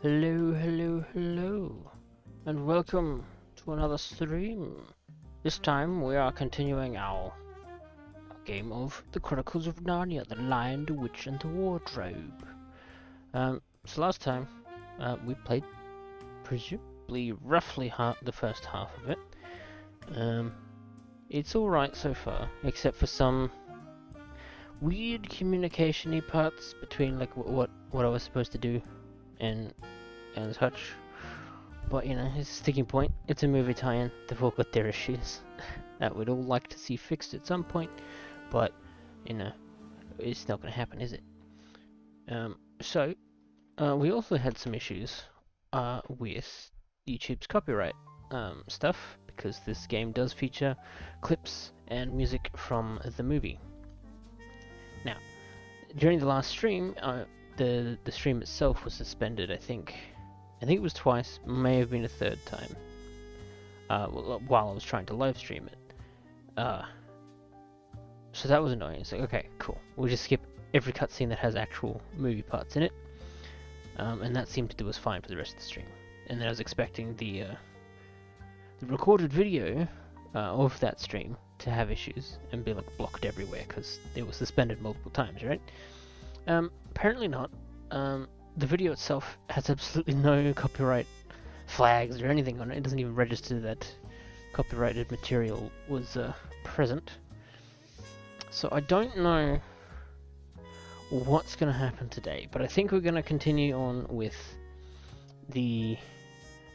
Hello, hello, hello, and welcome to another stream. This time we are continuing our game of the Chronicles of Narnia, the Lion, the Witch, and the Wardrobe. So last time we played presumably roughly the first half of it. It's alright so far, except for some weird communication-y parts between like what I was supposed to do and such. But you know, it's a sticking point. It's a movie tie-in. They've all got their issues that we'd all like to see fixed at some point, but you know, it's not going to happen, is it? So we also had some issues with YouTube's copyright stuff, because this game does feature clips and music from the movie. Now, during the last stream, the stream itself was suspended. I think it was twice, may have been a third time, while I was trying to live stream it. So that was annoying. It's like, okay, cool. We'll just skip every cutscene that has actual movie parts in it. And that seemed to do us fine for the rest of the stream. And then I was expecting the recorded video of that stream to have issues and be like blocked everywhere because it was suspended multiple times, right? Apparently not. The video itself has absolutely no copyright flags or anything on it. It doesn't even register that copyrighted material was present. So I don't know what's going to happen today, but I think we're going to continue on with the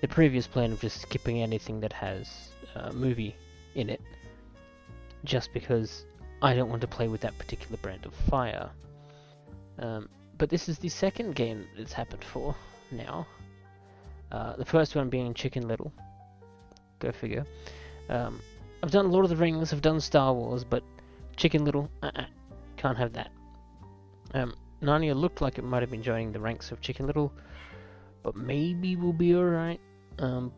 previous plan of just skipping anything that has a movie in it, just because I don't want to play with that particular brand of fire. But this is the second game that it's happened for now. The first one being Chicken Little. Go figure. I've done Lord of the Rings, I've done Star Wars, but Chicken Little, can't have that. Narnia looked like it might have been joining the ranks of Chicken Little, but maybe we'll be alright.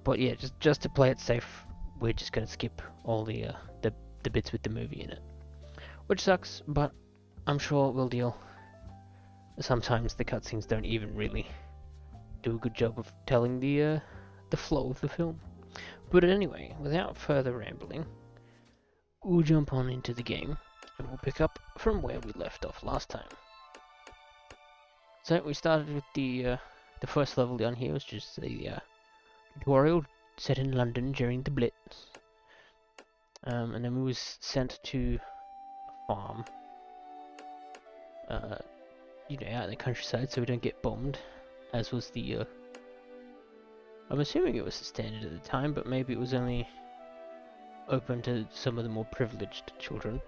But yeah, just to play it safe, we're just gonna skip all the bits with the movie in it. Which sucks, but I'm sure we'll deal. Sometimes the cutscenes don't even really do a good job of telling the flow of the film. But anyway, without further rambling, we'll jump on into the game, and we'll pick up from where we left off last time. So we started with the first level down here, was just the tutorial set in London during the Blitz. And then we was sent to a farm, you know, out in the countryside, so we don't get bombed, as was the, I'm assuming it was the standard at the time, but maybe it was only open to some of the more privileged children.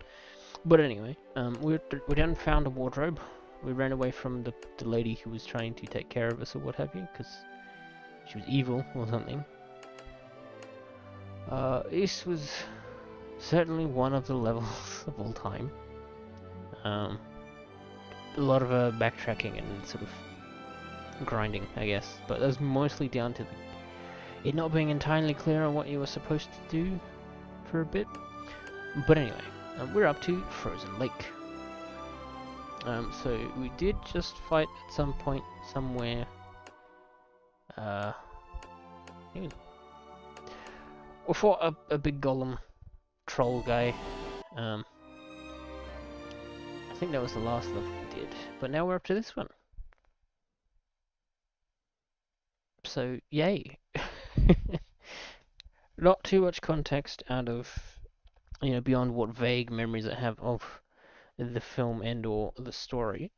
But anyway, we done found a wardrobe. We ran away from the lady who was trying to take care of us or what have you, because she was evil or something. This was certainly one of the levels of all time. A lot of backtracking and sort of grinding, I guess, but that was mostly down to it not being entirely clear on what you were supposed to do for a bit. But anyway, we're up to Frozen Lake. So we did just fight at some point somewhere. We fought a big golem troll guy. I think that was the last level we did, but now we're up to this one. So yay! Not too much context out of, you know, beyond what vague memories I have of the film and or the story.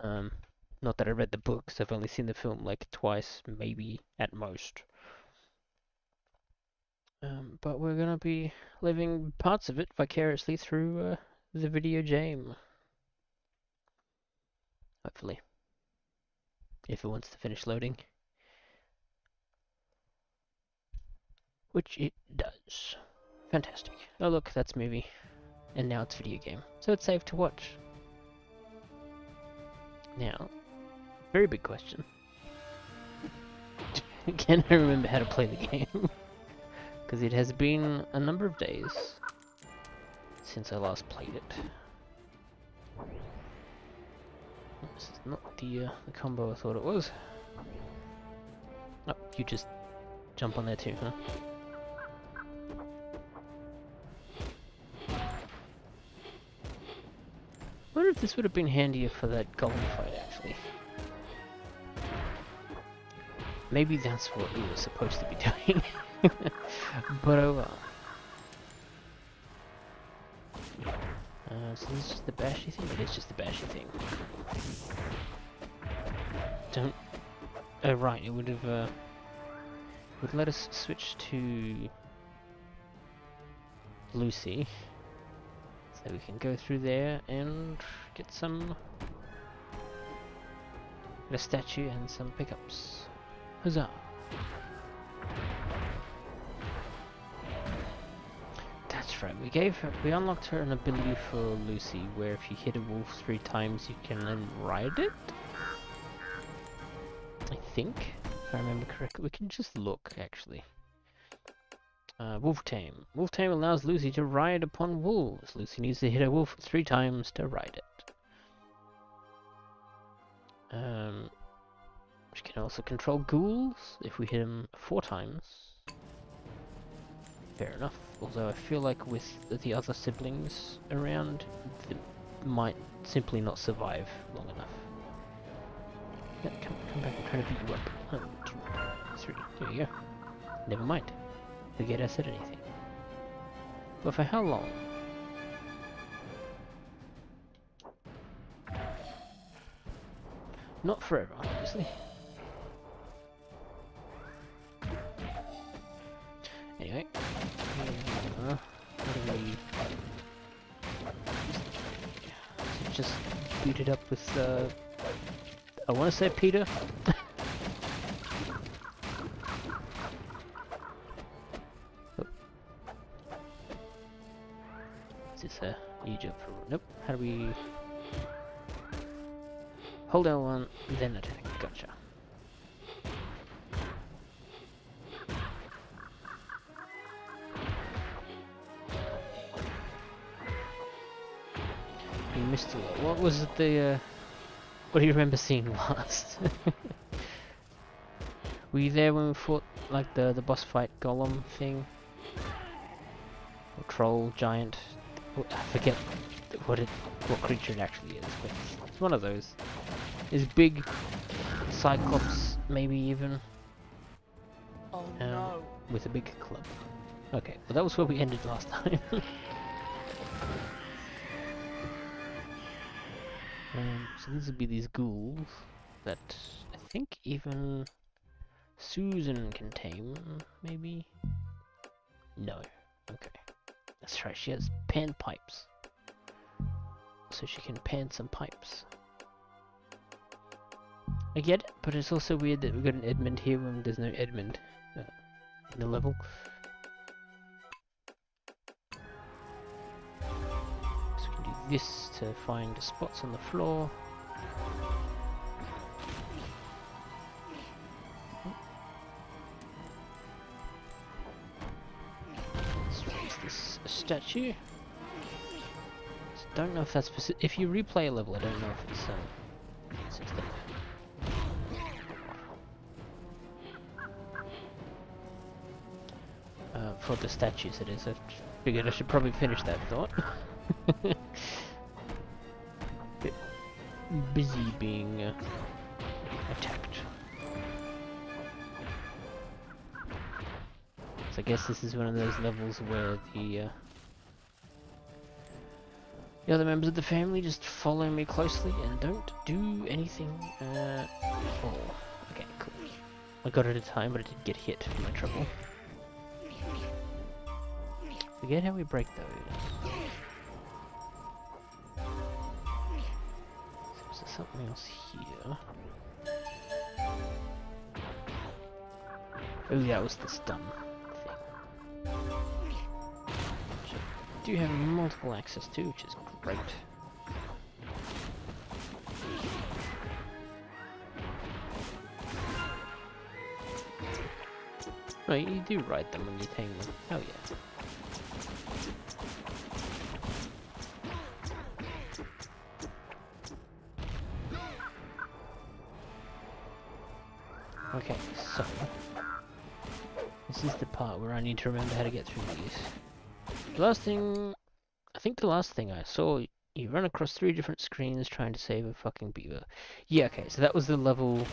Not that I read the books, I've only seen the film like twice, maybe at most. But we're gonna be living parts of it vicariously through the video game. Hopefully. If it wants to finish loading. Which it does. Fantastic. Oh look, that's movie. And now it's video game. So it's safe to watch. Now, very big question. Can I remember how to play the game? Because it has been a number of days since I last played it. This is not the combo I thought it was. Oh, you just jump on there too, huh? I wonder if this would have been handier for that golem fight, actually. Maybe that's what we were supposed to be doing. But oh well. So this is just the bashy thing? It is just the bashy thing. Don't... Oh right, it would have would let us switch to Lucy. So we can go through there and get some... a statue and some pickups. Huzzah! That's right, we unlocked her an ability for Lucy, where if you hit a wolf 3 times you can then ride it? I think, if I remember correctly. We can just look, actually. Wolf Tame. Wolf Tame allows Lucy to ride upon wolves. Lucy needs to hit a wolf 3 times to ride it. She can also control ghouls if we hit them 4 times. Fair enough. Although I feel like with the other siblings around, they might simply not survive long enough. Yeah, come back, I'm trying to beat you up. 1, 2, 3. There you go. Never mind. Forget I said anything. But for how long? Not forever, obviously. Anyway. What do we... just beat it up with, I want to say Peter. Oh. Is this a jump for... Nope. How do we... Hold L1, then attack. Gotcha. You missed a lot. What was it the, what do you remember seeing last? Were you there when we fought, like, the boss fight golem thing? Or troll, giant? I forget what creature it actually is, but it's one of those. It's big, cyclops, maybe even. Oh no. With a big club. Okay, well that was where we ended last time. So these would be these ghouls that I think even Susan can tame, maybe? No. Okay. That's right, she has pan pipes. So she can pan some pipes. I get it, but it's also weird that we've got an Edmund here when there's no Edmund in the level. So we can do this to find spots on the floor. Let's raise this statue. Don't know if that's specific. If you replay a level, I don't know if it's sensitive. For the statues it is. I figured I should probably finish that thought. Bit busy being attacked. So I guess this is one of those levels where the other members of the family just follow me closely and don't do anything at all. Okay, cool. I got it at a time, but I did get hit for my trouble. Forget how we break those. So is there something else here? Oh, that was the stun thing. Which I do have multiple access to, which is great. No, you do ride them when you tame them. Oh yeah. Okay, so this is the part where I need to remember how to get through these. The last thing, I think the last thing I saw, you run across 3 different screens trying to save a fucking beaver. Yeah, okay, so that was the level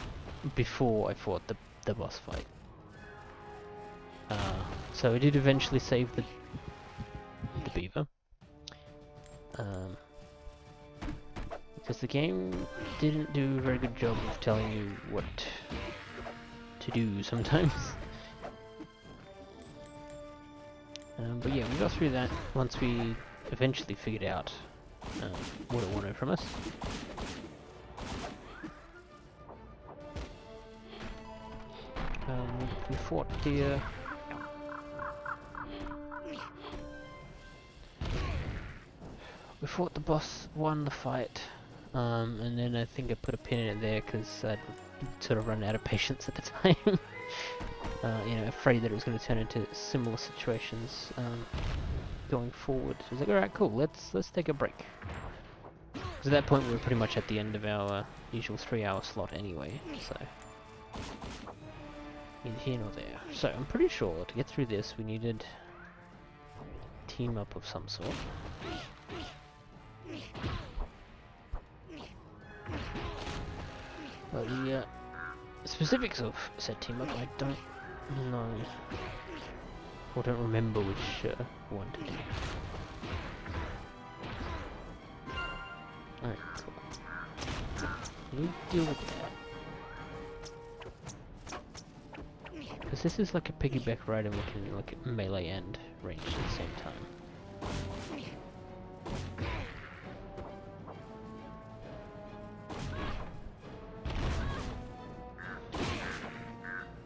before I fought the boss fight. So I did eventually save the beaver. Because the game didn't do a very good job of telling you what to do sometimes. But yeah, we got through that once we eventually figured out what it wanted from us. We fought the... we fought the boss, won the fight, and then I think I put a pin in it there because I'd sort of run out of patience at the time. You know, afraid that it was going to turn into similar situations going forward. So I was like, alright, cool, let's take a break. Because at that point we were pretty much at the end of our usual 3-hour slot anyway, so... neither here nor there. So I'm pretty sure to get through this we needed a team up of some sort. But the specifics of said team up I don't know, or don't remember which one to do. Alright, cool. You deal with that. Because this is like a piggyback ride and we can like melee and range at the same time.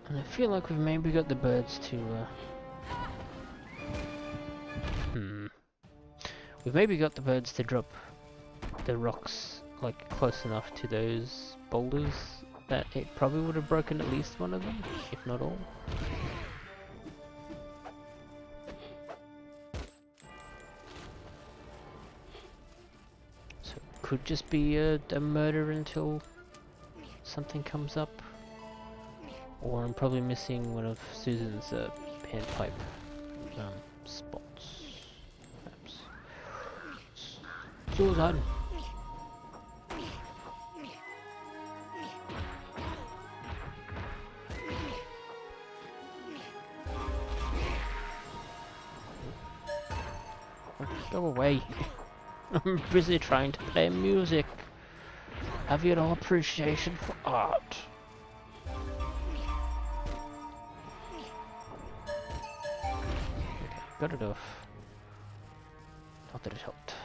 And I feel like we've maybe got the birds to we've maybe got the birds to drop the rocks like close enough to those boulders that it probably would have broken at least one of them, if not all. So it could just be a murder until something comes up. Or I'm probably missing one of Susan's panpipe spots. Perhaps. Susan! Go away. I'm busy trying to play music. Have you no appreciation for art? Got it off. Not that it helped.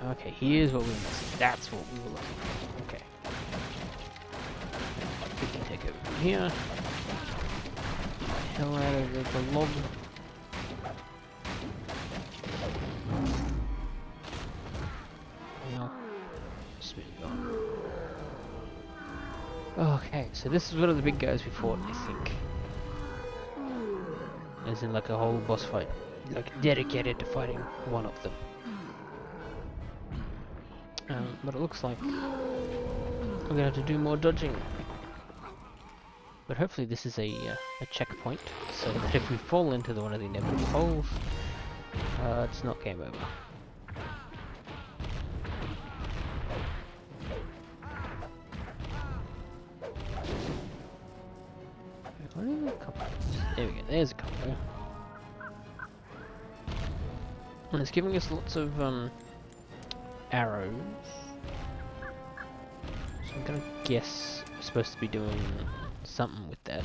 Okay, here's what we were missing. That's what we were looking for. Okay. We can take it from here. Hell out of the log. Now, smooth on. Okay, so this is one of the big guys we fought, I think. As in like a whole boss fight, like dedicated to fighting one of them. But it looks like I'm gonna have to do more dodging. But hopefully this is a checkpoint, so that if we fall into one of the inevitable holes, it's not game over. What are the combos? There we go, there's a combo. And it's giving us lots of arrows. So I'm gonna guess we're supposed to be doing something with that.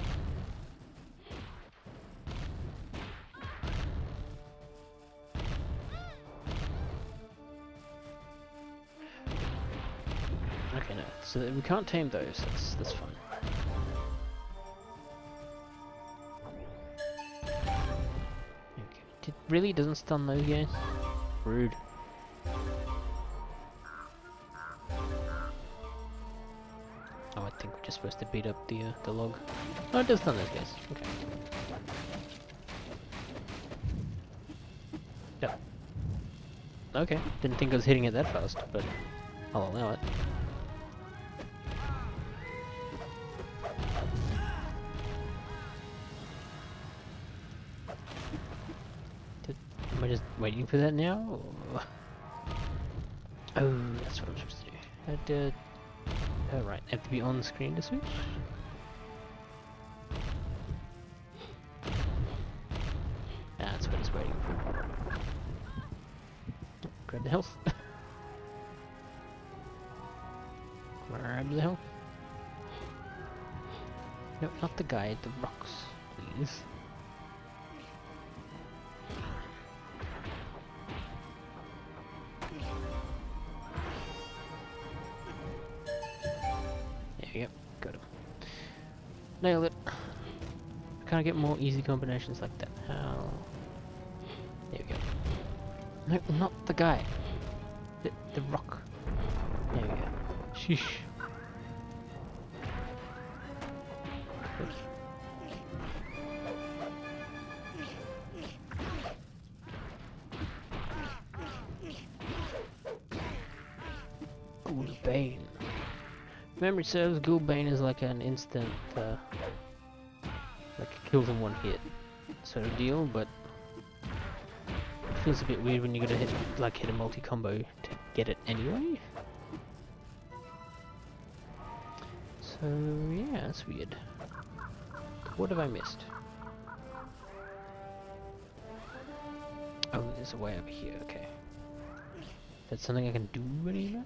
Okay, no, so we can't tame those, that's fine. It really doesn't stun those guys? Rude. Oh, I think we're just supposed to beat up the log. Oh, it does stun those guys. Okay. Yep. Okay, didn't think I was hitting it that fast, but I'll allow it. I just waiting for that now? Or... Oh, that's what I'm supposed to do. Oh right, I have to be on screen to switch? That's what it's waiting for. Grab the health. Grab the health. No, not the guy, the rocks, please. There we go, got him. Nailed it. Can't get more easy combinations like that. How? There we go. No, not the guy. The rock. There we go. Sheesh. Ghoulbane. If memory serves, Ghoulbane is like an instant, like kills in one hit sort of deal, but it feels a bit weird when you gotta hit a multi-combo to get it anyway. So yeah, that's weird. What have I missed? Oh, there's a way over here, okay. That's something I can do anymore?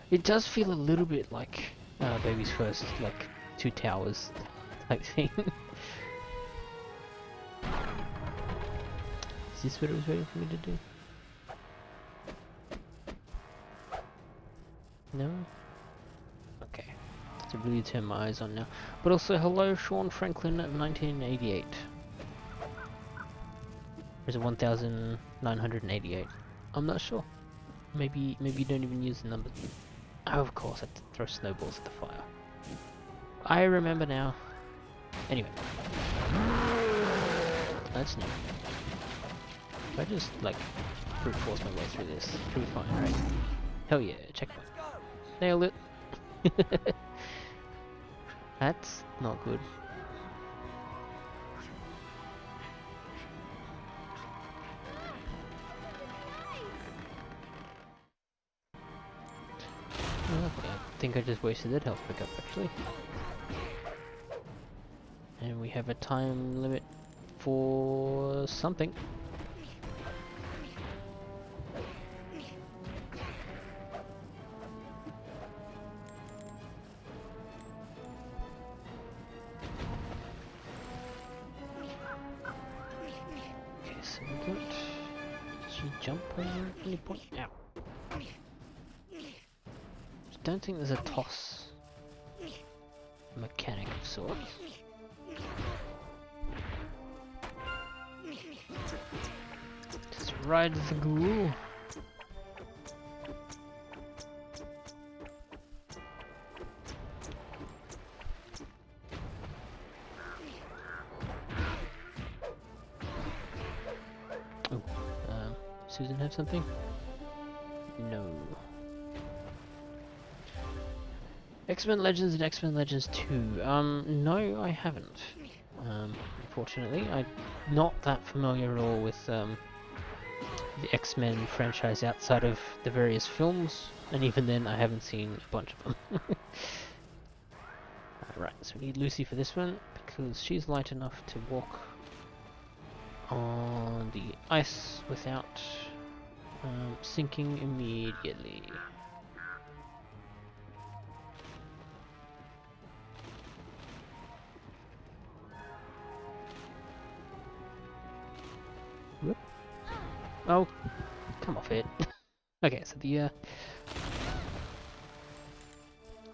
It does feel a little bit like Baby's First, like, 2 towers type thing. Is this what it was waiting for me to do? No? Okay. To really turn my eyes on now. But also, hello Sean Franklin of 1988. Or is it 1988? I'm not sure. Maybe you don't even use the numbers. Oh, of course, I have to throw snowballs at the fire. I remember now. Anyway. That's new. If I just, like, brute force my way through this, it'll be fine, right? Hell yeah, checkpoint. Nailed it! That's not good. Okay, I think I just wasted that health pickup actually. And we have a time limit for something. Okay, so we got... Did she jump over any point? Ow. I don't think there's a toss mechanic of sorts. Just ride the ghoul. Oh, Susan have something? No. X-Men Legends and X-Men Legends 2. No, I haven't. Unfortunately, I'm not that familiar at all with the X-Men franchise outside of the various films, and even then I haven't seen a bunch of them. Right, so we need Lucy for this one, because she's light enough to walk on the ice without sinking immediately. Whoop. Oh, come off it. Okay, so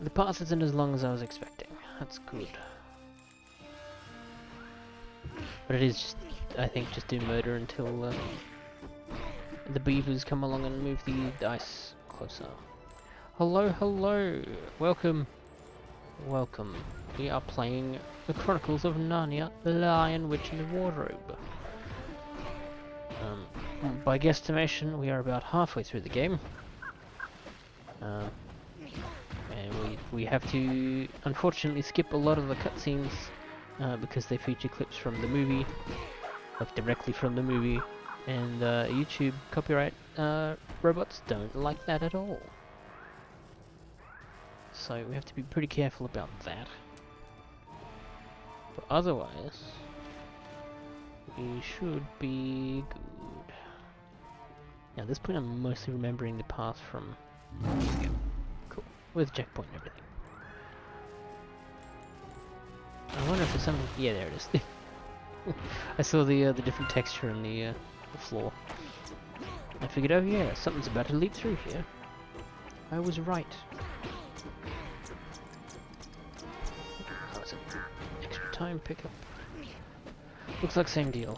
the pass isn't as long as I was expecting. That's good. But it is just, I think, just do murder until the beavers come along and move the ice closer. Hello, hello! Welcome! Welcome. We are playing the Chronicles of Narnia, the Lion, Witch and the Wardrobe. By guesstimation, we are about halfway through the game. And we have to, unfortunately, skip a lot of the cutscenes because they feature clips from the movie like directly from the movie, and YouTube copyright robots don't like that at all. So we have to be pretty careful about that. But otherwise, we should be good. Now at this point I'm mostly remembering the path from... Yeah, cool. With checkpoint and everything. I wonder if there's something... Yeah, there it is. I saw the different texture on the floor. I figured, oh yeah, something's about to leak through here. I was right. Oh, it's an extra time pickup. Looks like same deal.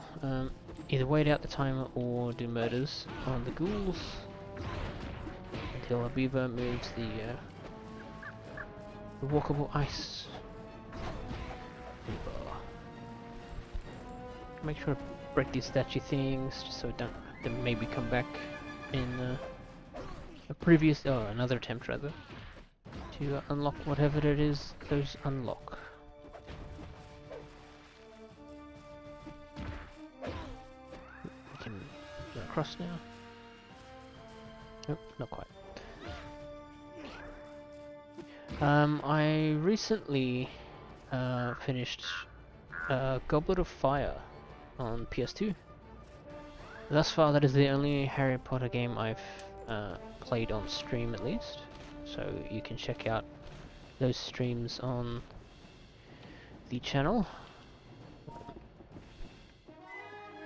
Either wait out the timer or do murders on the ghouls until Abiba moves the walkable ice. Make sure to break these statue things just so it don't have to maybe come back in a previous, another attempt rather, to unlock whatever it is those unlock. We can go across now. Nope, not quite. I recently finished Goblet of Fire on PS2. Thus far, that is the only Harry Potter game I've played on stream, at least. So you can check out those streams on the channel. I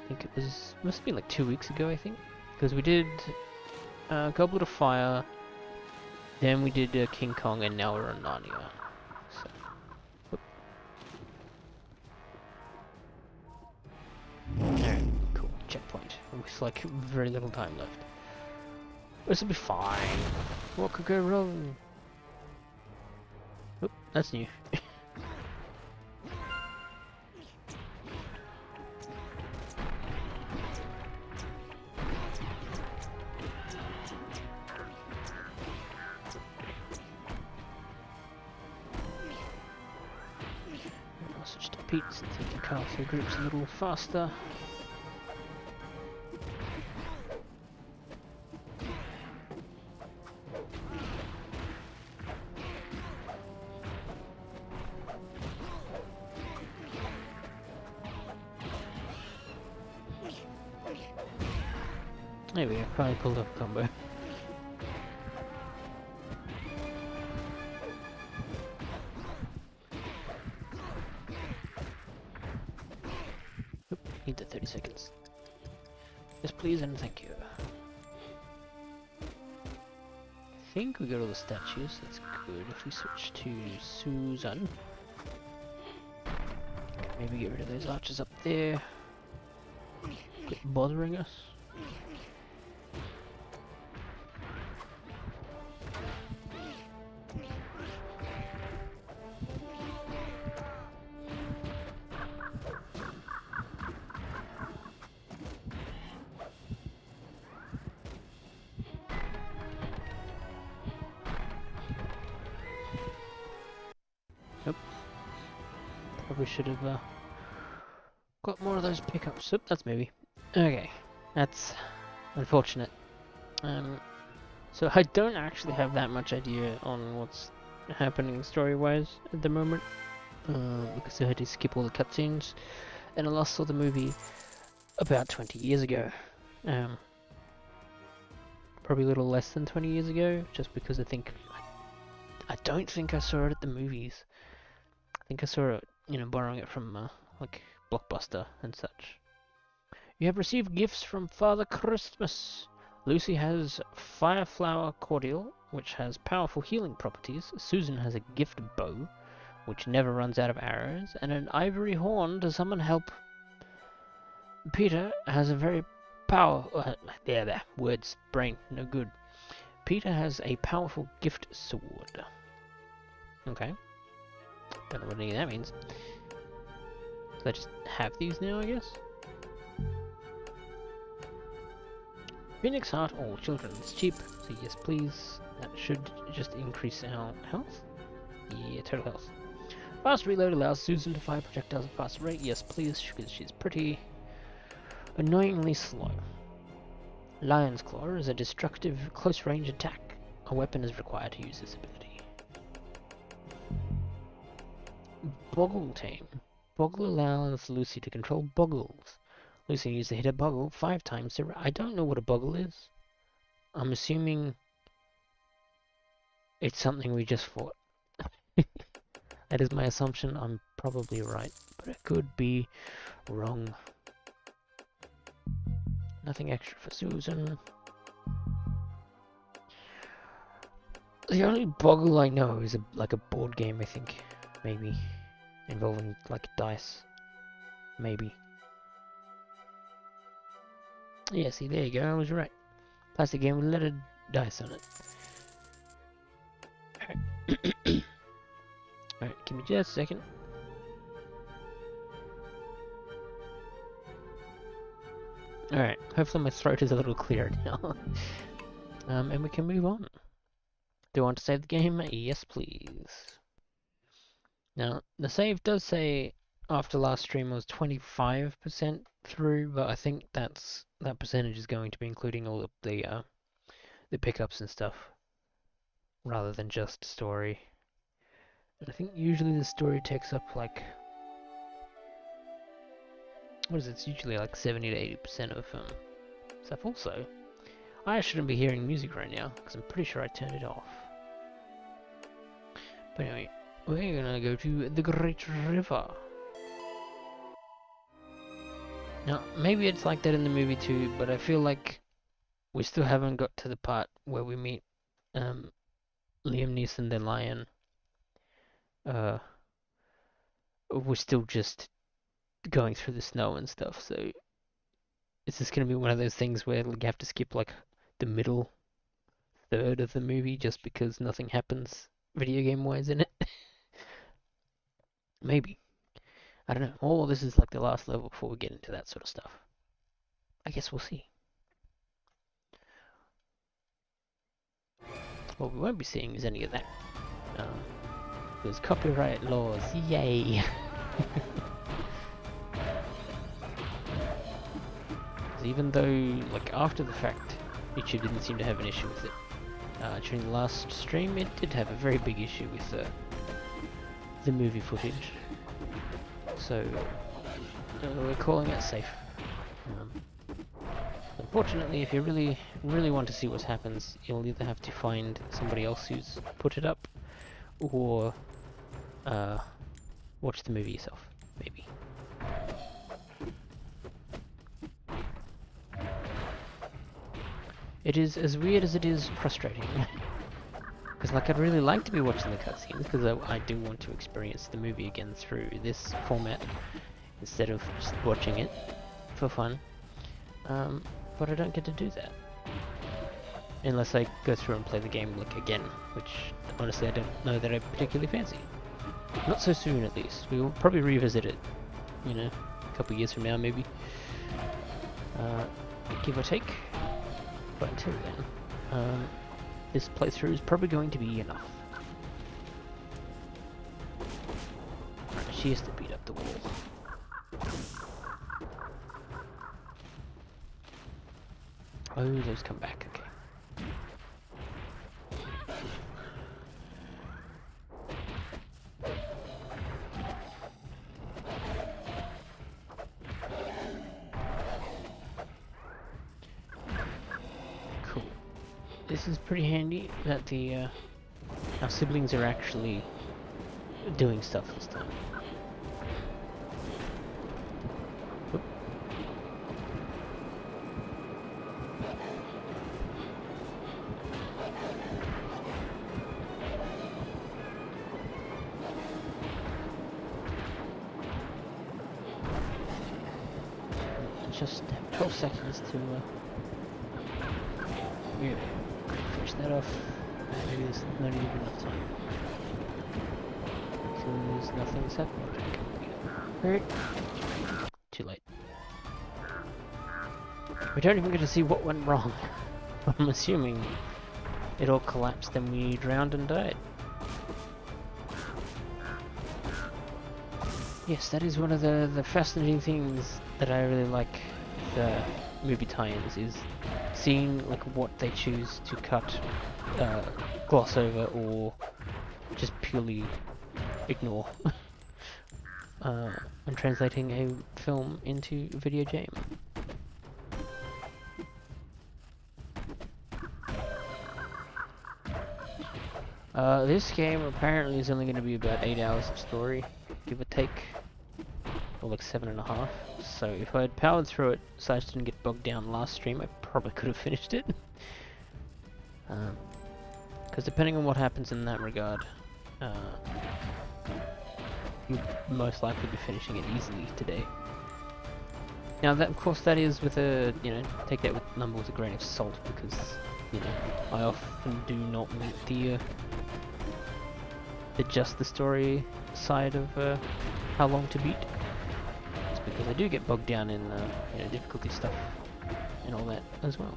think it was, must have been like 2 weeks ago, I think, because we did Goblet of Fire, then we did King Kong, and now we're on Narnia. So, whoop. Alright, cool, checkpoint. With like very little time left. This will be fine. What could go wrong? Oop, that's new. I'll switch to Pete so he can car through groups a little faster. There we go, finally pulled off a combo. Oop, need the 30 seconds. Yes please and thank you. I think we got all the statues, that's good. If we switch to Susan, maybe get rid of those archers up there. Quit bothering us. Nope. Probably should have got more of those pickups. Oop, that's maybe. Okay, that's unfortunate. So I don't actually have that much idea on what's happening story-wise at the moment, because I had to skip all the cutscenes, and I last saw the movie about 20 years ago. Probably a little less than 20 years ago, just because I don't think I saw it at the movies. I think I saw it, borrowing it from like Blockbuster and such. You have received gifts from Father Christmas. Lucy has Fireflower Cordial, which has powerful healing properties. Susan has a gift bow, which never runs out of arrows, and an ivory horn to summon help. Peter has a very words, brain, no good. Peter has a powerful gift sword. Okay. Don't know what any of that means. So I just have these now, I guess? Phoenix Heart, all children, it's cheap, so yes please. That should just increase our health. Yeah, total health. Fast reload allows Susan to fire projectiles at a faster rate, yes please, because she's pretty. Annoyingly slow. Lion's Claw is a destructive close-range attack. A weapon is required to use this ability. Boggle Tame. Boggle allows Lucy to control boggles. Lucy needs to hit a boggle 5 times to... I don't know what a boggle is. I'm assuming it's something we just fought. That is my assumption. I'm probably right, but it could be wrong. Nothing extra for Susan. The only boggle I know is like a board game, I think. Maybe. Involving like dice. Maybe. Yeah, see, there you go, I was right. Plastic game with leaded dice on it. Alright. Alright, give me just a second. Alright, hopefully my throat is a little clearer now. And we can move on. Do you want to save the game? Yes, please. Now, the save does say after last stream I was 25% through, but I think that percentage is going to be including all of the pickups and stuff, rather than just story. And I think usually the story takes up like, what is it? It's usually like 70 to 80% of stuff. Also, I shouldn't be hearing music right now because I'm pretty sure I turned it off. But anyway, we're gonna go to the Great River. Now, maybe it's like that in the movie too, but I feel like we still haven't got to the part where we meet Liam Neeson the lion. We're still just going through the snow and stuff, so it's just gonna be one of those things where you have to skip like the middle third of the movie just because nothing happens video game wise in it. Maybe. I don't know. Or this is like the last level before we get into that sort of stuff. I guess we'll see. What we won't be seeing is any of that. There's copyright laws. Yay! Even though, like, after the fact, YouTube didn't seem to have an issue with it. During the last stream, it did have a very big issue with the movie footage. So, we're calling it safe. Unfortunately, if you really want to see what happens, you'll either have to find somebody else who's put it up, or watch the movie yourself, maybe. It is as weird as it is frustrating. Because like I'd really like to be watching the cutscenes, because I do want to experience the movie again through this format, instead of just watching it for fun. But I don't get to do that. Unless I go through and play the game like again, which honestly I don't know that I particularly fancy. Not so soon at least. We will probably revisit it, you know, a couple of years from now maybe. Give or take. But until then, this playthrough is probably going to be enough. Right, she has to beat up the wall. Oh, those come back, okay. Cool. This is pretty handy that our siblings are actually doing stuff this time. Oop. Just have 12 seconds to yeah, finish that off. Maybe there's not even enough time. Because nothing's happening. Right. Too late. We don't even get to see what went wrong. I'm assuming it all collapsed and we drowned and died. Yes, that is one of the fascinating things that I really like movie tie-ins is seeing like what they choose to cut, gloss over, or just purely ignore when translating a film into a video game. This game apparently is only going to be about 8 hours of story, give or take, or like 7.5. So if I had powered through it so I just didn't get bogged down last stream, I probably could have finished it. Because depending on what happens in that regard, you'll most likely be finishing it easily today. Now, that, of course, that is with a, take that number with a grain of salt, because, I often do not meet the just the story side of how long to beat. It's because I do get bogged down in difficulty stuff and all that as well.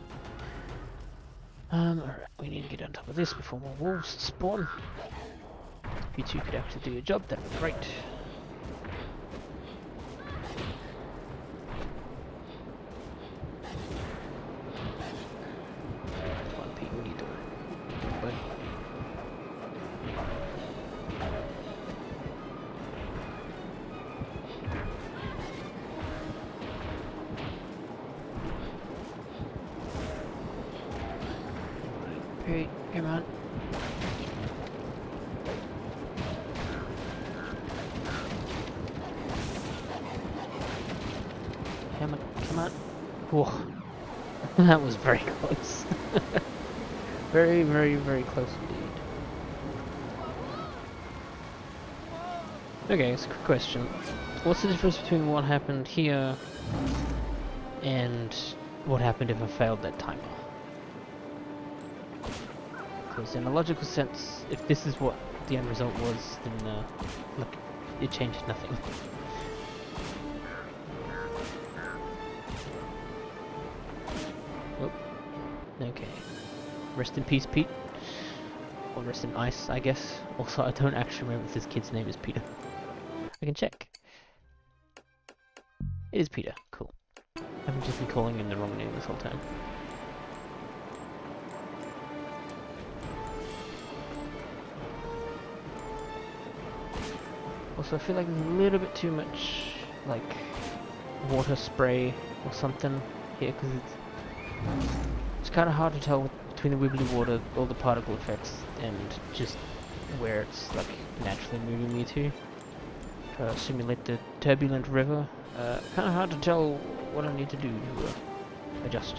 Alright, we need to get on top of this before more wolves spawn. If you two could actually do your job, that'd be great. Come on, Pete, what are you doing? Bud. Pete, come on. Come on. Whoa. That was very close. Very, very, very close indeed. Okay, it's a quick question. What's the difference between what happened here and what happened if I failed that timer? Because in a logical sense, if this is what the end result was, then look, it changed nothing. Oh, okay. Rest in peace, Pete. Or rest in ice, I guess. Also, I don't actually remember if this kid's name is Peter. I can check. It is Peter. Cool. I've just been calling him the wrong name this whole time. Also, I feel like there's a little bit too much, like, water spray or something here, because it's kind of hard to tell between the wibbly water, all the particle effects, and just where it's, like, naturally moving me to. Try to simulate the turbulent river. Kind of hard to tell what I need to do to adjust.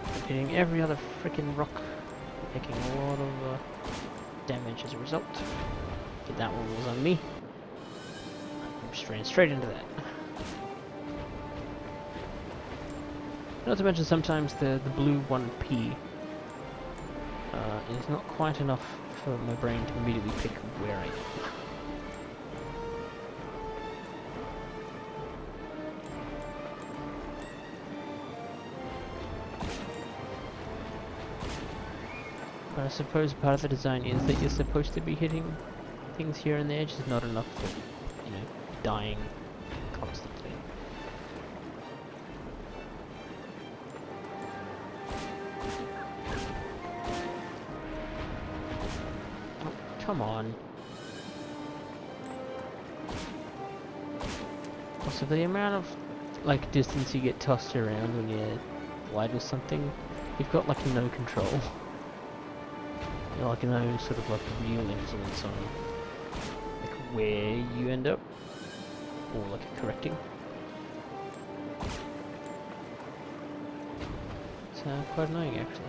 I'm hitting every other freaking rock, taking a lot of damage as a result. But that one was on me. I'm just ran straight into that. Not to mention sometimes the blue 1p is not quite enough for my brain to immediately pick where I am. But I suppose part of the design is that you're supposed to be hitting things here and there, just not enough for, dying constantly. Oh, come on. Also, the amount of, like, distance you get tossed around when you're wide with something, you've got, like, no control. Like no sort of like real influence on like where you end up, or like correcting. It's quite annoying actually.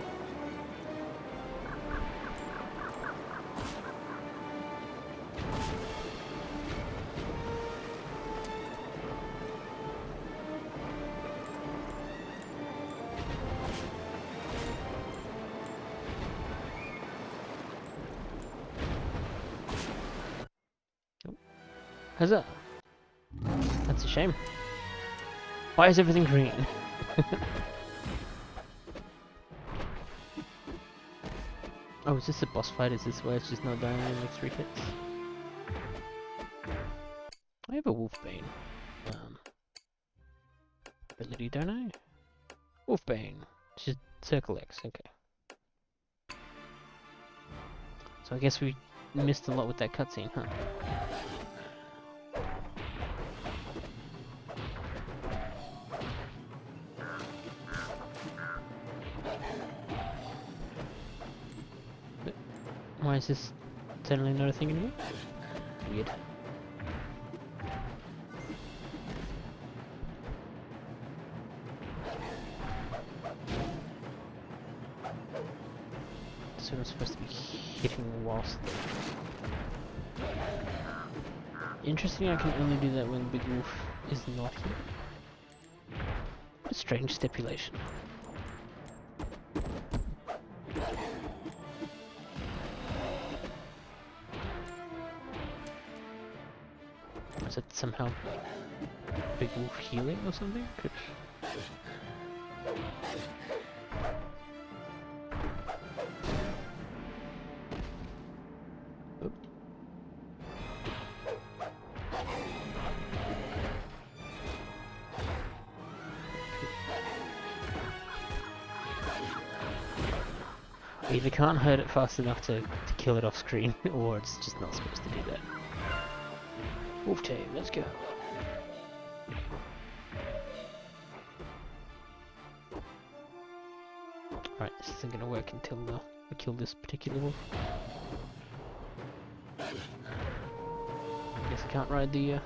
Huzzah! That's a shame. Why is everything green? Oh, is this a boss fight? Is this where it's just not dying in like 3 hits? I have a wolfbane. ability, don't I? Wolfbane. Just circle X, okay. So I guess we missed a lot with that cutscene, huh? Why is this suddenly not a thing anymore? Weird. So I'm supposed to be hitting whilst... Interesting, I can only do that when Big Wolf is not here. A strange stipulation. Is it somehow Big Wolf healing or something? Could... Oop. I either can't hurt it fast enough to kill it off screen, or it's just not supposed to do that. Wolf team, let's go. Alright, this isn't gonna work until we kill this particular wolf. Guess I can't ride the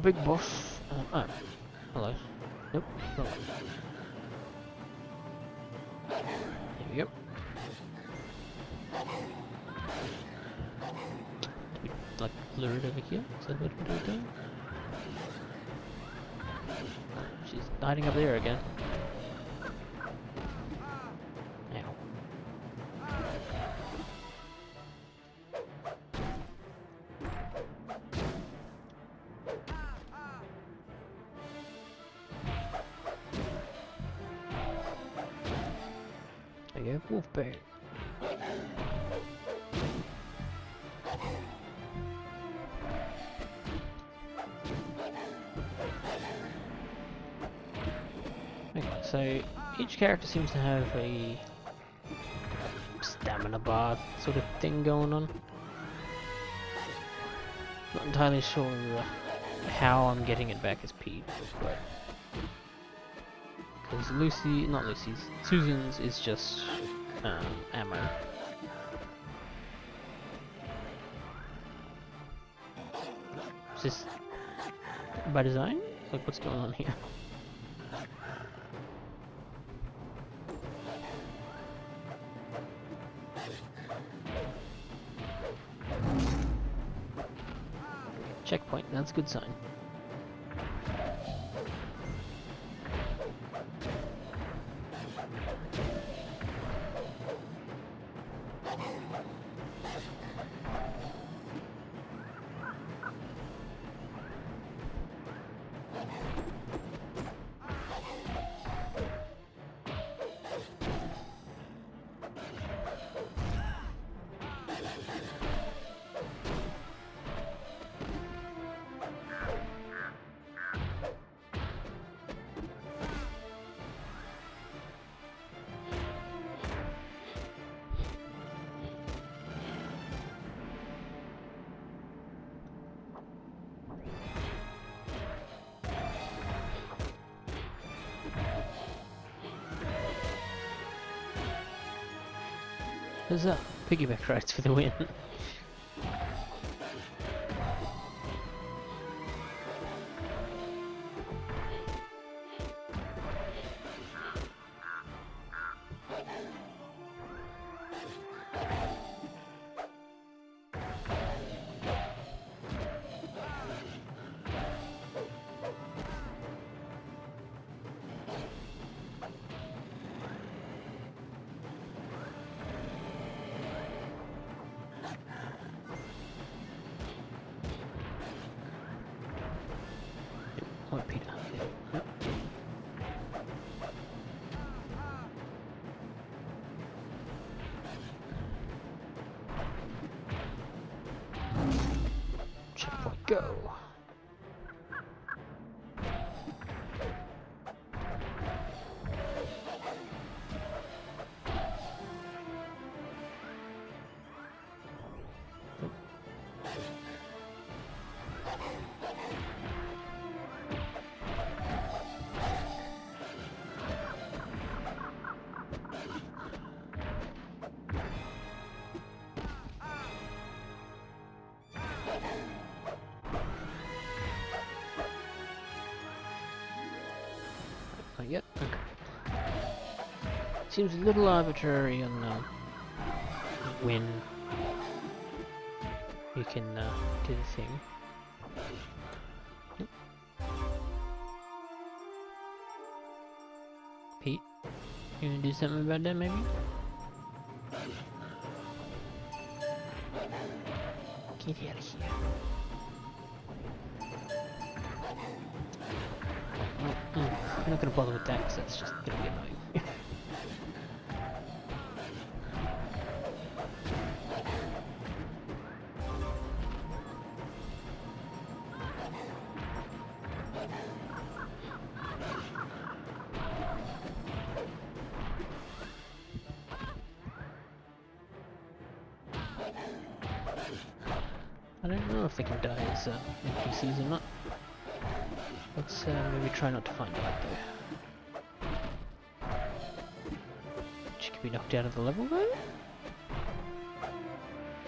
big boss. Oh, hello. Nope, not that. There we go. Do we, like, lure it over here? Is that what we're doing? She's hiding up there again. Ow. There you go, Wolfbane. Okay, so each character seems to have a stamina bar sort of thing going on. Not entirely sure how I'm getting it back as Pete, but because Susan's is just ammo. Is this by design? Like, what's going on here? Checkpoint, that's a good sign. Huzzah! Piggyback rides for the win. Oh, Peter. Yep. Checkpoint, go. not yet. Okay. Seems a little arbitrary on when you can do the thing. Yep. Pete, you gonna do something about that maybe? Get out of here. I'm not gonna bother with that because that's just gonna be annoying. I don't know if they can die as NPCs or not. Let's maybe try not to find out though. She could be knocked out of the level though?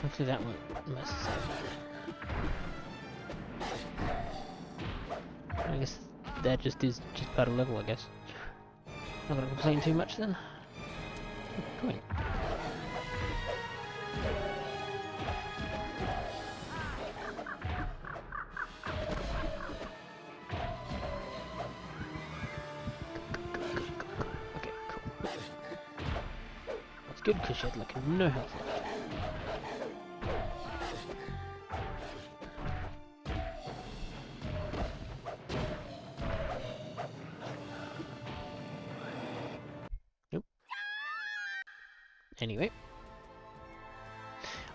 Hopefully that won't mess us up. I guess that just is just part of the level, I guess. Not gonna complain too much then. Coin. Okay, cool. That's good because she had like no health left. Anyway,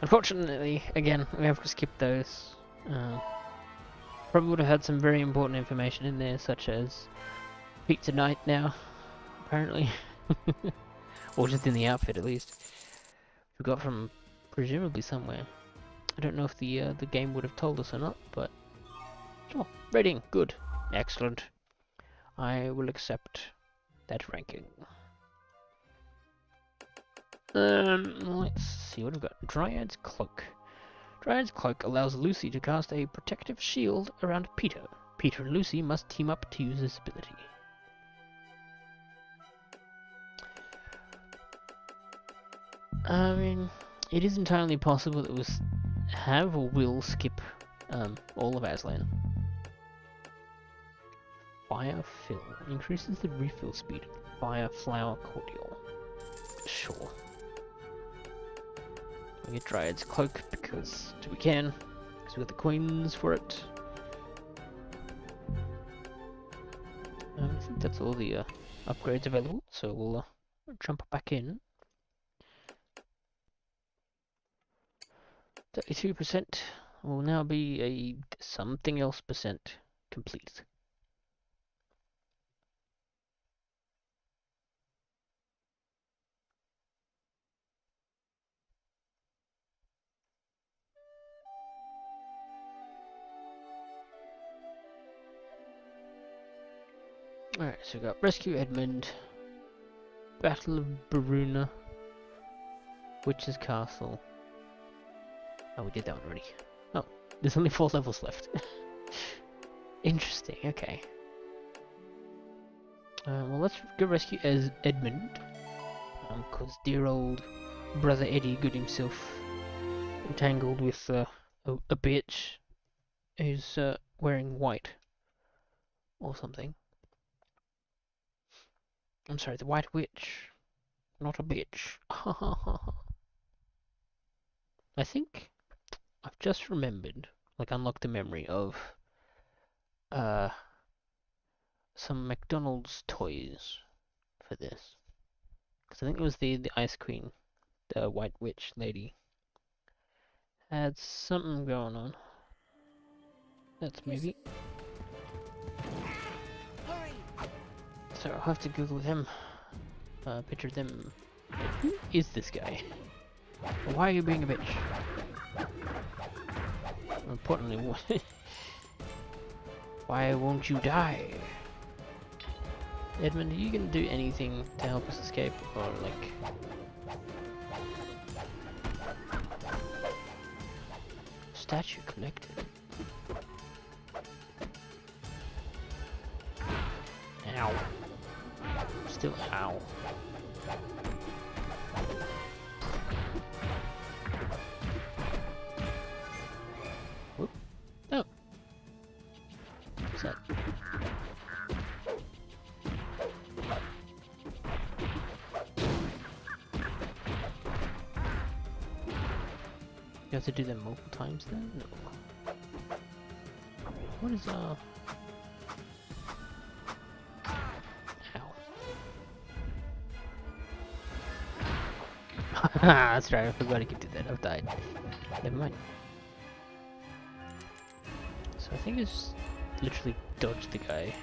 unfortunately, again, we have to skip those. Probably would have had some very important information in there, such as pizza night now, apparently, or just in the outfit at least. We got from presumably somewhere. I don't know if the game would have told us or not, but oh, rating good, excellent. I will accept that ranking. Let's see what we've got. Dryad's Cloak. Dryad's Cloak allows Lucy to cast a protective shield around Peter. Peter and Lucy must team up to use this ability. I mean, it is entirely possible that we'll have or will skip all of Aslan. Fire Fill. Increases the refill speed of Fire Flower Cordial. Sure. We get Dryad's Cloak because we can, because we got the coins for it. I think that's all the upgrades available, so we'll jump back in. 32% will now be a something else percent complete. Alright, so we got Rescue Edmund, Battle of Baruna, Witch's Castle. Oh, we did that one already. Oh, there's only 4 levels left. Interesting, okay. Well, let's go rescue Edmund. Because dear old brother Eddie got himself entangled with a bitch who's wearing white. Or something. I'm sorry, the White Witch. Not a bitch. I think I've just remembered, like unlocked a memory of some McDonald's toys for this. Because I think it was the Ice Queen, the White Witch lady. Had something going on. That's maybe. So I'll have to Google them. Picture them. Who is this guy? Why are you being a bitch? More importantly, why won't you die? Edmund, are you gonna do anything to help us escape? Or like... Statue collected. Ow. still, ow. Whoop. Oh. What's that? You have to do them multiple times then? No. What is Ow. That's right, I forgot I could do that. I've died. Never mind. So I think it's literally dodge the guy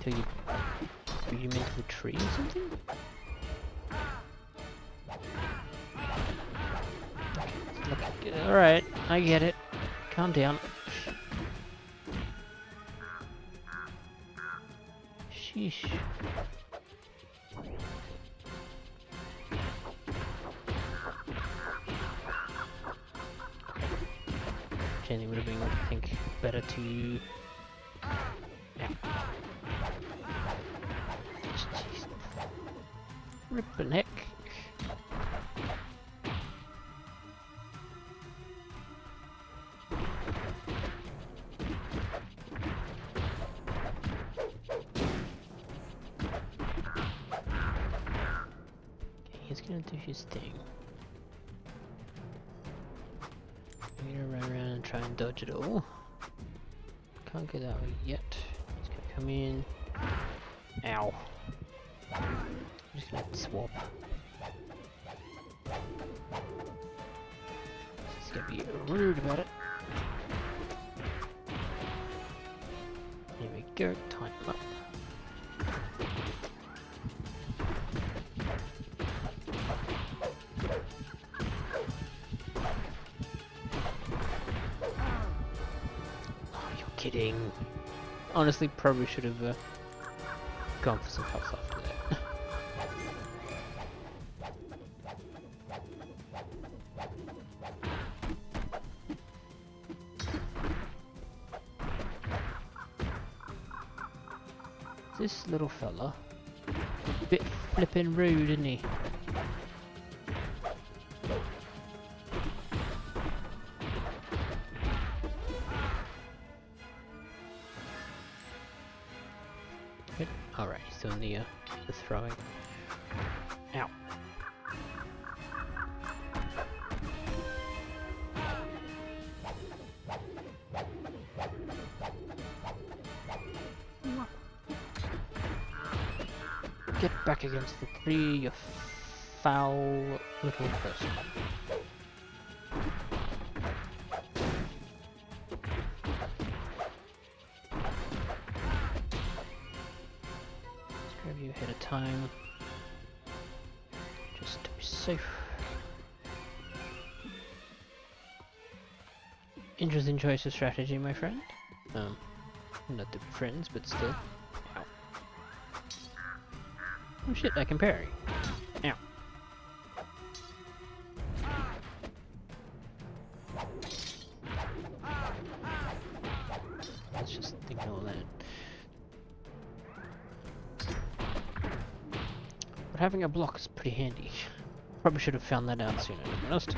till you beat him into a tree or something? Alright, I get it. Calm down. Sheesh. Jenny would have been, I think, better to... Yeah. Jeez. Rip the neck. He's gonna do his thing. I'm gonna run around and try and dodge it all. Can't get that way yet. He's gonna come in. Ow. I'm just gonna swap. He's gonna be rude about it. Here we go, time up. Kidding. Honestly, probably should have gone for some health after that. This little fella, a bit flippin' rude, isn't he? Alright, he's doing the throwing. Ow. Get back against the tree, you foul little person. Grab you ahead of time, just to be safe. Interesting choice of strategy, my friend. Not to be friends, but still. Ow. Oh shit, I can parry. Ow. Let's just ignore that. But having a block is pretty handy. Probably should have found that out sooner, to be honest.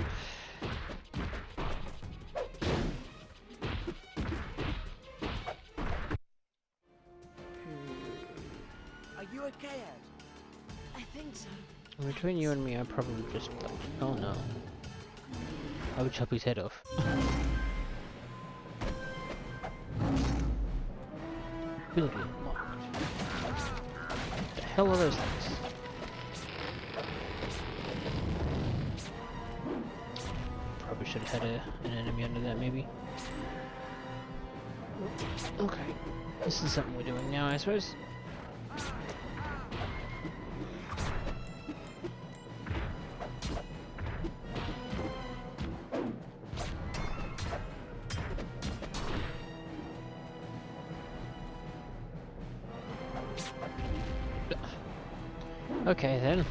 Are you okay, Ed? I think so. Between you and me, I probably just like, oh no. I would chop his head off. Ability unlocked. What the hell are those things? Probably should have had an enemy under that, maybe. Okay. This is something we're doing now, I suppose. Okay then.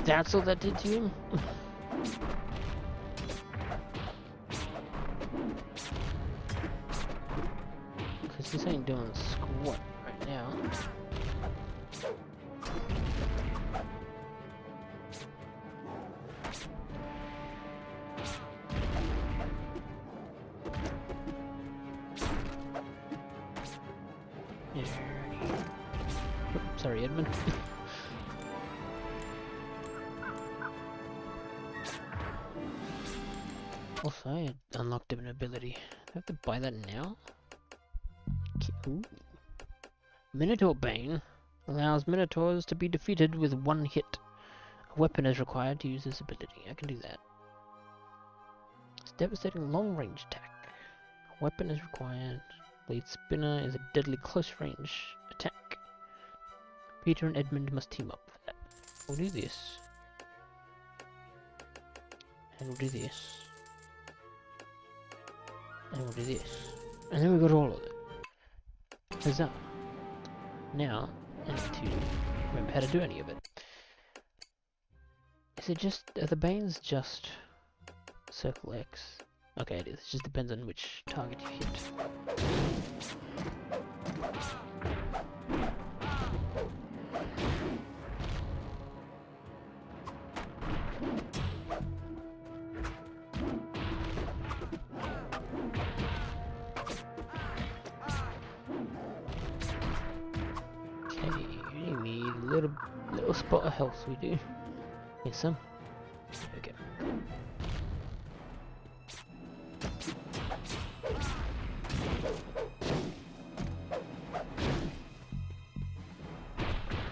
That's all that did to him? This ain't doing squat right now. Oops, sorry, Edmund. Also, I unlocked an ability. Do I have to buy that now? Ooh. Minotaur Bane allows Minotaurs to be defeated with one hit. A weapon is required to use this ability. I can do that. It's devastating long-range attack. A weapon is required. Blade Spinner is a deadly close-range attack. Peter and Edmund must team up for that. We'll do this. And we'll do this. And we'll do this. And then we got all of it. Huzzah. Now, I need to remember how to do any of it. Is it just, are the Banes just circle X? Okay, it is. It just depends on which target you hit. Little spot of health we do. Here's some. Okay.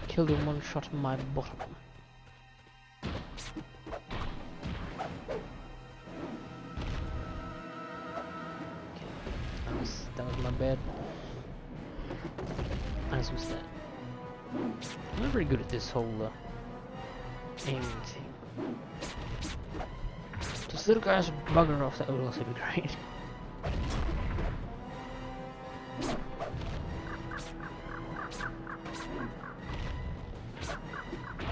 Killed in one shot in my bottom. Okay. That was my bad. As was that. I'm not very good at this whole aiming thing. Just little guys buggering off, that would also be great. It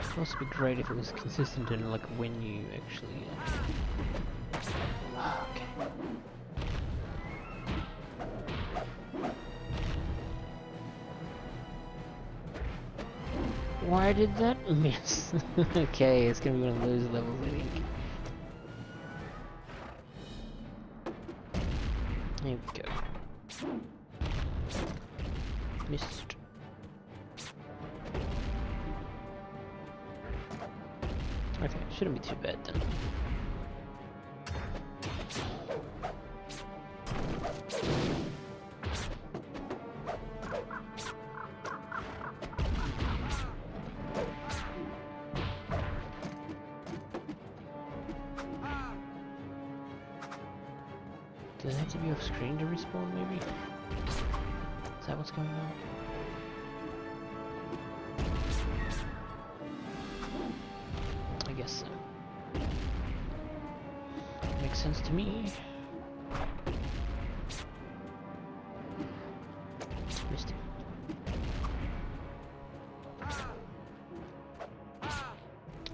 would also be great if it was consistent in like when you actually okay. Why did that miss? Okay, it's gonna be one of those levels, I think. Here we go. Missed. Okay, shouldn't be too bad then. Does it have to be off screen to respawn, maybe? Is that what's going on? I guess so. Makes sense to me. Missed him.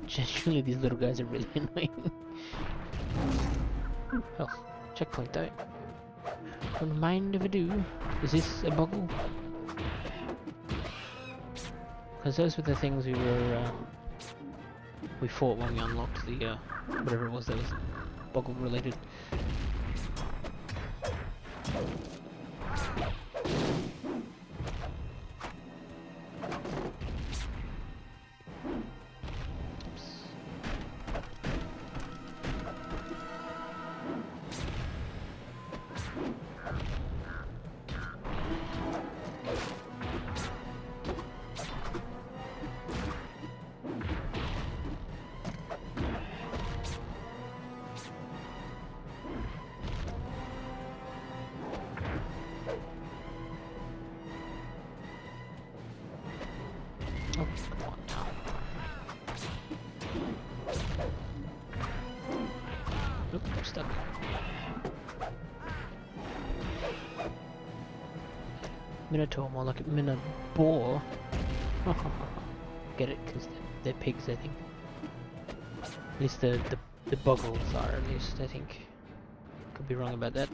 Genuinely, these little guys are really annoying. Ooh, health. Checkpoint though. Don't mind if I do. Is this a boggle? Because those were the things we fought when we unlocked the whatever it was that was boggle related. Oh, come on now. Oop, I'm stuck. Minotaur, more like a Minotaur. Get it? Because they're pigs, I think. At least the boggles are, at least, I think. Could be wrong about that.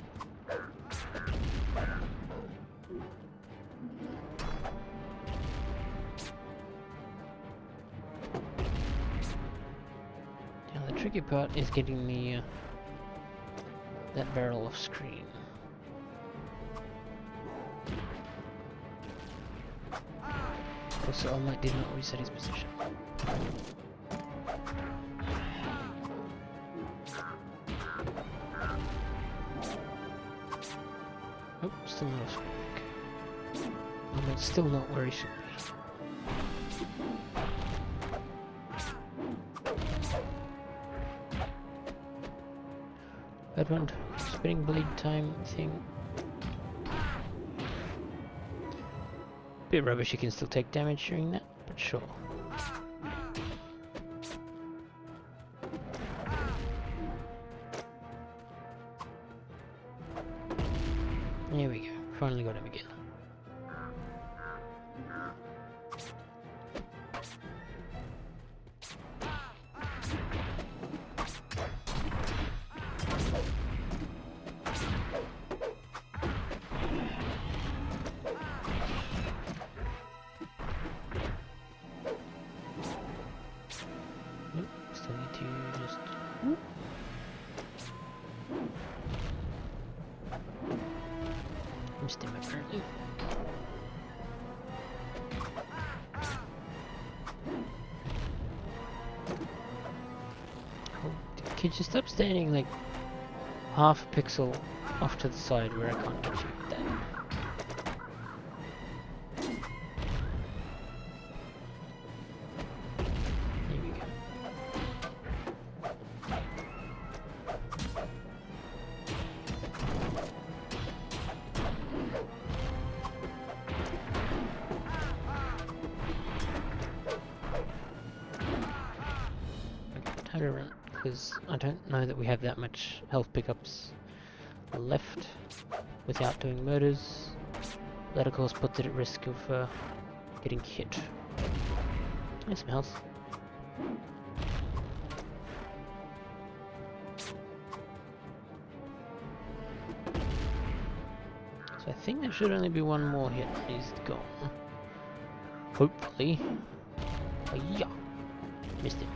tricky part is getting the that barrel off screen. Also, All Might did not reset his position. Oh, still not off screen. All Might's still not where he should be. Edmund, spinning blade time thing. Bit rubbish, you can still take damage during that, but sure. There we go, finally got him again. Still need to just... Missed him apparently. Oh, could you stop standing like half a pixel off to the side where I can't get you with that? Time to run, because I don't know that we have that much health pickups left without doing murders. That of course puts it at risk of getting hit. There's some health. So I think there should only be one more hit and he's gone. Hopefully. Oh, yeah. Missed it.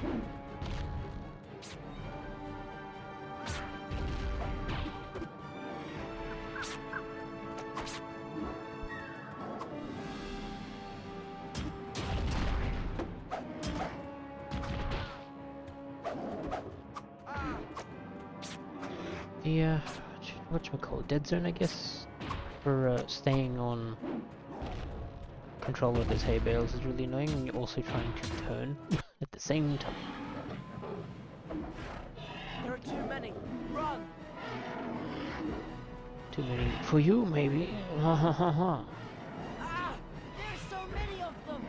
The whatchamacallit, dead zone I guess, for staying on control of those hay bales is really annoying when you're also trying to turn at the same time. There are too many. Run! Too many for you, maybe. Ha ha ha ha. Ah! There's so many of them!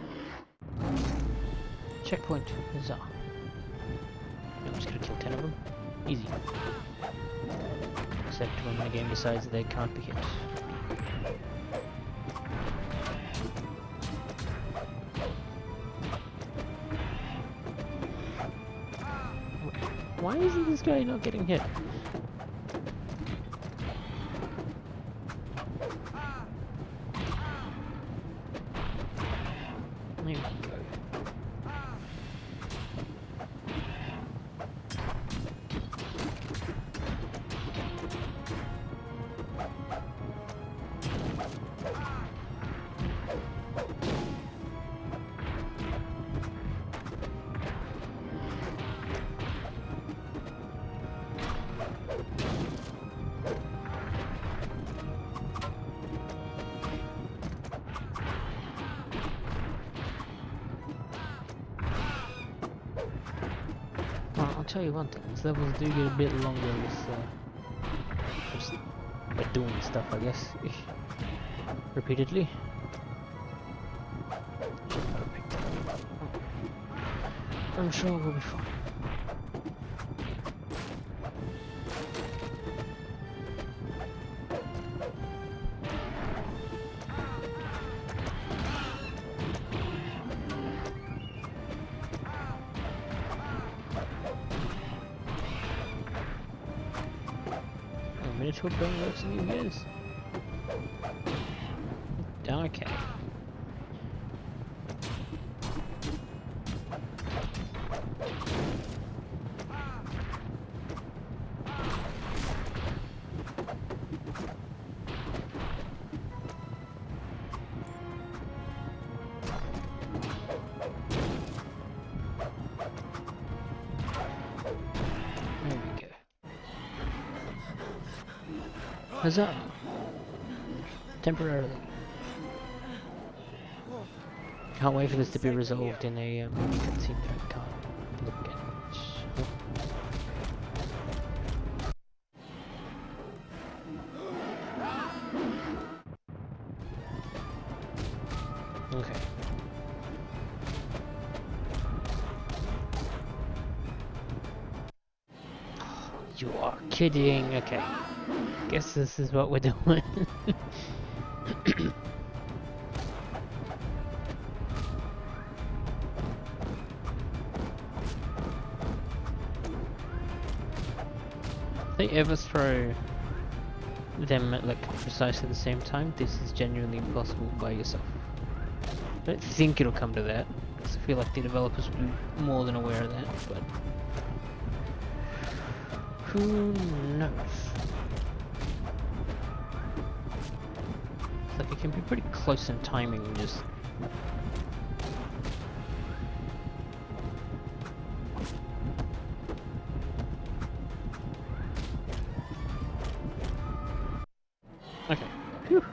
Checkpoint, huzzah. I'm just gonna kill 10 of them. Easy. Except when the game decides they can't be hit. Why isn't this guy not getting hit? There we go. Well, I'll tell you one thing, these levels do get a bit longer with just by doing stuff, I guess, repeatedly. Should not have picked that up. I'm sure we'll be fine. Miniature gun works in these games. Okay. Huzzah! Temporarily. Can't wait for this to be resolved in a movie cutscene that I can't look at. Okay. You are kidding. Okay. Guess this is what we're doing. If they ever throw them at like precisely the same time, this is genuinely impossible by yourself. I don't think it'll come to that, because I feel like the developers will be more than aware of that, but who knows? It's like it can be pretty close in timing, just okay. Whew.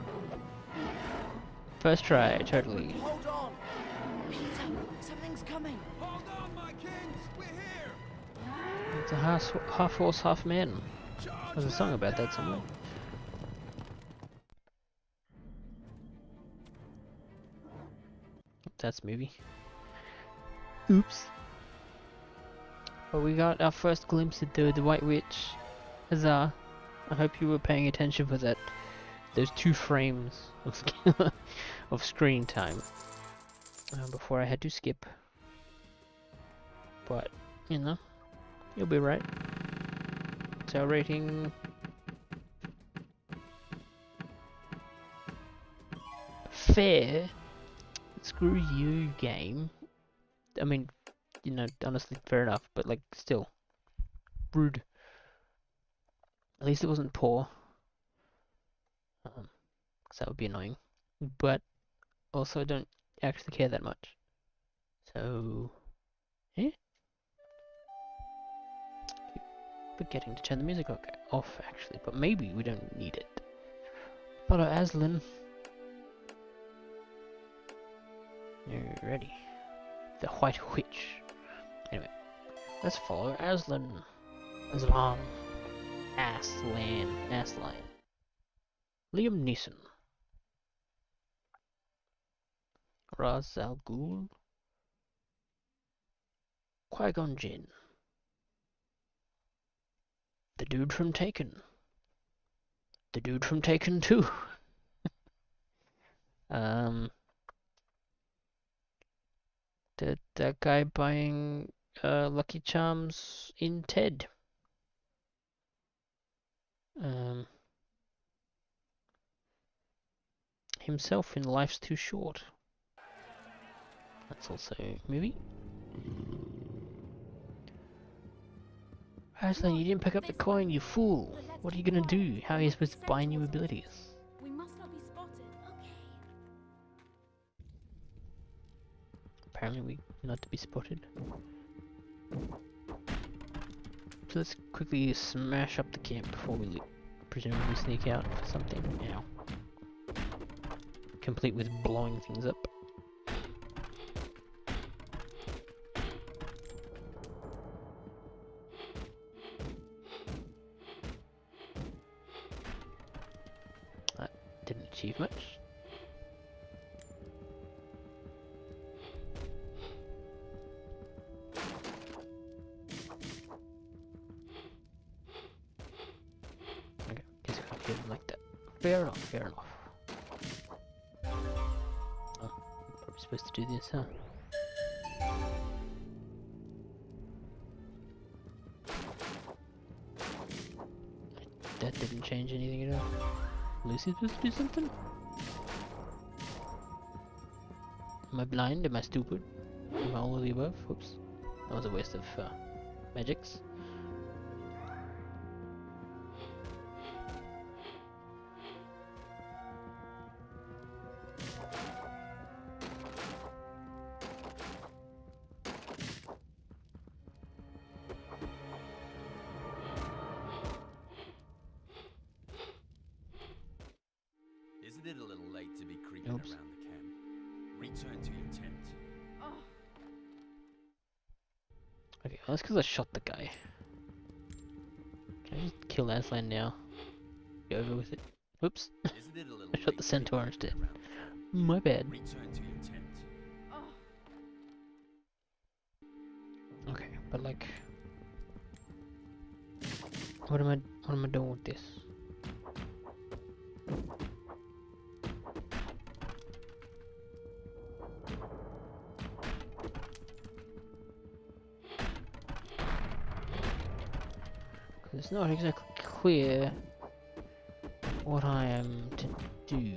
First try, totally. Hold on! Peter, something's coming! Hold on, my kings! We're here! It's a half horse, half man. Charge There's a song them about that down! somewhere. That's movie. Oops. But we got our first glimpse at the White Witch. Huzzah. I hope you were paying attention for that. Those 2 frames of, of screen time. Before I had to skip. But, you know, you'll be right. So rating... fair. Screw you, game. I mean, you know, honestly, fair enough, but like, still. Rude. At least it wasn't poor. 'Cause that would be annoying. But, also I don't actually care that much. So... eh? Keep forgetting to turn the music off, actually, but maybe we don't need it. Follow Aslan. You're ready. The White Witch. Anyway, let's follow Aslan. Aslan. Aslan. Liam Neeson. Ra's al Ghul. Qui-Gon Jinn. The dude from Taken. The dude from Taken 2. That guy buying Lucky Charms in Ted. Himself in Life's Too Short. That's also a movie. Aslan, you didn't pick up the coin, you fool! What are you gonna do? How are you supposed to buy new abilities? We must not be spotted. Okay. Apparently we're not to be spotted. So let's quickly smash up the camp before we presumably sneak out for something. Ow. Complete with blowing things up. That didn't achieve much. Okay, guess I can't get it like that. Fair enough, fair enough. Oh, probably supposed to do this, huh? That didn't change anything at all. Lucy's supposed to do something? Am I blind? Am I stupid? Am I all of the above? Whoops. That was a waste of magics. Okay, well, that's because I shot the guy. Can I just kill Aslan now? Be over with it. Whoops. Isn't it a little I shot late the to be centaur creeping instead. around the camp? My bad. Return to your tent. Oh, Okay, but like, what am I doing with this? Because it's not exactly clear what I am to do.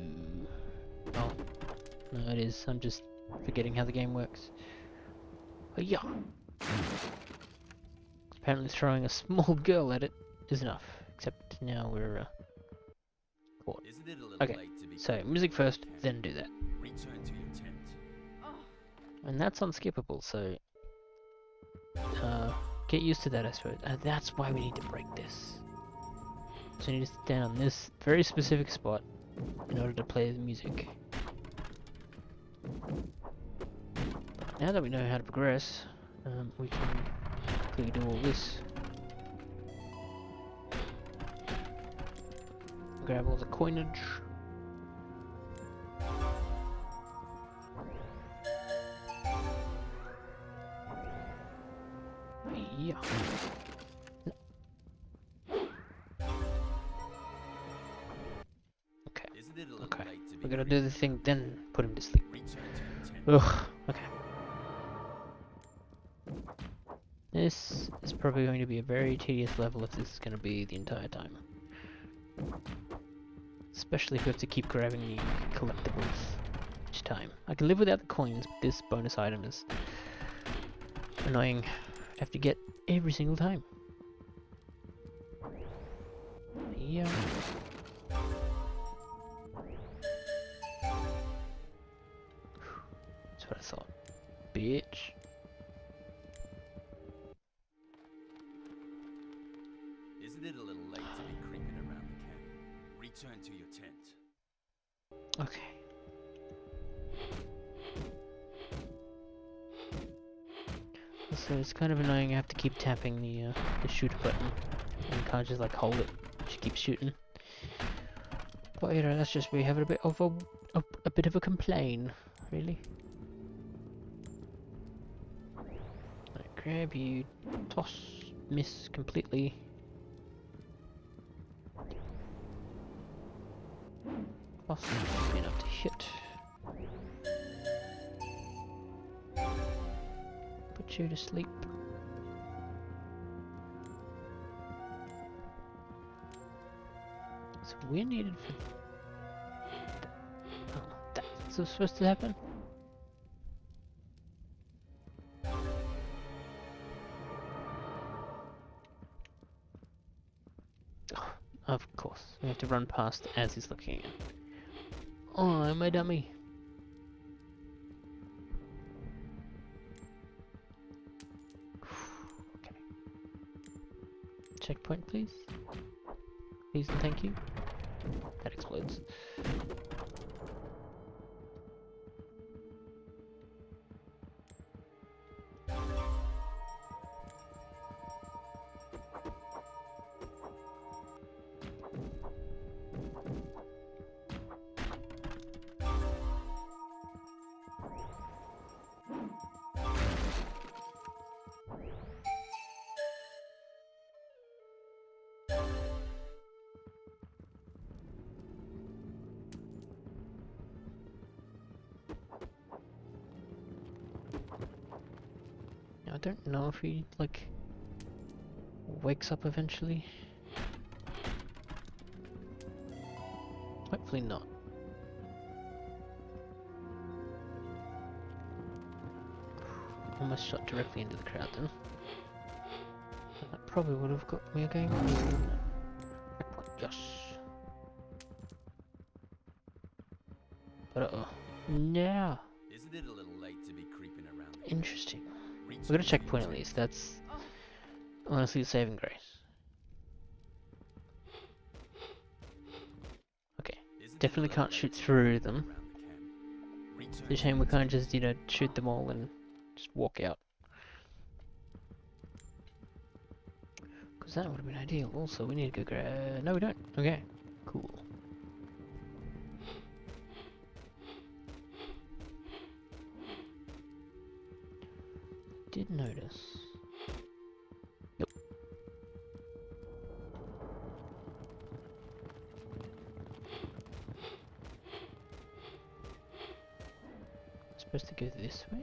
Oh, no, it is. I'm just forgetting how the game works. Oh, yeah. Apparently throwing a small girl at it is enough. Except now we're caught. Isn't it a little Okay, late to be so creeping music around first, the camp? then do that. Return to your tent. oh, And that's unskippable, so get used to that, I suppose. That's why we need to break this. So you need to stand on this very specific spot in order to play the music. But now that we know how to progress, we can quickly do all this. Grab all the coinage. Yeah. Okay. Isn't it a little Okay. late to be We're gonna do creeping the thing, around the then camp? put him to sleep. Return to your tent. Ugh. Okay. This is probably going to be a very tedious level if this is going to be the entire time. Especially if we have to keep grabbing the collectibles each time. I can live without the coins, but this bonus item is annoying. I have to get every single time. Yeah. That's what I thought. Bitch. Isn't it a little late to be creeping around the camp? Return to your tent. Okay. So it's kind of annoying. I have to keep tapping the shoot button, and can't just like hold it. She keeps shooting. But you know, that's just me having a bit of a bit of a complaint, really. Right, grab you, toss, miss completely. Toss, enough to hit. Put you to sleep. So we're needed for oh, that's what's supposed to happen? Oh, of course. We have to run past as he's looking in. Oh, my dummy. Okay. Checkpoint, please. Please and thank you. That explodes. I don't know if he, like, wakes up eventually. Hopefully not. Almost shot directly into the crowd then. That probably would have got me a game. Checkpoint, yes. But uh-oh. No! Isn't it a little late to be creeping around the camp? Interesting. Return We got a to checkpoint your at least. tent. That's honestly a saving grace. Okay. Isn't it a Definitely little can't late shoot to be through creeping them. around the camp? Return It's a to shame we your can't tent. just, you know, shoot them all and just walk out. Because that would have been ideal. Also, we need to go grab... No, we don't. Okay. Cool. Did notice. Yep. Supposed to go this way?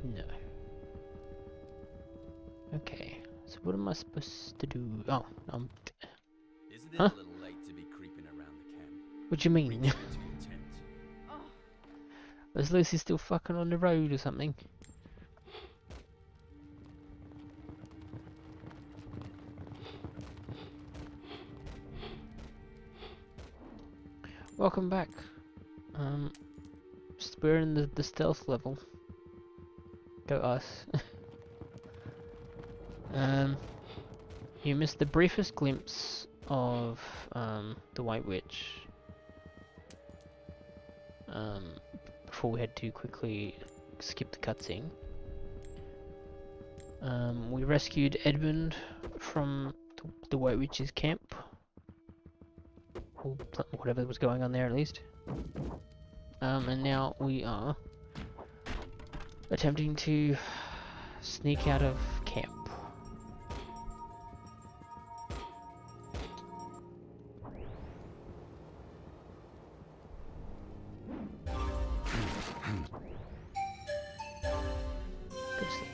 No. Okay. So what am I supposed to do? Oh, Isn't it Huh? a little late to be creeping around the camp? what do you mean? Reach into your tent. Oh, Is Lucy still fucking on the road or something? Welcome back. We're in the stealth level. Go us. You missed the briefest glimpse of the White Witch. Before we had to quickly skip the cutscene. We rescued Edmund from the White Witch's camp. Or whatever was going on there at least. And now we are attempting to sneak out of camp. Good sleep.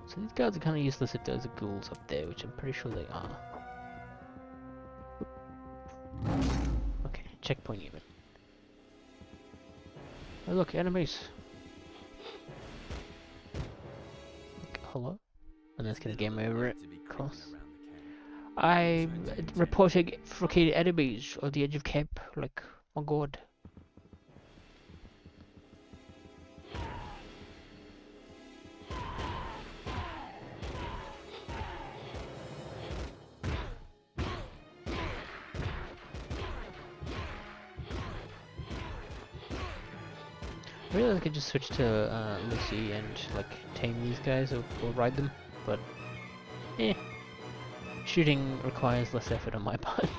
So these guards are kind of useless if those are ghouls up there, which I'm pretty sure they are. Okay, checkpoint even. Oh look, enemies! Hello? And that's gonna game over it, of course. I'm reporting fucking enemies on the edge of camp, like, oh god. I realize I could just switch to Lucy and like tame these guys or ride them, but eh. Shooting requires less effort on my part.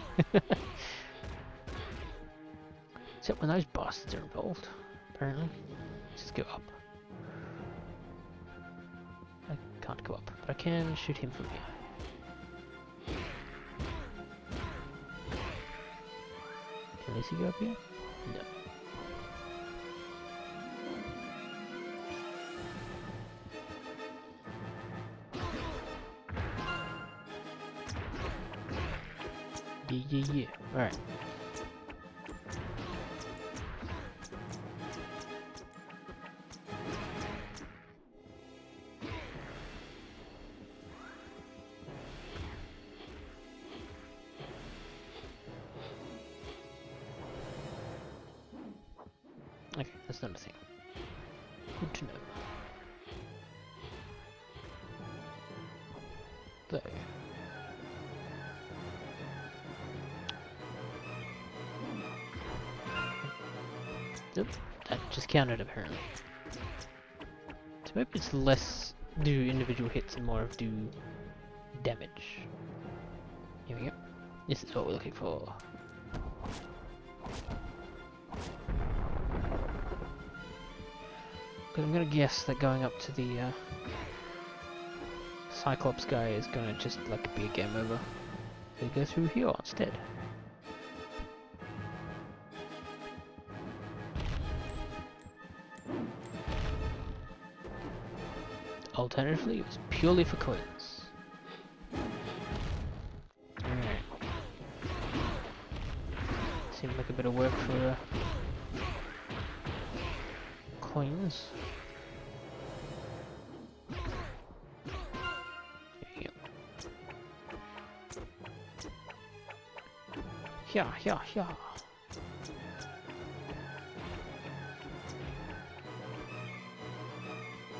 Except when those bastards are involved, apparently. Let's just go up. I can't go up, but I can shoot him from here. Can Lucy go up here? No. Yeah. Alright. Okay, that's not a thing. Good to know. There. Nope, that just counted apparently. So maybe it's less do individual hits and more of do damage. Here we go. This is what we're looking for. But I'm gonna guess that going up to the Cyclops guy is gonna just like be a game over. So we go through here instead. Alternatively, it was purely for coins. Alright. Seemed like a bit of work for coins. There you go. Yeah.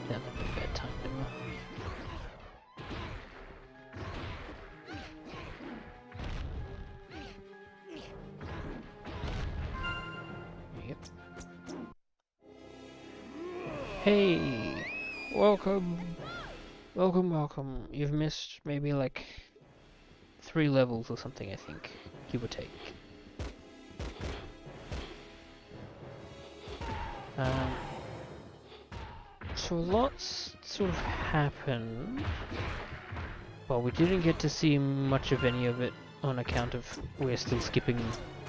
That might be a bad time to Hey, welcome, welcome, welcome. You've missed maybe like 3 levels or something, I think, give or take. So lots sort of happened. Well, we didn't get to see much of any of it on account of we're still skipping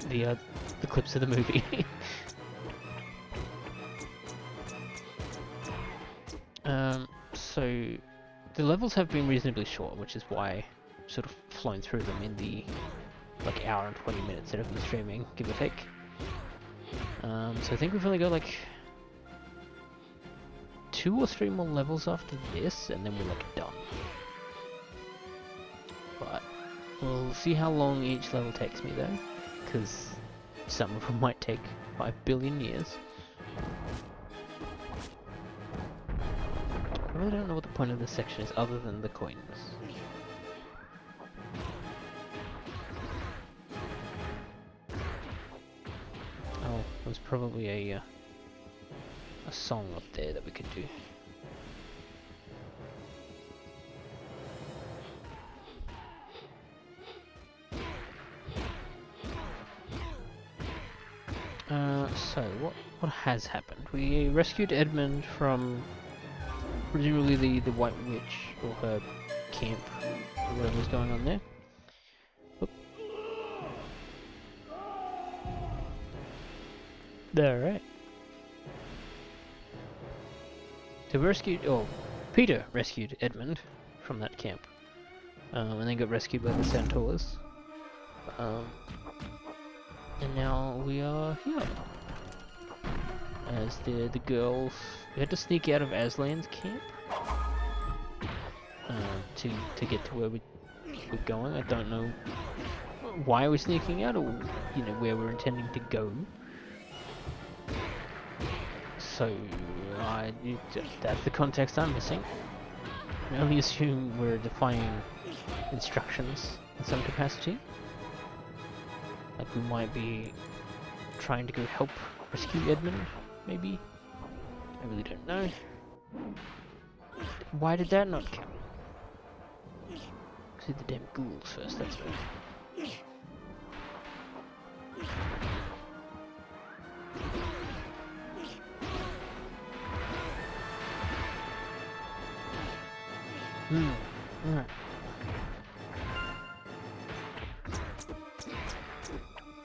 the clips of the movie. So the levels have been reasonably short, which is why I've sort of flown through them in the like hour and 20 minutes that I've been streaming, give or take. So I think we've only got like 2 or 3 more levels after this, and then we're like done. But we'll see how long each level takes me though, because some of them might take 5 billion years. I really don't know what the point of this section is other than the coins. Oh, there's probably a song up there that we could do. So what has happened? We rescued Edmund from presumably the White Witch or her camp or whatever was going on there. Oop. Alright. So we rescued, Peter rescued Edmund from that camp. And then got rescued by the Centaurs. And now we are here. As the girls, we had to sneak out of Aslan's camp to get to where we're going. I don't know why we're sneaking out, or where we're intending to go. So that's the context I'm missing. I only assume we're defying instructions in some capacity. Like we might be trying to go help rescue Edmund, maybe? I really don't know. Why did that not count? See the damn ghouls first, that's right. Alright.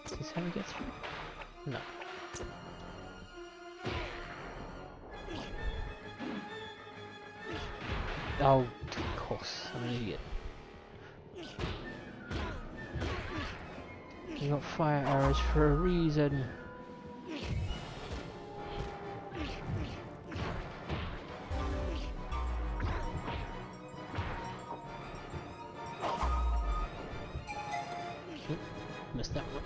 Is this how we get through? No. Oh, of course, I'm an idiot. You got fire arrows for a reason. Oop, missed that one.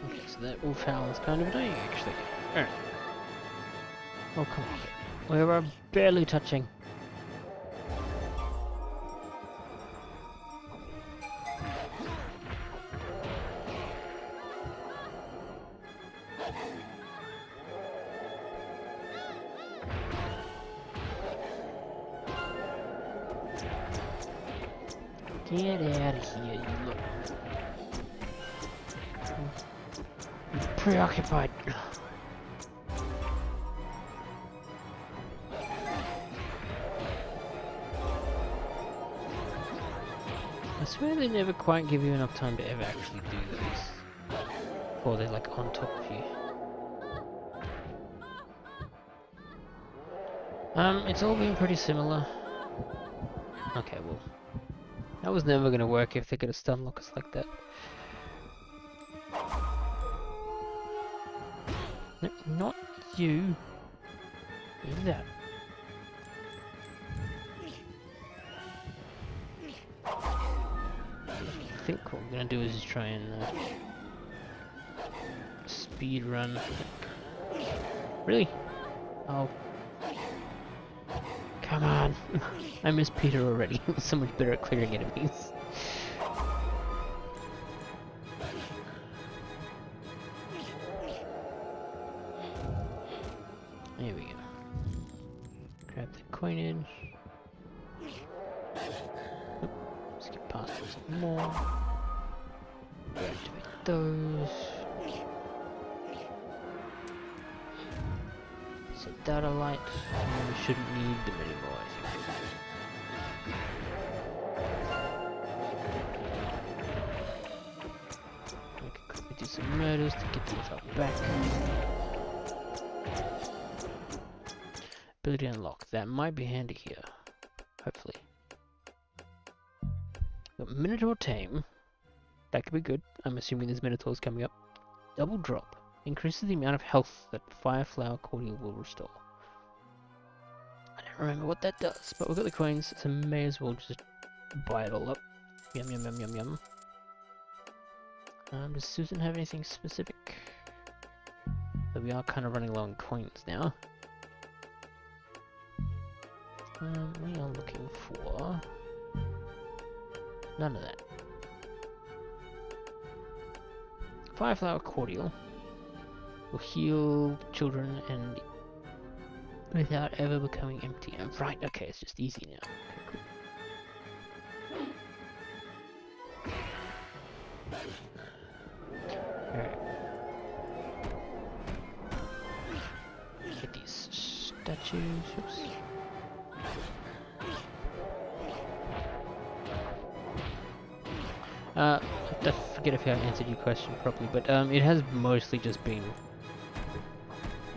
Okay, so that wolf howl is kind of annoying, actually. Alright. Oh, come on. We were barely touching. Get out of here, you look. I'm preoccupied. I swear they never quite give you enough time to ever actually do this. Before they're like on top of you. It's all been pretty similar. Okay, well. That was never gonna work if they're gonna stun lock us like that. No, not you. Do that. I think what we're gonna do is just try and speed run. Really? Oh, come on! I miss Peter already. He was so much better at clearing enemies. There we go. Grab the coinage. Oop, skip past some more. Activate those. Set that alight. And we shouldn't need them anymore, I think. We can quickly do some murders to get the result back. Ability unlocked. That might be handy here. Hopefully. Got Minotaur Tame. That could be good. I'm assuming there's Minotaurs coming up. Double Drop. Increases the amount of health that Fireflower Cordial will restore. I don't remember what that does, but we've got the coins, so may as well just buy it all up. Yum yum yum yum yum. Does Susan have anything specific? So we are kind of running low on coins now. We are looking for none of that. Fireflower Cordial will heal children and without ever becoming empty. Oh, right, okay, it's just easy now. Okay, cool. Alright. Get these statues. Oops. I forget if I answered your question properly, but it has mostly just been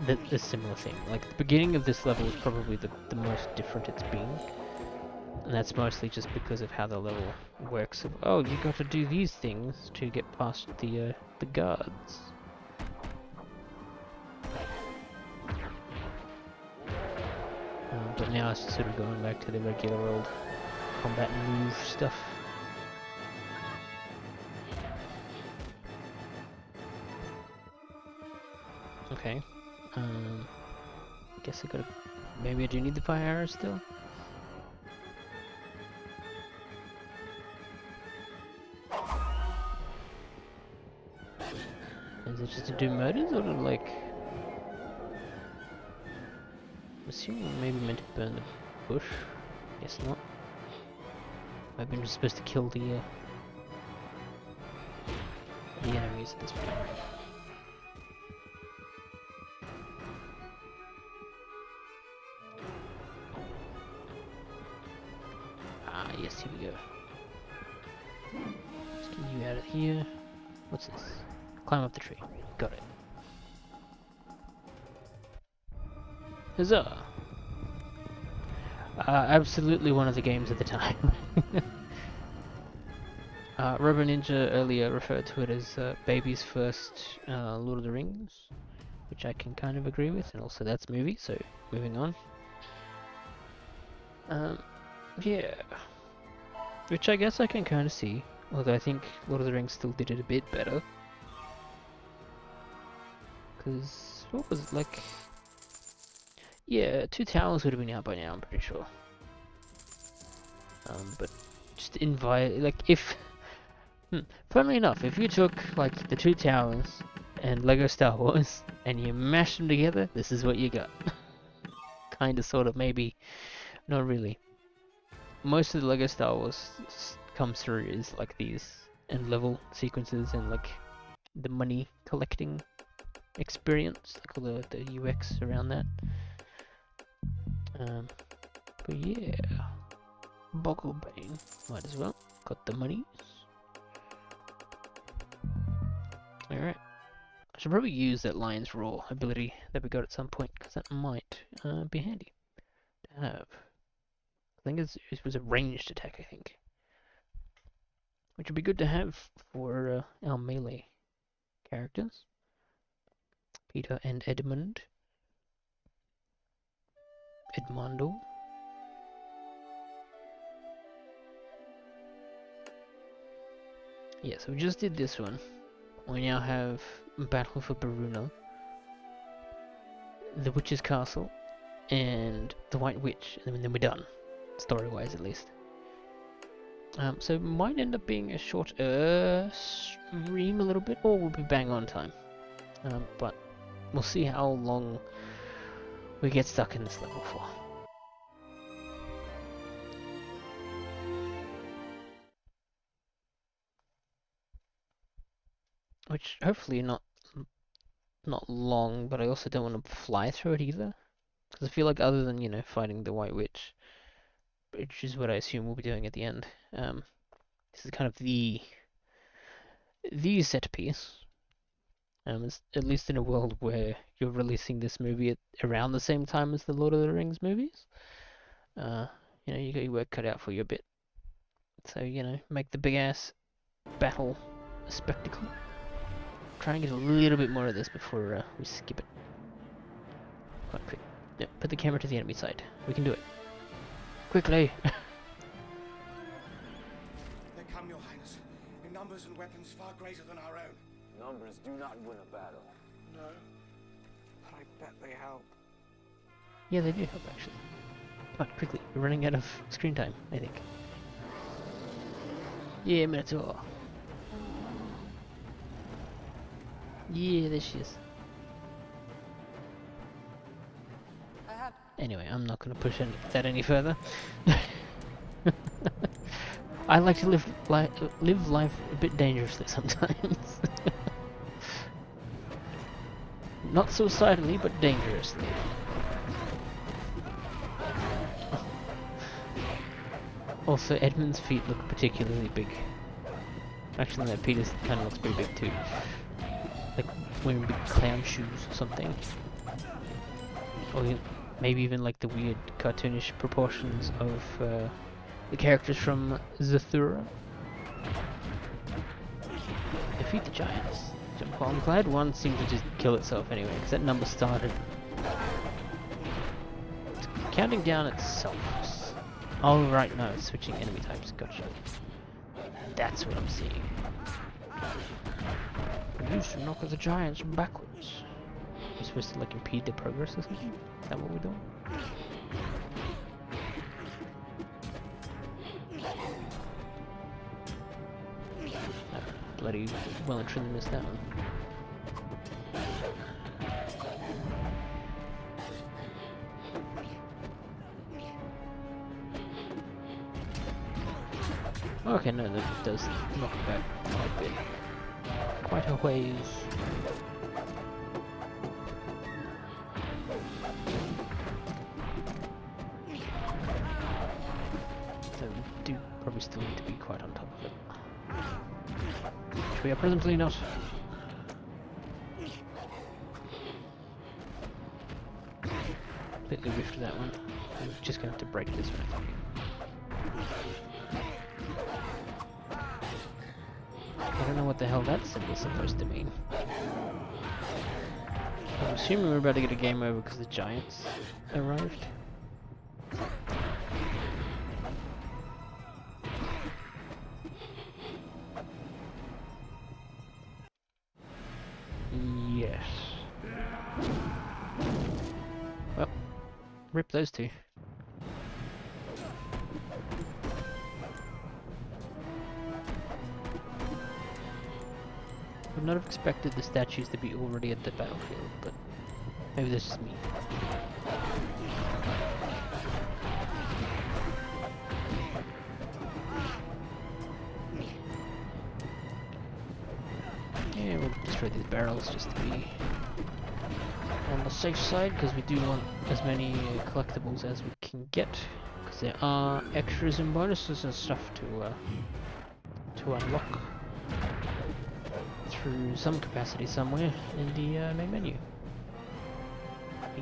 the similar thing. Like, the beginning of this level is probably the most different it's been. And that's mostly just because of how the level works. Of, oh, you got to do these things to get past the guards. But now it's sort of going back to the regular old combat move stuff. Okay. Guess I gotta. Maybe I do need the fire arrows still. Is it just to do murders or to like? I'm assuming I'm maybe meant to burn the bush. Guess not. Maybe I'm just supposed to kill the enemies at this point. Ah, yes, here we go. Let's get you out of here. What's this? Climb up the tree. Got it. Huzzah! Absolutely one of the games at the time. Rubber Ninja earlier referred to it as baby's first Lord of the Rings, which I can kind of agree with, and also that's movie, so moving on. Yeah. Which I guess I can kind of see, although I think Lord of the Rings still did it a bit better. Because, what was it, like... Yeah, Two Towers would have been out by now, I'm pretty sure. But just invite, like, if... funnily enough, if you took, like, the Two Towers and Lego Star Wars, and you mashed them together, this is what you got. Kinda, sort of, maybe. Not really. Most of the Lego Star Wars comes through is, like, these end level sequences and, like, the money collecting experience, like all the UX around that. But yeah, Bogglebane, might as well. Got the monies. Alright. I should probably use that Lion's Roar ability that we got at some point, because that might be handy to have. I think it was a ranged attack, I think. Which would be good to have for our melee characters. Peter and Edmund. Edmondo. Yeah, so we just did this one. we now have Battle for Baruna, the Witch's Castle, and the White Witch, and then we're done, story-wise at least. So it might end up being a short stream a little bit, or we'll be bang on time. But we'll see how long we get stuck in this level for. Which hopefully not long, but I also don't want to fly through it either. Because I feel like other than, you know, fighting the White Witch, which is what I assume we'll be doing at the end, this is kind of the set piece. It's, at least in a world where you're releasing this movie around the same time as the Lord of the Rings movies. You know, you got your work cut out for you a bit. So, you know, make the big ass battle a spectacle. Try and get a little bit more of this before we skip it. Quite quick. Yep, put the camera to the enemy side. We can do it. Quickly! They come, Your Highness, in numbers and weapons far greater than our own. Numbers do not win a battle. No, but I bet they help. Yeah, they do help actually. Come on, quickly. We're running out of screen time, I think. Yeah, Minotaur. Yeah, there she is. Anyway, I'm not going to push that any further. I like to live life a bit dangerously sometimes. Not suicidally, but dangerously. Also, Edmund's feet look particularly big. Actually, no, Peter's kind of looks pretty big too. Like wearing big clown shoes or something. Or maybe even like the weird cartoonish proportions of the characters from Zathura. Defeat the giants. Well, I'm glad one seemed to just kill itself anyway, because that number started counting down itself. Oh right, no, it's switching enemy types, gotcha. That's what I'm seeing. We used to knock the giants backwards. We're supposed to like impede their progress or something? Is that what we're doing? Bloody well and truly missed that one. Okay, no, that does knock back quite a bit. Quite a ways. So we do probably still need to be quite on top of it. Which we are presently not. Completely whiffed that one. I'm just gonna have to break this one, I think. I don't know what the hell that symbol's supposed to mean. I'm assuming we're about to get a game over because the giants arrived. Yes. Well, rip those two. I would not have expected the statues to be already at the battlefield, but maybe that's just me. Yeah, we'll destroy these barrels just to be on the safe side, because we do want as many collectibles as we can get, because there are extras and bonuses and stuff to unlock through some capacity somewhere in the main menu.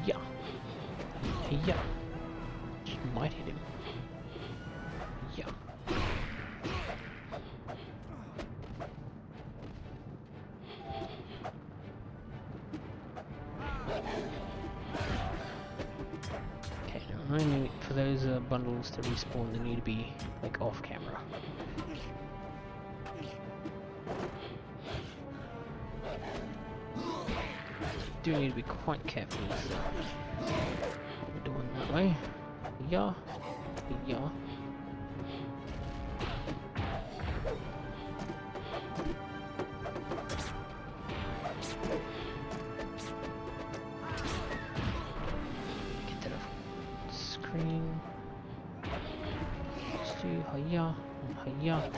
Yeah. Yeah. Just might hit him. Yeah. Okay, now only for those bundles to respawn, they need to be like off camera. do need to be quite careful with we're doing that way. Yeah. Yeah. Get that off screen. Let's do hiya and hiya.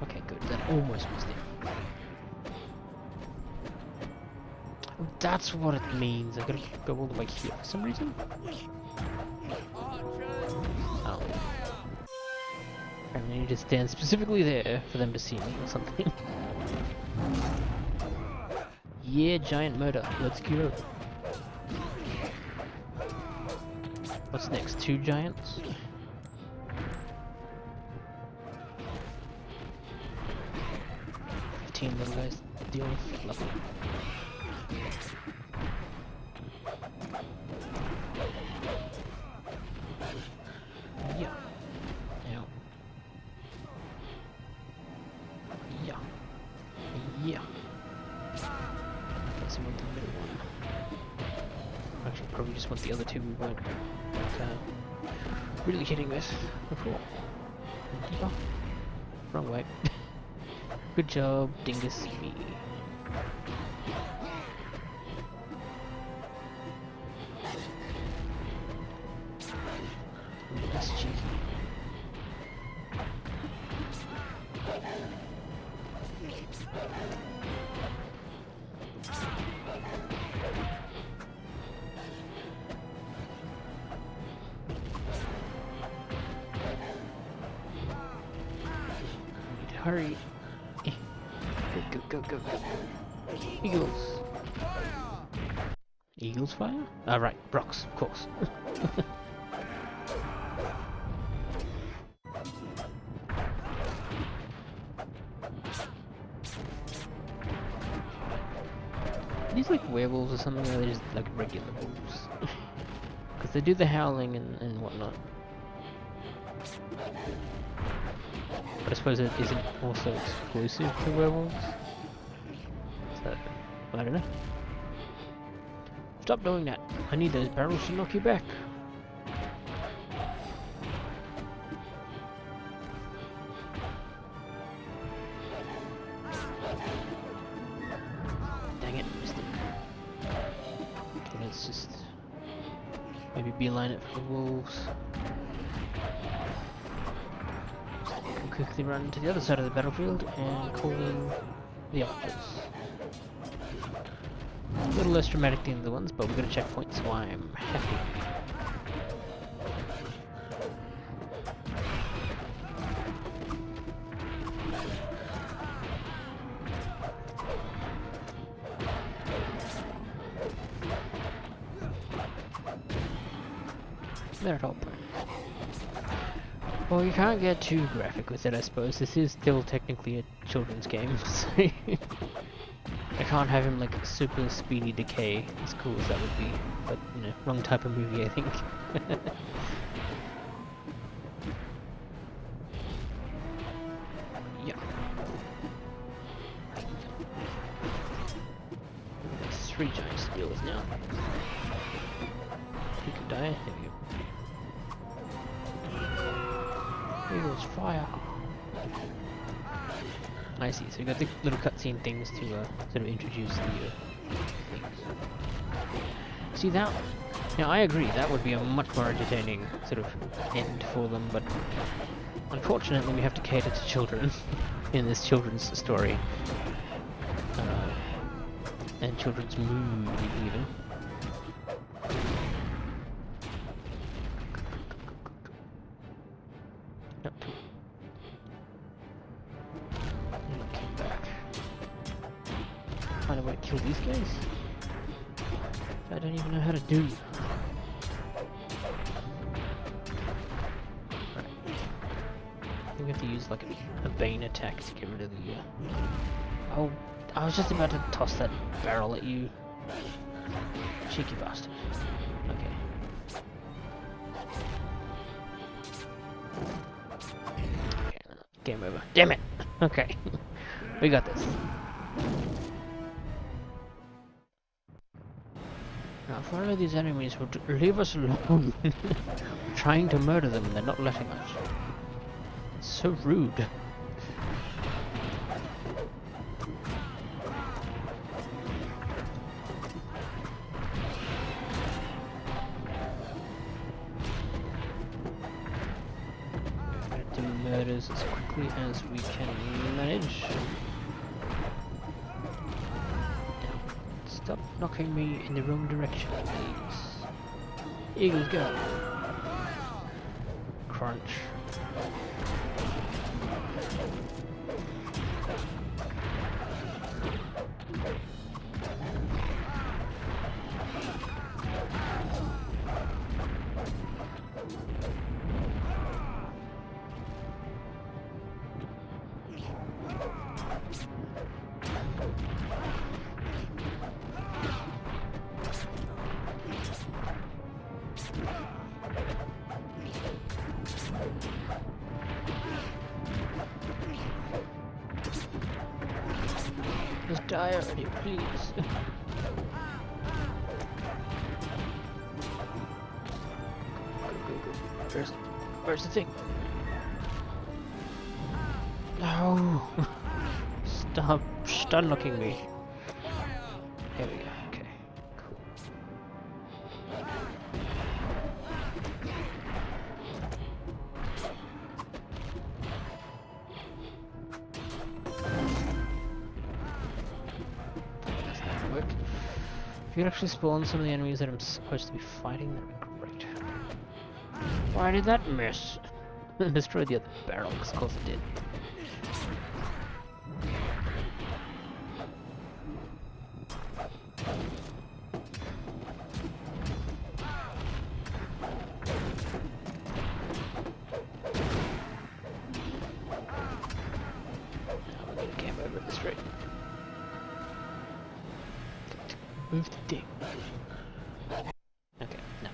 Okay, good. That almost was there. Oh, that's what it means. I gotta go all the way here for some reason. Oh. Apparently I need to stand specifically there for them to see me or something. Yeah, giant murder. Let's go. What's next? 2 giants? 15 little guys to deal with. Lovely. Yeah. Now. Yeah. Yeah. Okay, so we want the middle one. Actually, probably just want the other 2 we weren't really hitting with before. Yeah. Wrong way. Good job, Dingus me. That's cheeky. Need to hurry. Go, go, go, go. Eagles. Eagles fire? Ah, right. Rocks, of course. Are these like werewolves or something, or are they just like regular wolves? Because they do the howling and whatnot. But I suppose it isn't also exclusive to werewolves. So, I don't know. Stop doing that. I need those barrels to knock you back. Dang it, missed it. Okay, let's just maybe beeline it for the wolves. Quickly run to the other side of the battlefield and call in the archers. A little less dramatic than the other ones, but we've got a checkpoint, so I'm happy. There it all burned. Well, you can't get too graphic with it, I suppose. This is still technically a children's game, so I can't have him like super speedy decay, as cool as that would be. But, you know, wrong type of movie, I think. Yeah. There's 3 giants to deal with now. He could die. There we go. Eagles fire! I see, so you got the little cutscene things to sort of introduce the things. See that? Now I agree, that would be a much more entertaining sort of end for them, but unfortunately we have to cater to children in this children's story. And children's mood, even. Find a way to kill these guys? I don't even know how to do. Right. I think we have to use like a bane attack to get rid of the Oh, I was just about to toss that barrel at you. Cheeky bastard. Okay. Okay, game over. Damn it! Okay. We got this. If one of these enemies would leave us alone. We're trying to murder them and they're not letting us. It's so rude. Do murders as quickly as we can manage. Stop knocking me in the wrong direction, please. Eagles go. Crunch. Just die already, please. Where's the thing? No! Stop stun locking me. Here we go, okay. Cool. If you could actually spawn some of the enemies that I'm supposed to be fighting, that'd be great. Why did that miss? Destroyed the other barrel, because of course it did. Now we're gonna game over at this rate. Move the thing. Okay, no.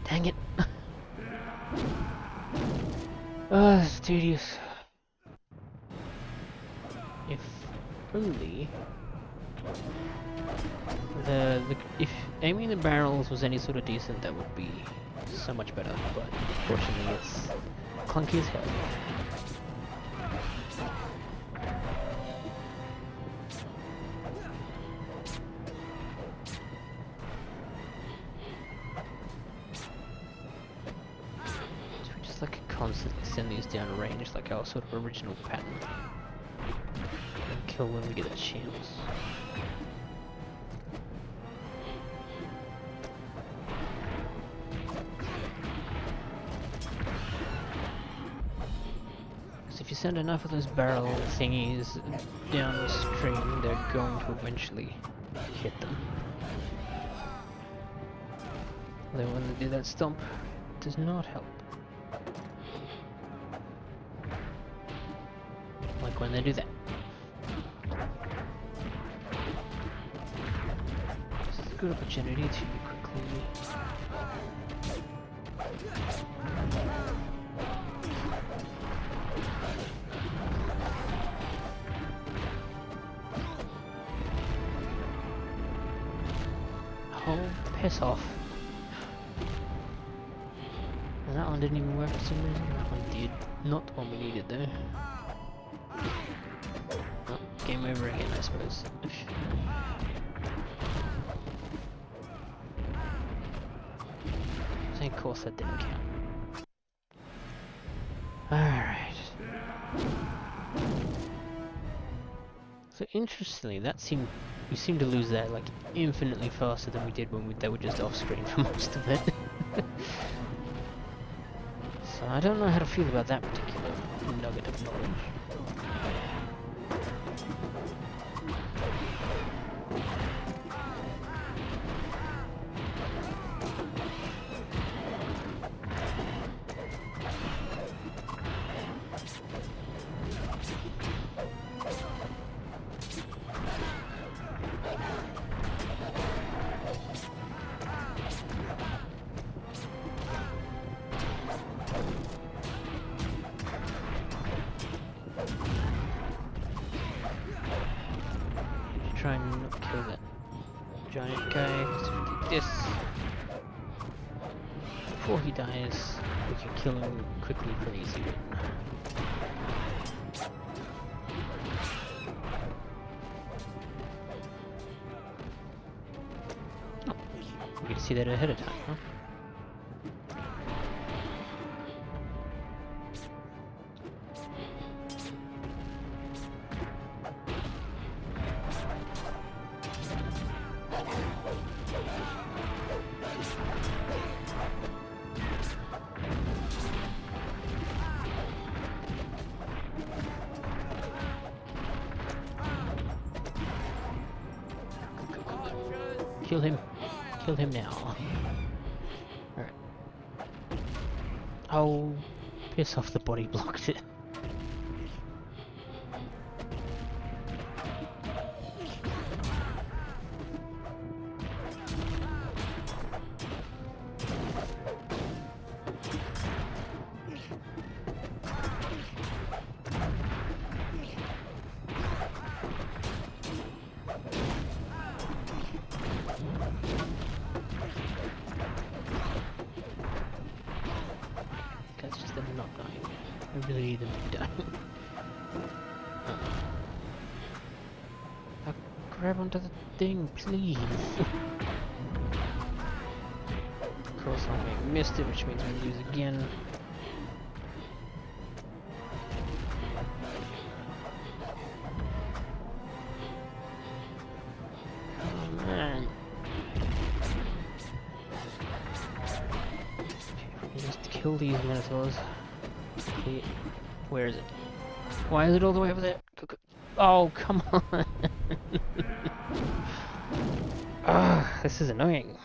Dang it. Ah, it's tedious. If only if aiming the barrels was any sort of decent, that would be so much better. But fortunately, it's clunky as hell. Like constantly send these down range like our sort of original pattern. And kill when we get a chance. Because if you send enough of those barrel thingies downstream, they're going to eventually hit them. Then when they do that stomp, it does not help. Like when they do that. This is a good opportunity to quickly oh, piss off. And that one didn't even work for some reason. That one did. Not the one we needed though. Oh, game over again, I suppose. So of course that didn't count. Alright. So interestingly, we seemed to lose that like infinitely faster than we did when they were just off screen for most of it. So I don't know how to feel about that particular nugget of knowledge. Try and not kill that giant guy, 'cause if we do this, before he dies, we can kill him quickly for an easy win. Oh, we get to see that ahead of time, huh? Kill him. Kill him now. Alright. Oh, piss off, the body blocked it. That's just them not dying. I really need them to be dying. Grab onto the thing, please. Of course, I missed it, which means we lose again. Oh man. Okay, just kill these minotaurs. Okay, where is it? Why is it all the way over there? Oh, come on! Ah, this is annoying.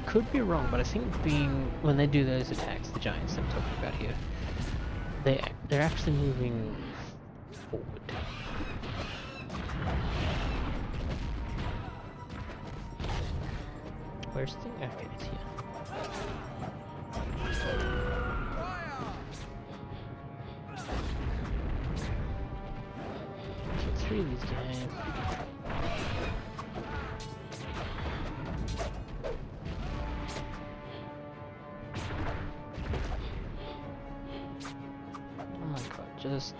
Could be wrong, but I think when they do those attacks, the giants I'm talking about here, they're actually moving forward. Where's the thing? Okay, it's here. Kill 3 of these guys. Just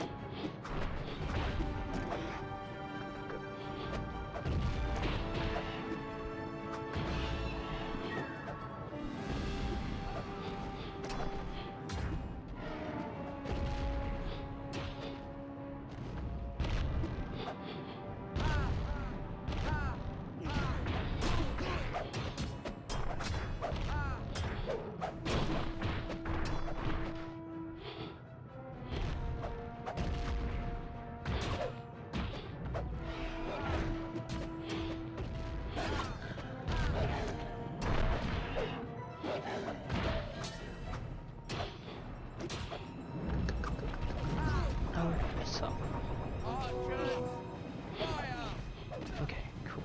okay, cool.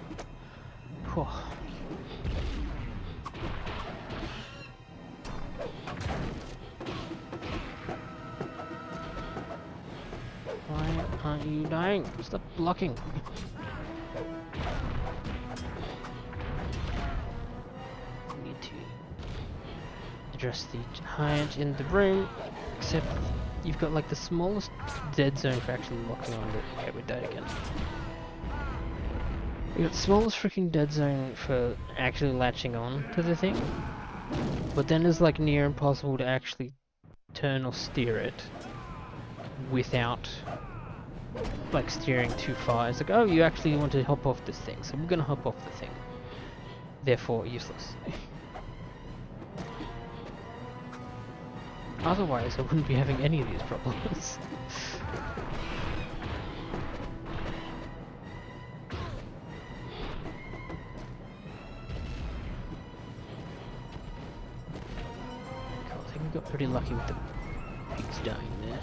Cool. Why aren't you dying? Stop blocking. Need to address the giant in the room, except you've got like the smallest dead zone for actually locking onto it. Okay, we died again. You got the smallest freaking dead zone for actually latching on to the thing, but then it's like near impossible to actually turn or steer it without like steering too far. It's like, oh, you actually want to hop off this thing, so we're gonna hop off the thing. Therefore, useless. Otherwise, I wouldn't be having any of these problems. got pretty lucky with the pigs dying there.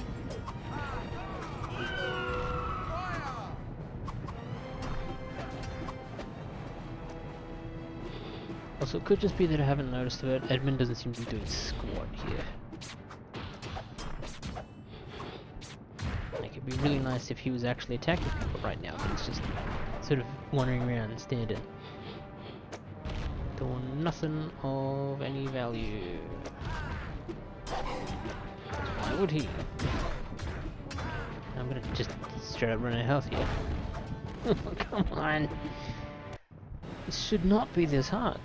Also, it could just be that I haven't noticed it. Edmund doesn't seem to be doing squat here. Like, it'd be really nice if he was actually attacking people right now, but it's just sort of wandering around and standing. Doing nothing of any value. Why would he? I'm gonna just straight up run out of health here. Come on! This should not be this hard.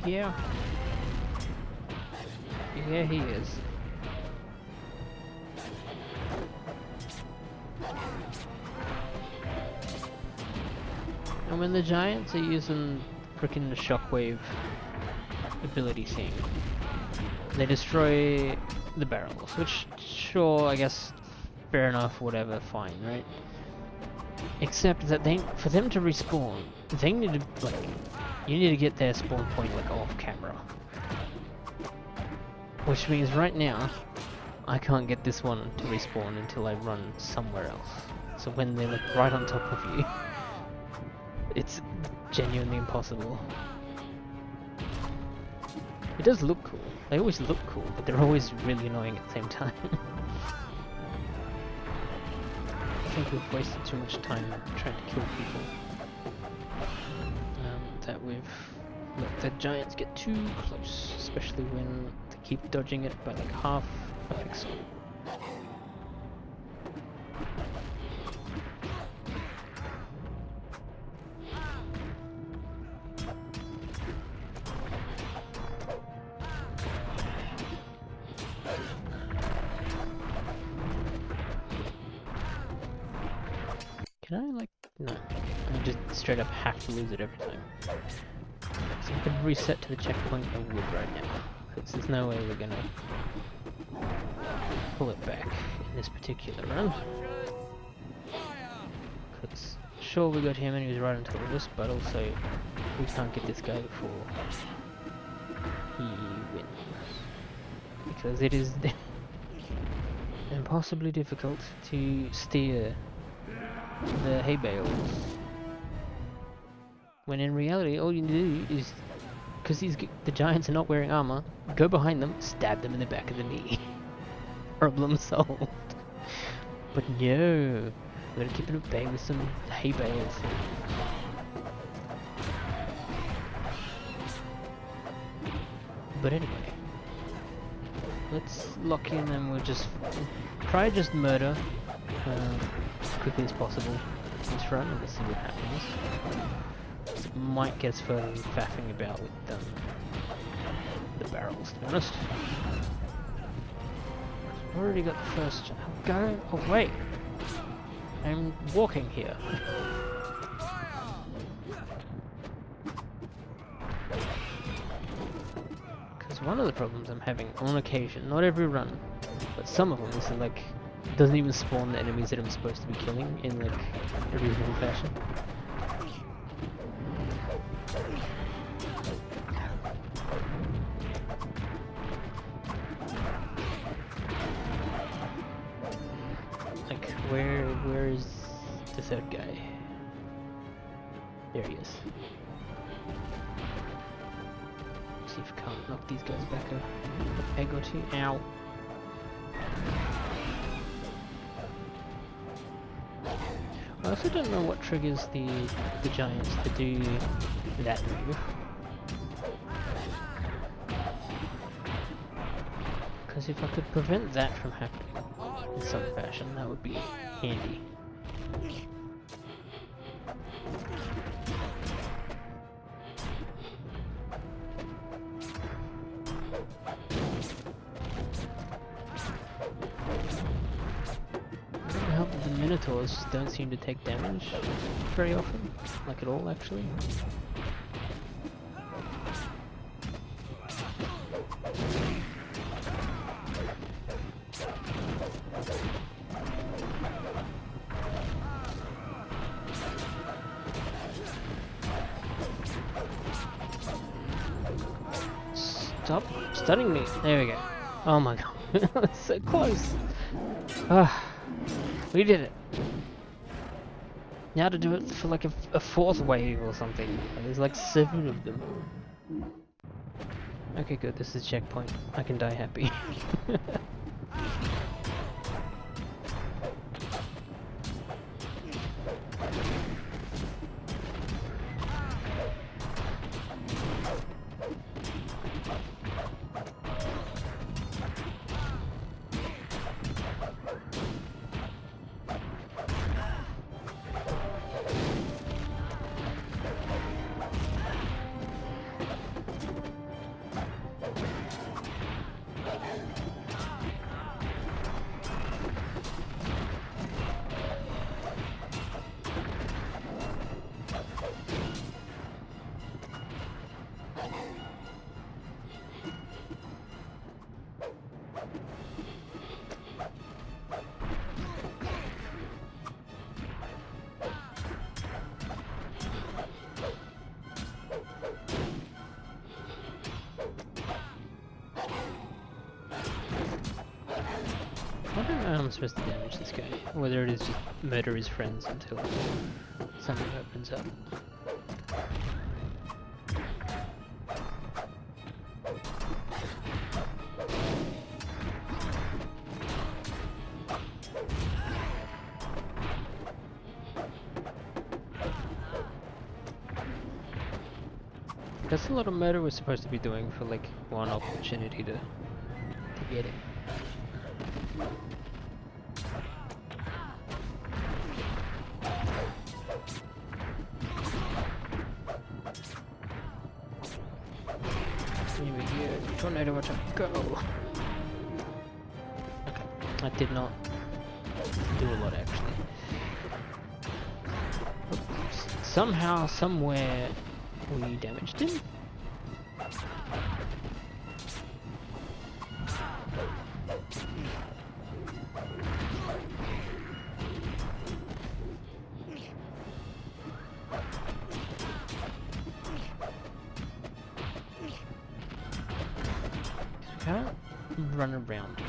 Yeah. Yeah, he is. And when the giants are using frickin' the shockwave ability thing, they destroy the barrels, which, sure, I guess, fair enough, whatever, fine, right? Except that for them to respawn, they need to, like, you need to get their spawn point, like, off camera. Which means right now, I can't get this one to respawn until I run somewhere else. So when they're, like, right on top of you, it's genuinely impossible. It does look cool. They always look cool, but they're always really annoying at the same time. I think we've wasted too much time trying to kill people. That we've let the giants get too close, especially when they keep dodging it by like half a pixel. Can I, like, no. I just straight up have to lose it every time. So if I could reset to the checkpoint, I would right now. Because there's no way we're gonna pull it back in this particular run. Because sure, we got him and he was right on top of us, but also we can't get this guy before he wins. Because it is impossibly difficult to steer the hay bales. When in reality, all you need to do is, because the giants are not wearing armor, go behind them, stab them in the back of the knee. Problem solved. But no, we gotta keep it at bay with some hay bales. But anyway, let's lock in and we'll just try just murder as quickly as possible this run and we'll see what happens. It might get us further than faffing about with the barrels, to be honest. I've already got the first go. Oh wait, I'm walking here. Because one of the problems I'm having on occasion, not every run, but some of them is that, like, it doesn't even spawn the enemies that I'm supposed to be killing in, like, a reasonable fashion. Like, where is the third guy? There he is. See if I can't knock these guys back a peg or two. Ow. I also don't know what triggers the giants to do that move. Because if I could prevent that from happening in some fashion, that would be handy. minotaurs don't seem to take damage very often, like at all actually. Stop stunning me. There we go. Oh my god. That's so close. Ah, we did it. Now to do it for like a fourth wave or something. There's like 7 of them. Okay, good. This is checkpoint. I can die happy. I don't know how I'm supposed to damage this guy. Whether it is just murder his friends until something opens up. That's a lot of murder we're supposed to be doing for like one opportunity to get him. Here we go. Tornado attack, go! Okay, I did not do a lot actually. Oops. Somehow, somewhere, we damaged him. Can't run around.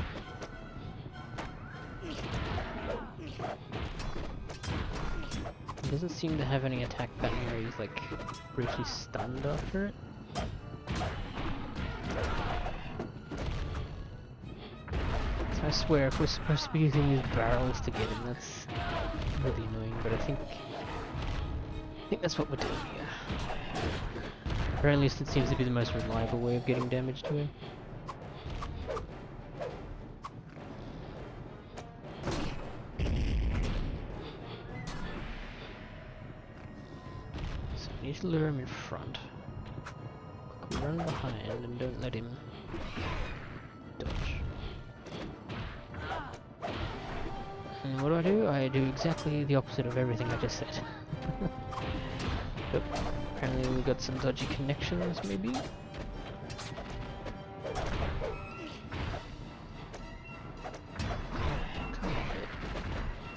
He doesn't seem to have any attack pattern where he's like briefly stunned after it. So I swear, if we're supposed to be using these barrels to get him, that's really annoying. But I think that's what we're doing here. Or at least it seems to be the most reliable way of getting damage to him. We need to lure him in front. We run behind and don't let him dodge. And what do? I do exactly the opposite of everything I just said. Yep. Apparently we got some dodgy connections, maybe?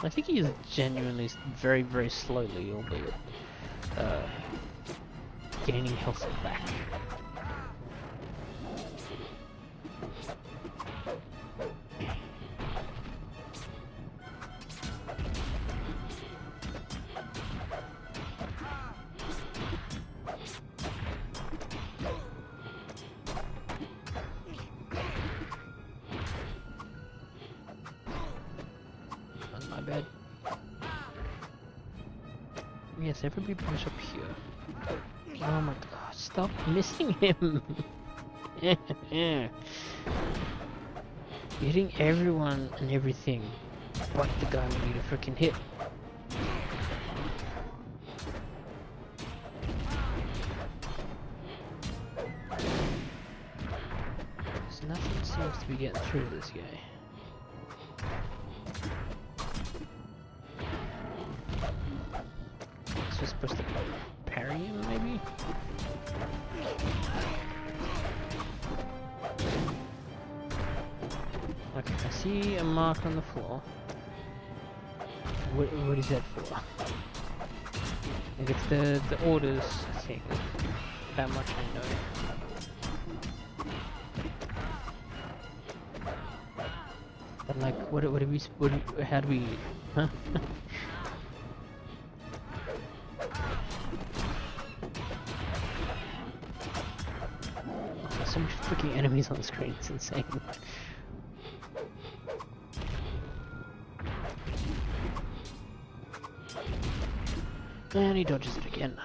I think he is genuinely very, very slowly, albeit gaining health back. My bad. Yes, everybody push up here. Oh my god, stop missing him! Hitting everyone and everything but the guy we need to freaking hit. So nothing seems to be getting through this guy. see a mark on the floor. What is that for? Like it's the orders thing. That much I know. But like, how do we, huh? There's so much freaking enemies on the screen, it's insane. And he dodges it again.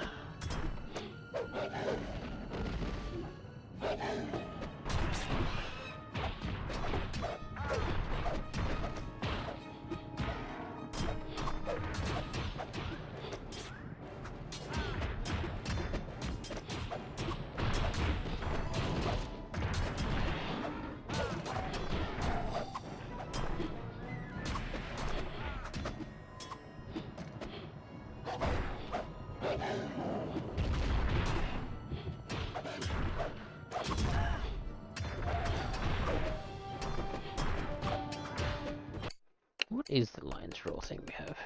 What is the lion's roll thing we have?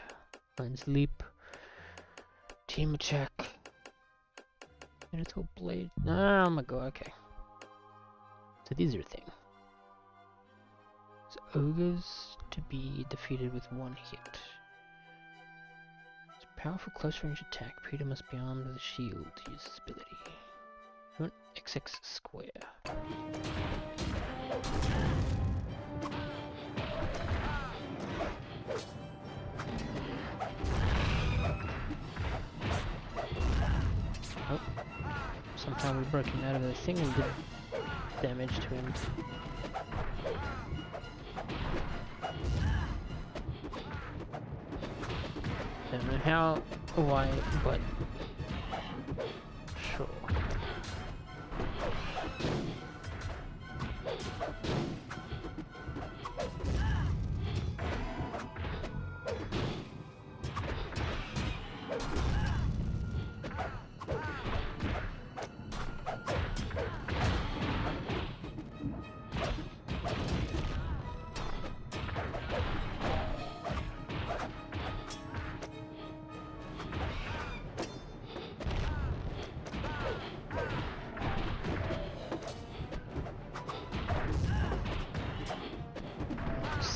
Lion's leap, team attack, minotaur blade. Oh my god, okay. So these are a thing. So ogres to be defeated with one hit. It's a powerful close range attack. Peter must be armed with a shield to use this ability. You want XX square. Oh, somehow we broke him out of the thing and did damage to him. Don't know how or why, but sure.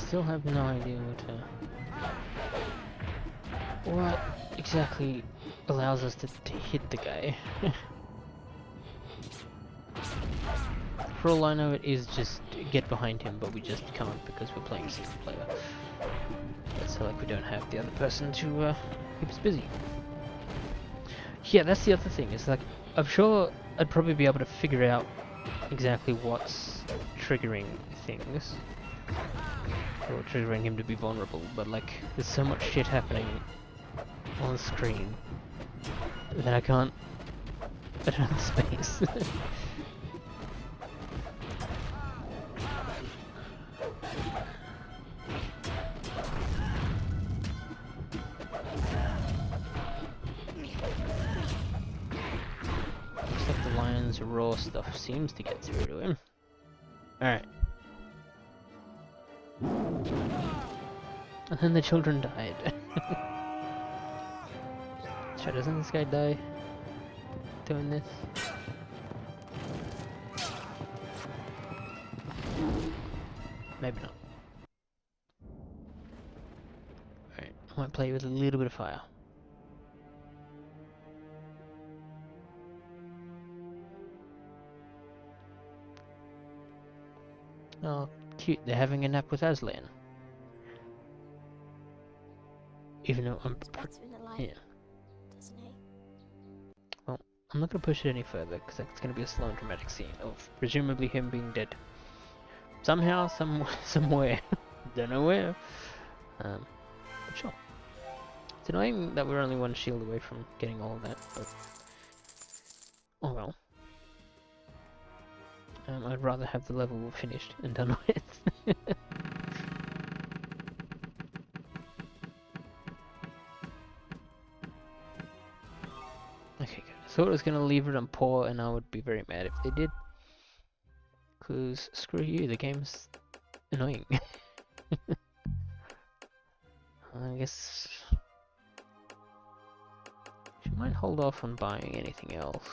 Still have no idea what exactly allows us to hit the guy. For all I know, it is just get behind him, but we just can't because we're playing single player. So like we don't have the other person to keep us busy. Yeah, that's the other thing. Is like I'm sure I'd probably be able to figure out exactly what's triggering things. Or triggering him to be vulnerable, but like there's so much shit happening on the screen that I don't have the space. Looks like the lion's raw stuff seems to get through to him. Alright. And then the children died. So doesn't this guy die doing this? Maybe not. Alright, I might play with a little bit of fire. Oh, cute, they're having a nap with Aslan. Even though I'm... yeah. Doesn't he? Well, I'm not going to push it any further, because that's going to be a slow and dramatic scene of presumably him being dead. Somehow, somewhere. Don't know where. But sure. It's annoying that we're only one shield away from getting all of that, but... oh well. I'd rather have the level finished and done with. Okay, good. I thought I was gonna leave it on poor and I would be very mad if they did. Cause screw you, the game's annoying. I guess she might hold off on buying anything else.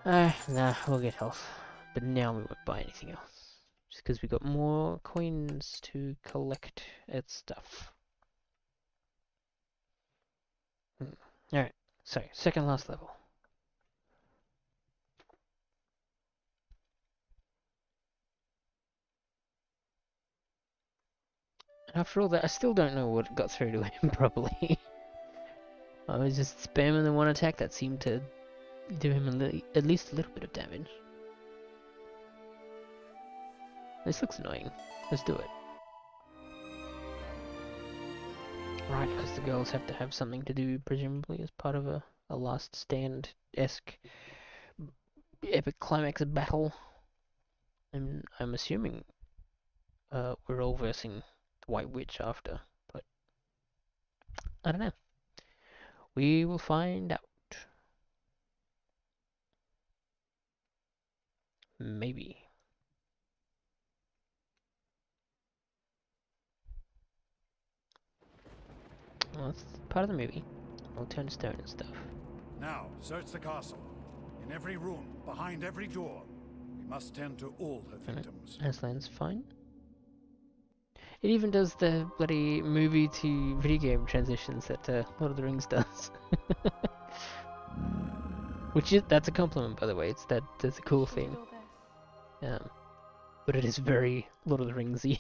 Nah, we'll get health. But now we won't buy anything else. Just because we got more coins to collect and stuff. Alright, so second last level. After all that, I still don't know what got through to him properly. I was just spamming the one attack that seemed to do him at least a little bit of damage. This looks annoying. Let's do it. Right, because the girls have to have something to do, presumably, as part of a last stand-esque epic climax battle. And I'm assuming we're all versing the White Witch after, but I don't know. We will find out. Maybe. Well, that's part of the movie. We'll turn to stone and stuff. Now, search the castle. In every room, behind every door. We must tend to all her victims. Aslan's fine. It even does the bloody movie to video game transitions that Lord of the Rings does. That's a compliment, by the way. That's a cool thing. But it is very Lord of the Ringsy.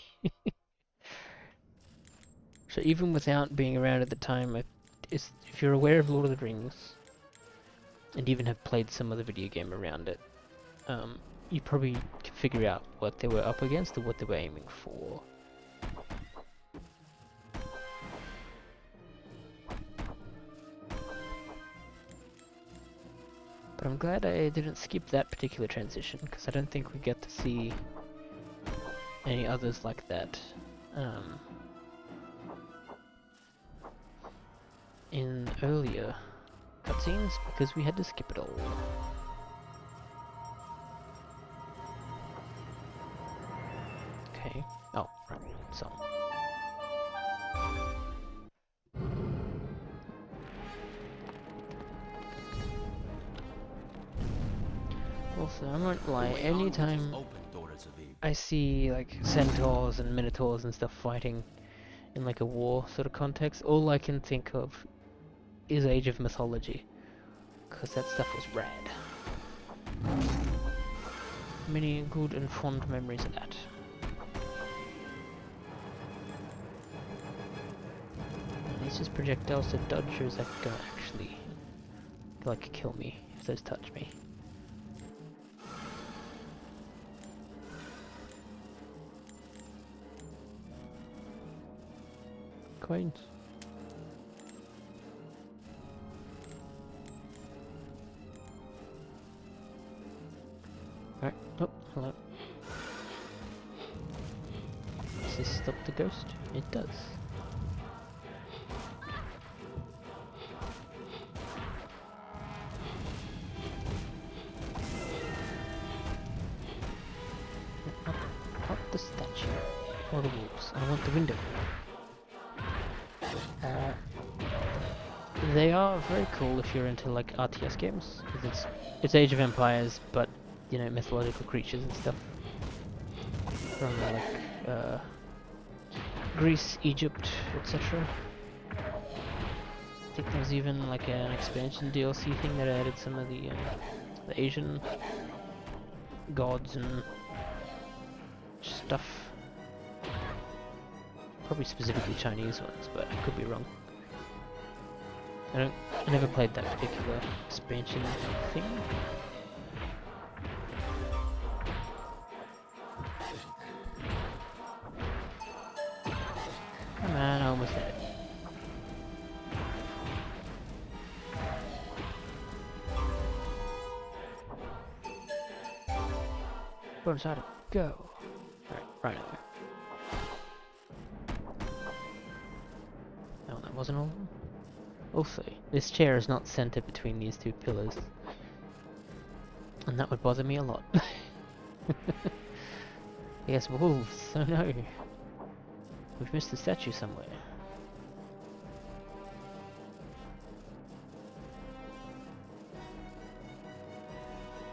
So even without being around at the time, if you're aware of Lord of the Rings, and even have played some other video game around it, you probably can figure out what they were up against or what they were aiming for. But I'm glad I didn't skip that particular transition, because I don't think we get to see any others like that in earlier cutscenes, because we had to skip it all. Okay. Oh, right. So. Also, I won't lie, anytime I see like centaurs and minotaurs and stuff fighting in like a war sort of context, all I can think of is Age of Mythology, because that stuff was rad. Many good and fond memories of that. Are these just projectiles to dodge, or is that gonna actually like kill me if those touch me? Coins. Alright, oh, hello. Does this stop the ghost? It does. Not the statue. Or the wolves. I want the window. They are very cool if you're into like RTS games, because it's Age of Empires, but you know, mythological creatures and stuff from like Greece, Egypt, etc. I think there's even like an expansion DLC thing that added some of the Asian gods and stuff. Probably specifically Chinese ones, but I could be wrong. I never played that particular expansion thing. Come on, I almost had it. Bonus item, go! Alright, right over. Oh, that wasn't all of them? Also, this chair is not centered between these two pillars. And that would bother me a lot. Yes, wolves. Oh no. We've missed a statue somewhere.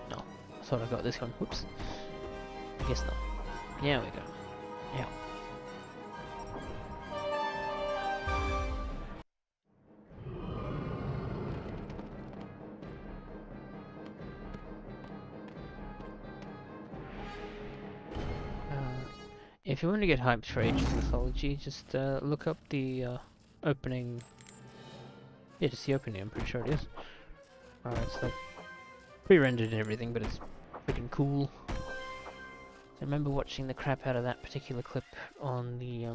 No. I thought I got this one. Whoops. Guess not. There we go. Yeah. If you want to get hyped for Age of Mythology, just look up the opening. Yeah, just the opening, I'm pretty sure it is. It's like pre-rendered and everything, but it's freaking cool. I remember watching the crap out of that particular clip on the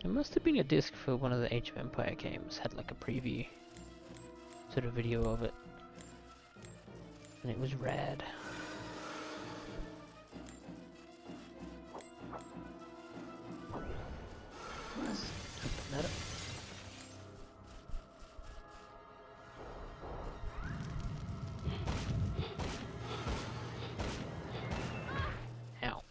it must have been a disc for one of the Age of Empire games, had like a preview sort of video of it. And it was rad. Let's open that up. Ow.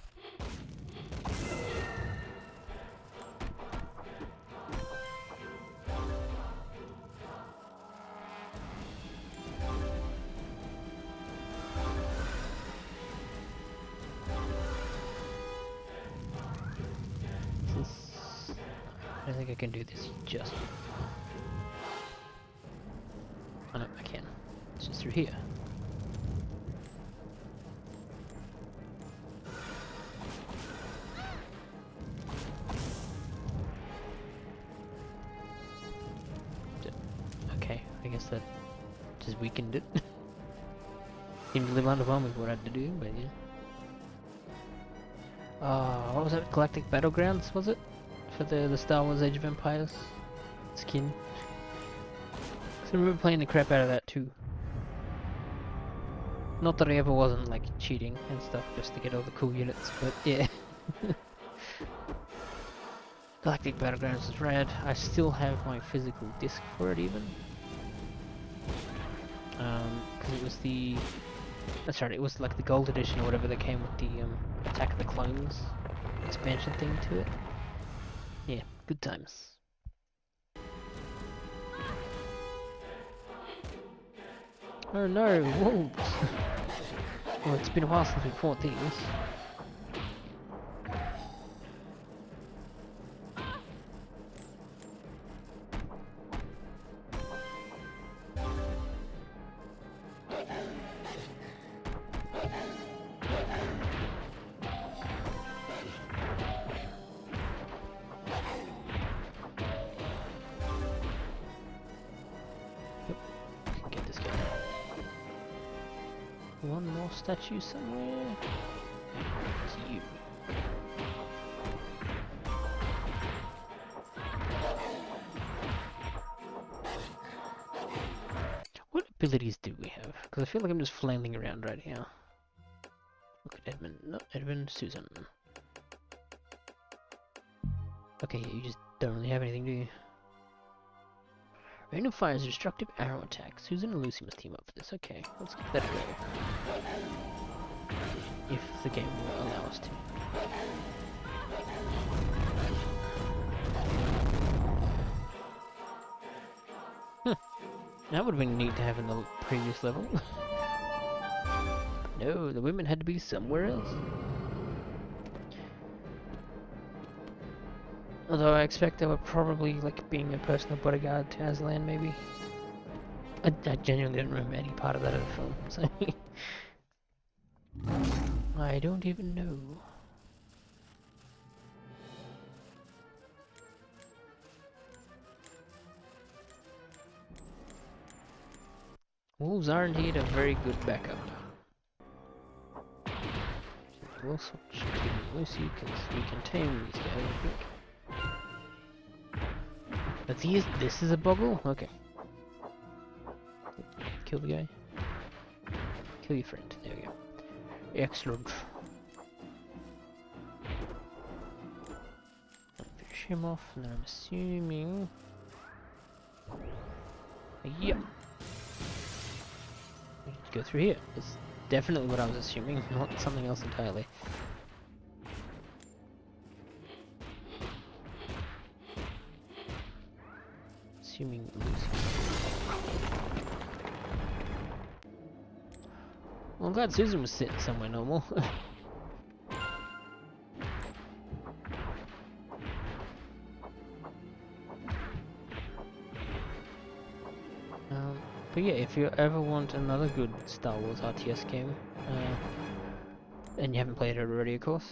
I don't think I can do this just. Oh no, I can. It's just through here. Okay, I guess that just weakened it. Seemed a little underwhelming with what I had to do, but yeah. What was that? Galactic Battlegrounds, was it? For the Star Wars Age of Empires skin. Cause I remember playing the crap out of that too. Not that I ever wasn't like cheating and stuff just to get all the cool units, but yeah. Galactic Battlegrounds is rad. I still have my physical disc for it even. Because it was the... That's right, it was like the gold edition or whatever that came with the Attack of the Clones expansion thing to it. Yeah, good times. Oh no, wolves! Well, it's been a while since we fought these. One more statue somewhere. It's you. What abilities do we have? Because I feel like I'm just flailing around right here. Look at Edmund. Not Edmund, Susan. Okay, you just don't really have anything, do you? Rain of Fire's destructive arrow attack. Susan and Lucy must team up for this. Okay, let's give that a go. If the game will allow us to. That would have been neat to have in the previous level. No, the women had to be somewhere else. Although I expect they were probably like being a personal bodyguard to Aslan, maybe. I genuinely don't remember any part of that of the film, so I don't even know. Wolves are indeed a very good backup. We'll switch to Lucy because we can tame these guys, I think. But this is a boggle? Okay. Kill the guy. Kill your friend. There we go. Excellent. Finish him off, and then I'm assuming... Yep. We need to go through here. That's definitely what I was assuming, not something else entirely. Assuming Lucy. Well, I'm glad Susan was sitting somewhere normal. But yeah, if you ever want another good Star Wars RTS game, and you haven't played it already, of course,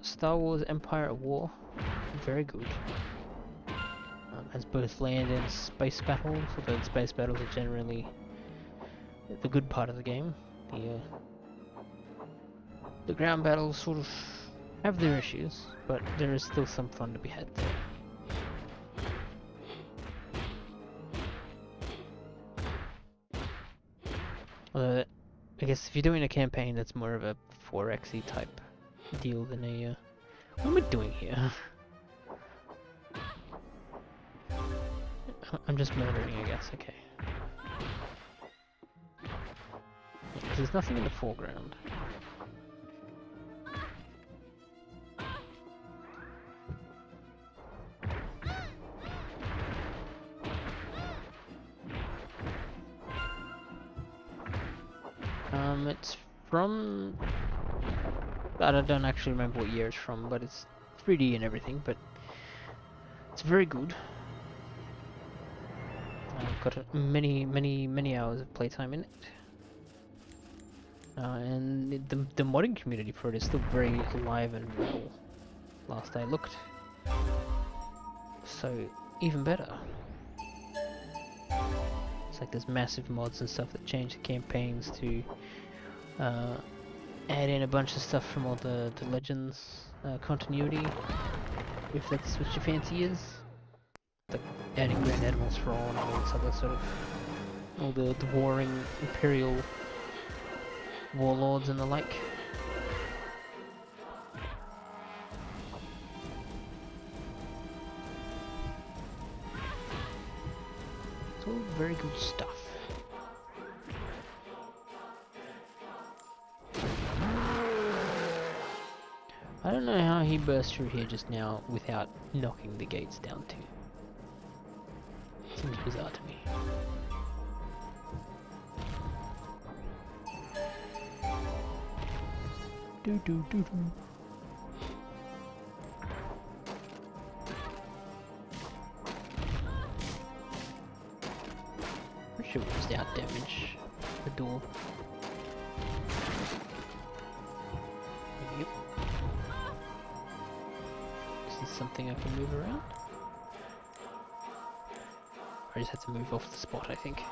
Star Wars Empire at War, very good. Has both land and space battles, although the space battles are generally the good part of the game. The ground battles sort of have their issues, but there is still some fun to be had there. Although, I guess if you're doing a campaign that's more of a 4X type deal than a... what am I doing here? I'm just murdering, I guess, okay. Yeah, 'cause there's nothing in the foreground. It's from... I don't actually remember what year it's from, but it's 3D and everything, but it's very good. I've got many hours of playtime in it. And the modding community for it is still very alive and well, last I looked. So, even better. It's like there's massive mods and stuff that change the campaigns to add in a bunch of stuff from all the Legends continuity, if that's what your fancy is. Like adding Grand Admiral Thrawn and all this other sort of... all the warring Imperial warlords and the like. It's all very good stuff. I don't know how he burst through here just now without knocking the gates down too. Seems bizarre to me. Do do do do. Pretty sure it was the out damage the door. Yep. Is this something I can move around? I just have to move off the spot, I think.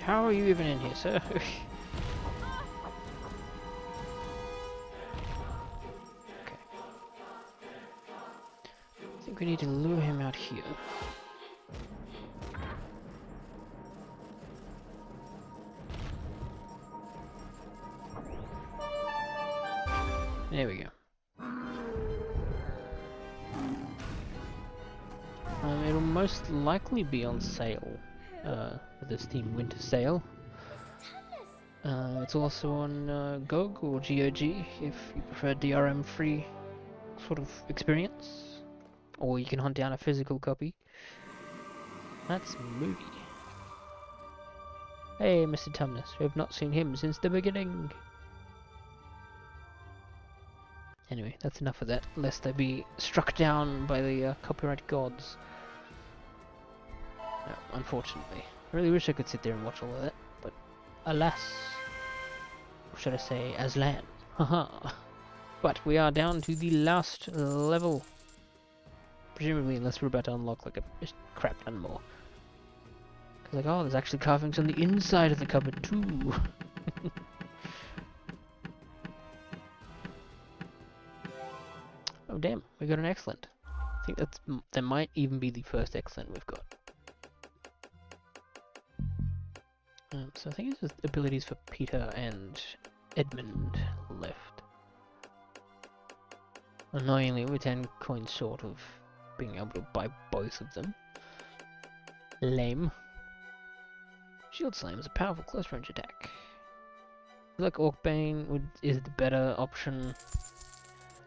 How are you even in here, sir? Okay. I think we need to lure him out here. There we go. It'll most likely be on sale. With the Steam Winter Sale. It's also on GOG or GOG if you prefer DRM free sort of experience. Or you can hunt down a physical copy. That's Movie. Hey, Mr. Tumnus, we have not seen him since the beginning. Anyway, that's enough of that, lest I be struck down by the copyright gods. No, unfortunately. I really wish I could sit there and watch all of that, but alas, or should I say, aslan. Haha. But we are down to the last level. Presumably, unless we're about to unlock like a crap ton more. Cause like, oh, there's actually carvings on the inside of the cupboard too. Oh damn, we got an excellent. I think that might even be the first excellent we've got. So I think it's just abilities for Peter and Edmund left. Annoyingly, we're 10 coins short of being able to buy both of them. Lame. Shield Slam is a powerful close range attack. I feel like Orcbane is the better option,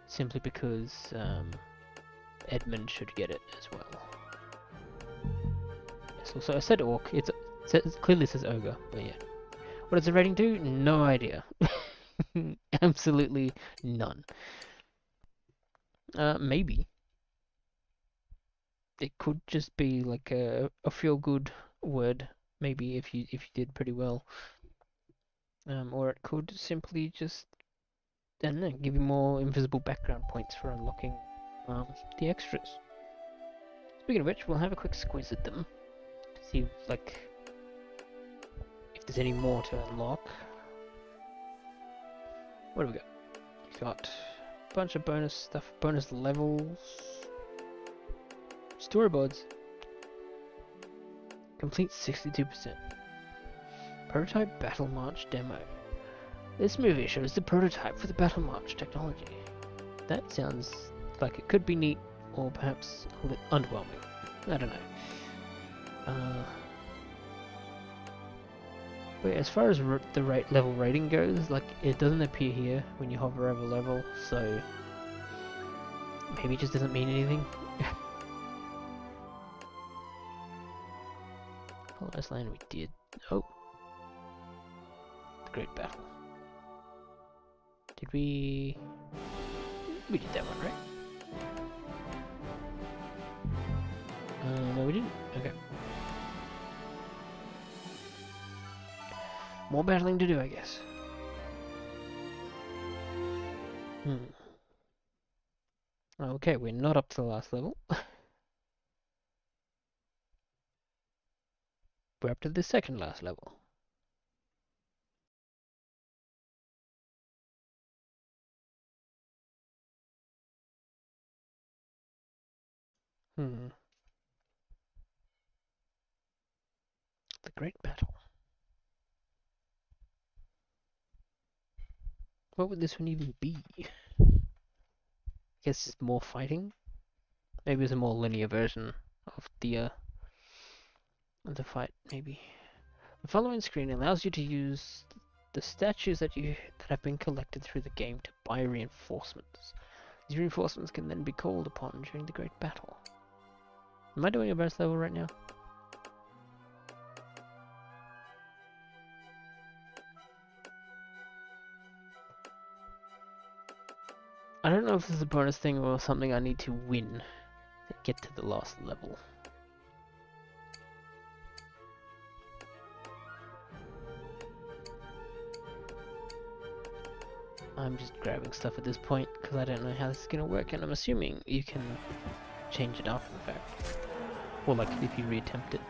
simply because Edmund should get it as well. Yes, also I said orc. It clearly says ogre, but yeah. What does the rating do? No idea. Absolutely none. Maybe. It could just be like a feel-good word, maybe if you did pretty well. Or it could simply just, I don't know, give you more invisible background points for unlocking the extras. Speaking of which, we'll have a quick squiz at them to see like if there's any more to unlock. What do we got? We've got a bunch of bonus stuff, bonus levels, storyboards. Complete 62%. Prototype Battle March demo. This movie shows the prototype for the Battle March technology. That sounds like it could be neat, or perhaps a bit underwhelming. I don't know. But as far as the level rating goes, like it doesn't appear here when you hover over level, so maybe it just doesn't mean anything. Last line we did. Oh, the Great Battle. Did we? We did that one, right? No, we didn't. Okay. More battling to do, I guess. Okay, we're not up to the last level. We're up to the second last level. The Great Battle. What would this one even be? I guess it's more fighting? Maybe it's a more linear version of the fight, maybe. The following screen allows you to use the statues that have been collected through the game to buy reinforcements. These reinforcements can then be called upon during the Great Battle. Am I doing a bonus level right now? I don't know if this is a bonus thing or something I need to win to get to the last level. I'm just grabbing stuff at this point because I don't know how this is going to work, and I'm assuming you can change it after the fact. Or like if you reattempt it.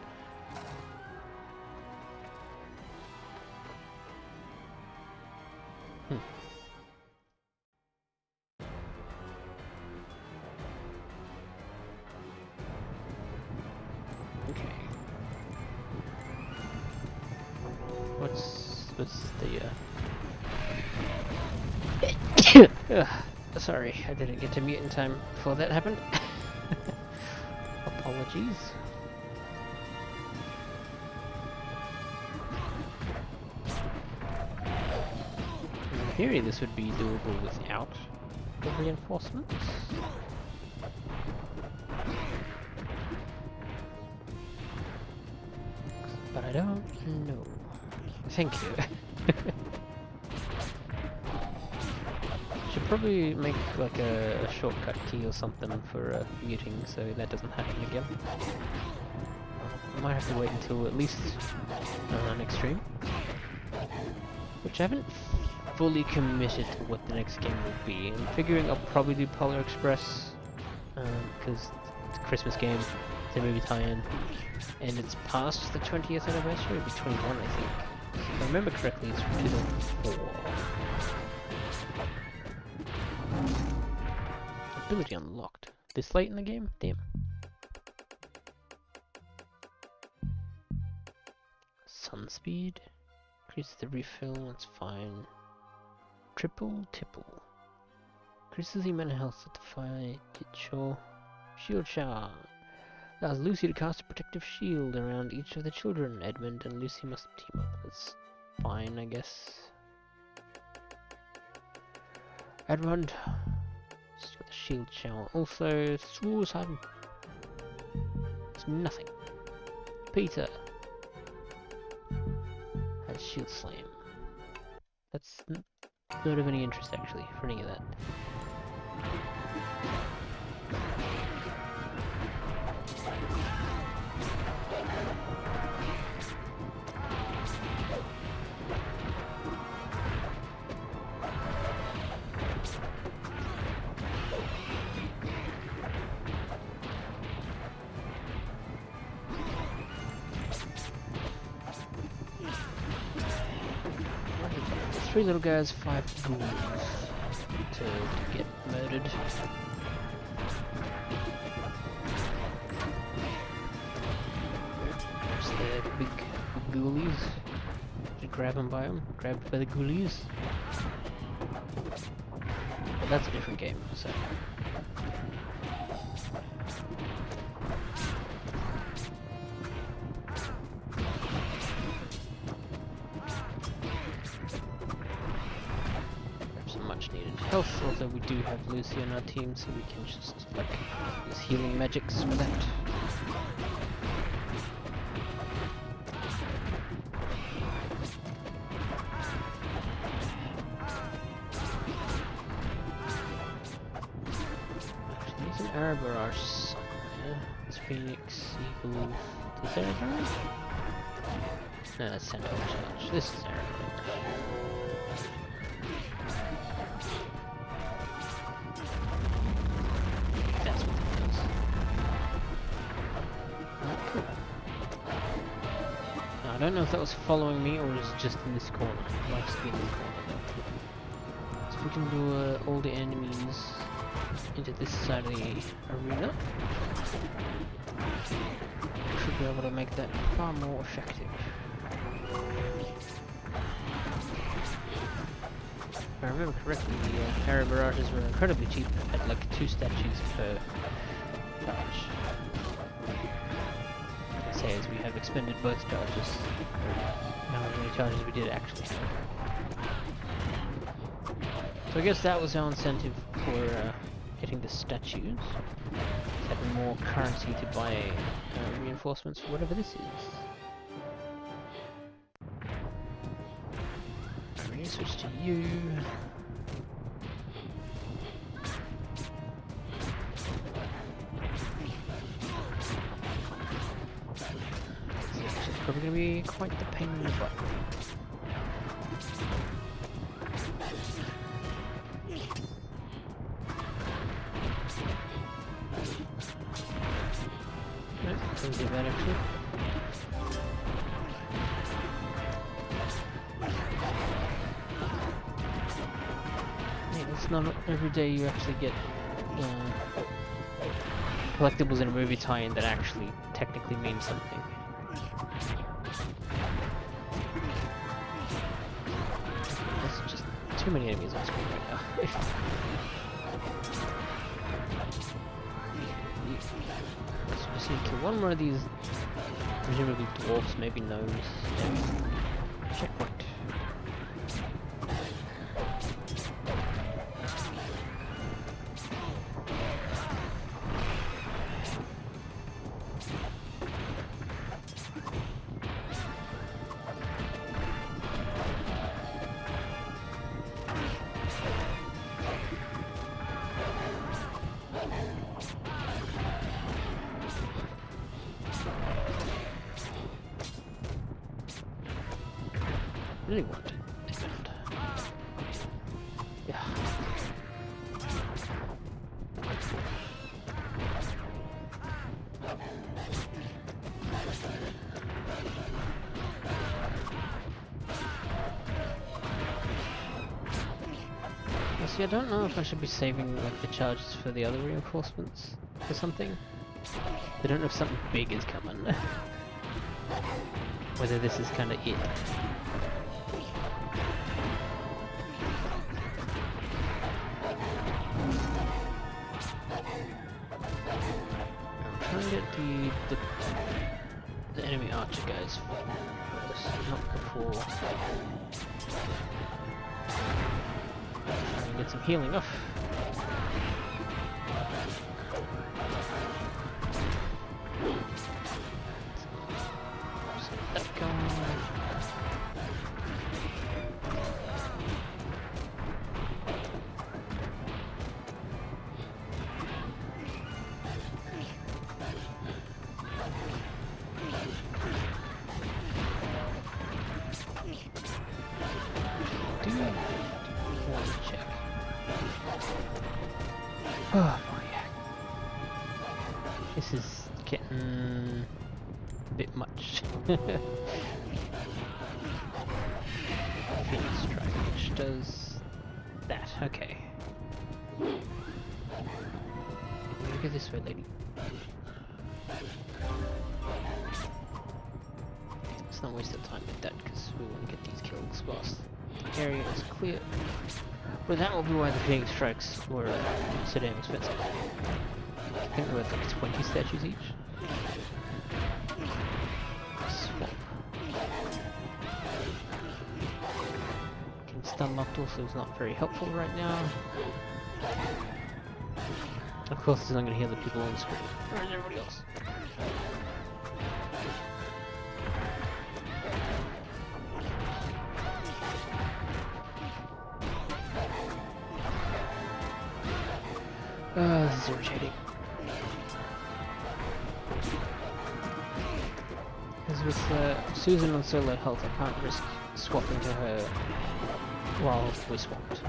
Okay. What's the sorry, I didn't get to mute in time before that happened. Apologies. In theory, this would be doable without the reinforcements. But I don't know. Thank you. Should probably make like a shortcut key or something for muting so that doesn't happen again. I might have to wait until at least next stream, which I haven't fully committed to what the next game will be. I'm figuring I'll probably do Polar Express because it's a Christmas game, it's a movie tie-in, and it's past the 20th anniversary. It'll be 21, I think. If I remember correctly, it's from 2004. Ability unlocked. This late in the game? Damn. Sun speed. Increases the refill, that's fine. Triple tipple. Increases the amount of health at the fight. Sure. Shield shower. Allows Lucy to cast a protective shield around each of the children. Edmund and Lucy must team up. That's fine, I guess. Edmund. Just got the shield shower. Also, suicide. It's nothing. Peter has shield slam. That's not of any interest actually for any of that. Three little guys, 5 ghouls to get murdered. There's the big ghoulies. Just grab them by them. Grabbed by the ghoulies. But that's a different game, so. Health, although we do have Lucy on our team, so we can just like use healing magics for that. Actually, there's an arrow barrage somewhere. It's Phoenix, Eagle. Is there a barrage? No, that's Centaur Charge. This is arrow barrage. I don't know if that was following me or is it just in this corner. It might just be in this corner though. So we can lure all the enemies into this side of the arena. We should be able to make that far more effective. If I remember correctly, the arrow barrages were incredibly cheap at like 2 statues per charge. As we have expended both charges. How many charges we did actually have. So I guess that was our incentive for getting the statues. Having more currency to buy reinforcements for whatever this is. I'm going to switch to you. Probably going to be quite the pain in the butt. No, didn't do that actually. Yeah, it's not every day you actually get collectibles in a movie tie-in that actually technically mean something. Too many enemies on screen right now. So just need to kill one more of these, presumably dwarfs, maybe gnomes. Yeah. Checkpoint. Really want it. Yeah. See, I don't know if I should be saving like the charges for the other reinforcements or something. I don't know if something big is coming. Whether this is kind of it. I'm trying to get the enemy archer guys first, not before. Try and get some healing off. Oh boy. This is getting a bit much. Phoenix Strike, which does that. Okay. Look at this way, lady. Let's not waste our time with that because we want to get these kills whilst the area is clear. But that will be why the Phoenix Strikes were so damn expensive. I think they're worth like 20 statues each. Swamp. Getting stun locked also is not very helpful right now. Of course, it's not going to heal the people on the screen. Where is everybody else? This is irritating. Because with Susan on solo health, I can't risk swapping to her while we swapped.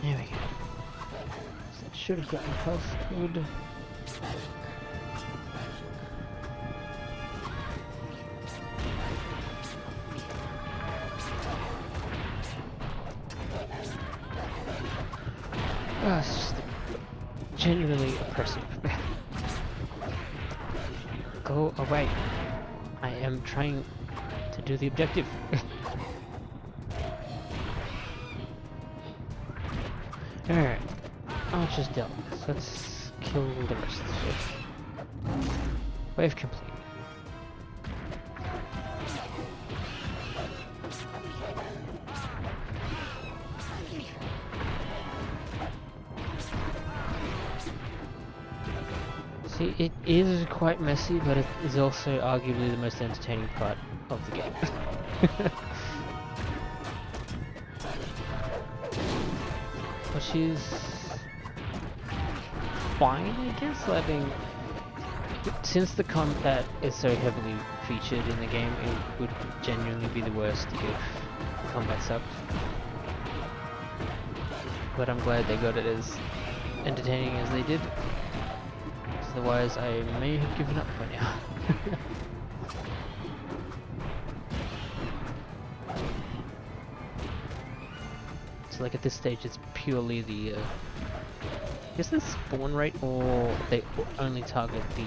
There we go. So that should have gotten health good. It's just genuinely oppressive. Go away. I am trying to do the objective. Alright. Archer's dealt. Let's kill the rest of the stuff. Wave complete. See, it is quite messy, but it is also arguably the most entertaining part of the game. Which is fine, I guess. I think since the combat is so heavily featured in the game, it would genuinely be the worst if the combat sucked. But I'm glad they got it as entertaining as they did. Otherwise, I may have given up by now. So, like at this stage, it's purely the. I guess the spawn rate, or they only target the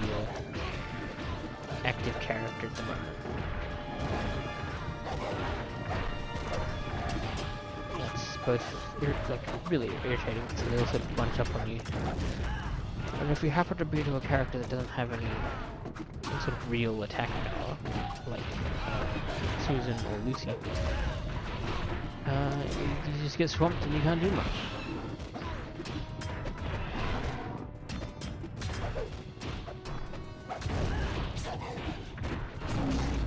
active character at the moment. That's both like really irritating. So they also bunch up on you. And if you happen to be to a character that doesn't have any sort of real attack power, like Susan or Lucy, you just get swamped and you can't do much.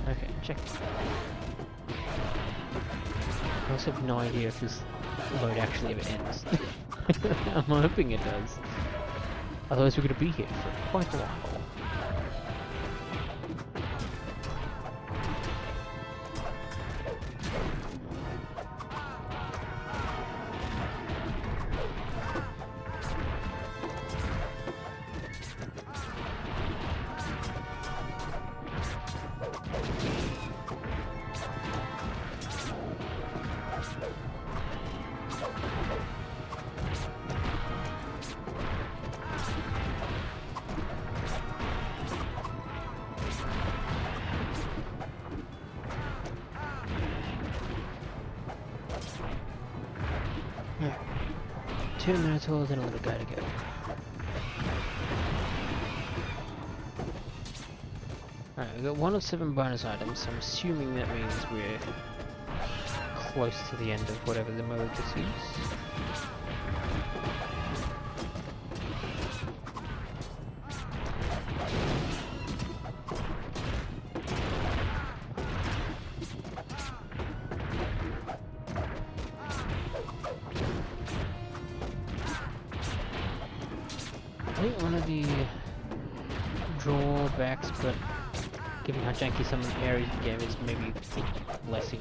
Okay, check. I also have no idea if this load actually ever ends. I'm hoping it does. Otherwise we're going to be here for quite a while. Yeah. 2 Minotaurs and a little guy to go. Alright, we got 1 of 7 bonus items, so I'm assuming that means we're close to the end of whatever the mode this is. I think one of the drawbacks, but given how janky some areas of the game is, maybe a blessing.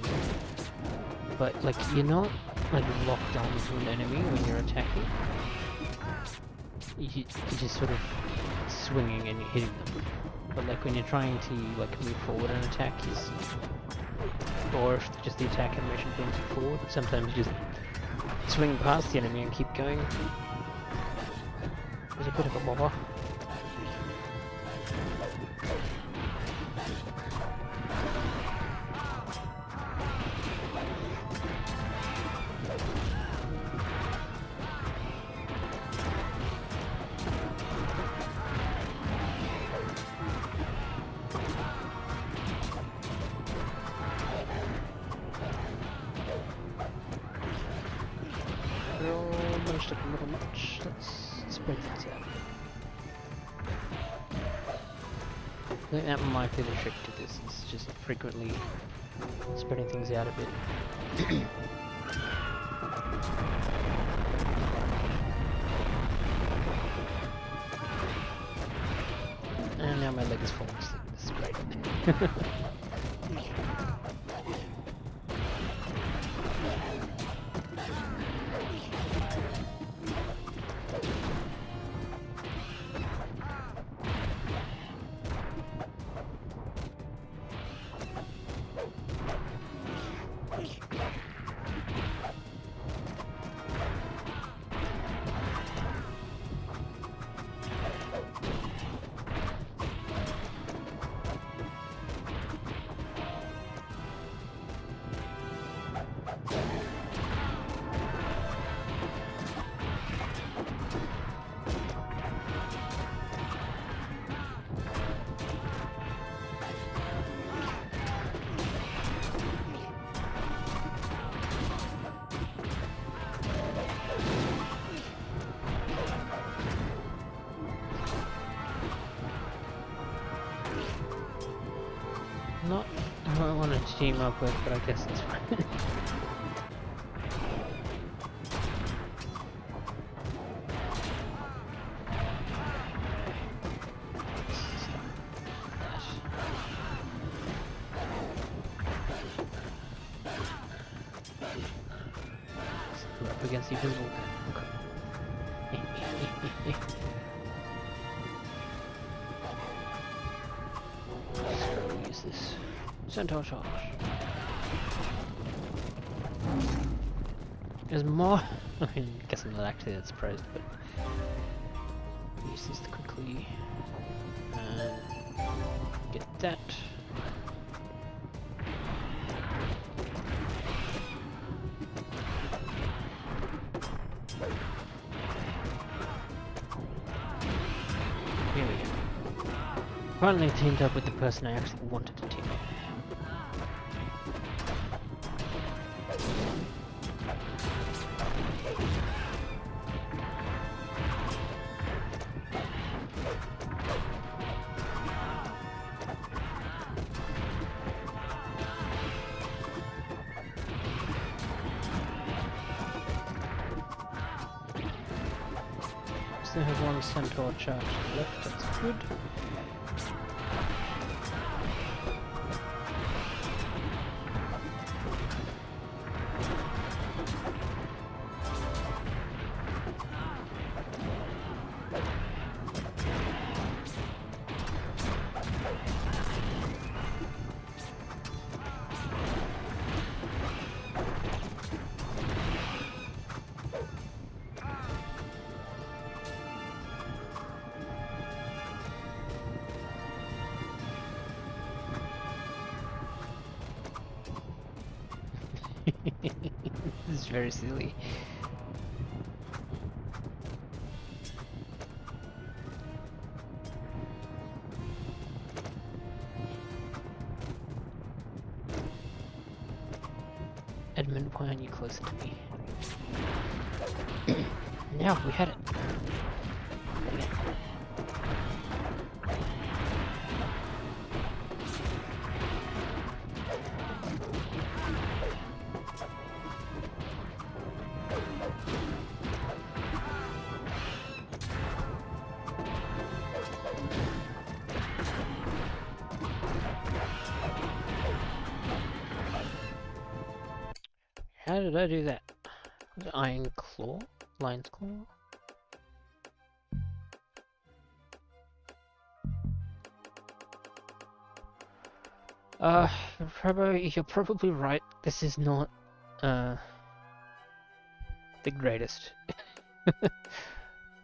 But like you're not like locked onto an enemy when you're attacking. You're just sort of swinging and you're hitting them. But like when you're trying to like move forward and attack, or if just the attack animation brings you forward, sometimes you just swing past the enemy and keep going. It's a bit of a bother. Bunched up a little much. Let's spread things out. I think that might be the trick to this, is just frequently spreading things out a bit. And now my leg is falling asleep. This is great. Not who I wanted to team up with, but I guess it's fine. We're up against the invisible guy. Use this centaur charge. There's more. I mean, I guess I'm not actually that surprised, but use this quickly and get that. Here we go. Finally teamed up with the person I actually wanted to team up. Still have one centaur charge left, that's good. This is very silly. Edmund, why aren't you closer to me? Now we had it. How did I do that? Was it Iron Claw? Lion's Claw? You're probably right. This is not, the greatest.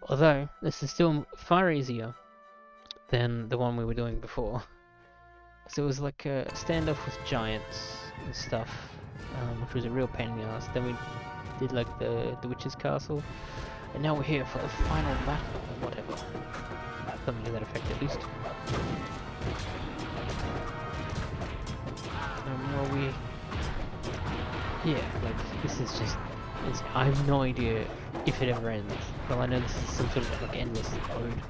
Although, this is still far easier than the one we were doing before. So it was like a standoff with giants and stuff, which was a real pain in the ass. Then we did like the witch's castle, and now we're here for the final battle or whatever. Something to that effect at least. Well, yeah, like this is just. I have no idea if it ever ends. Well, I know this is some sort of like endless mode.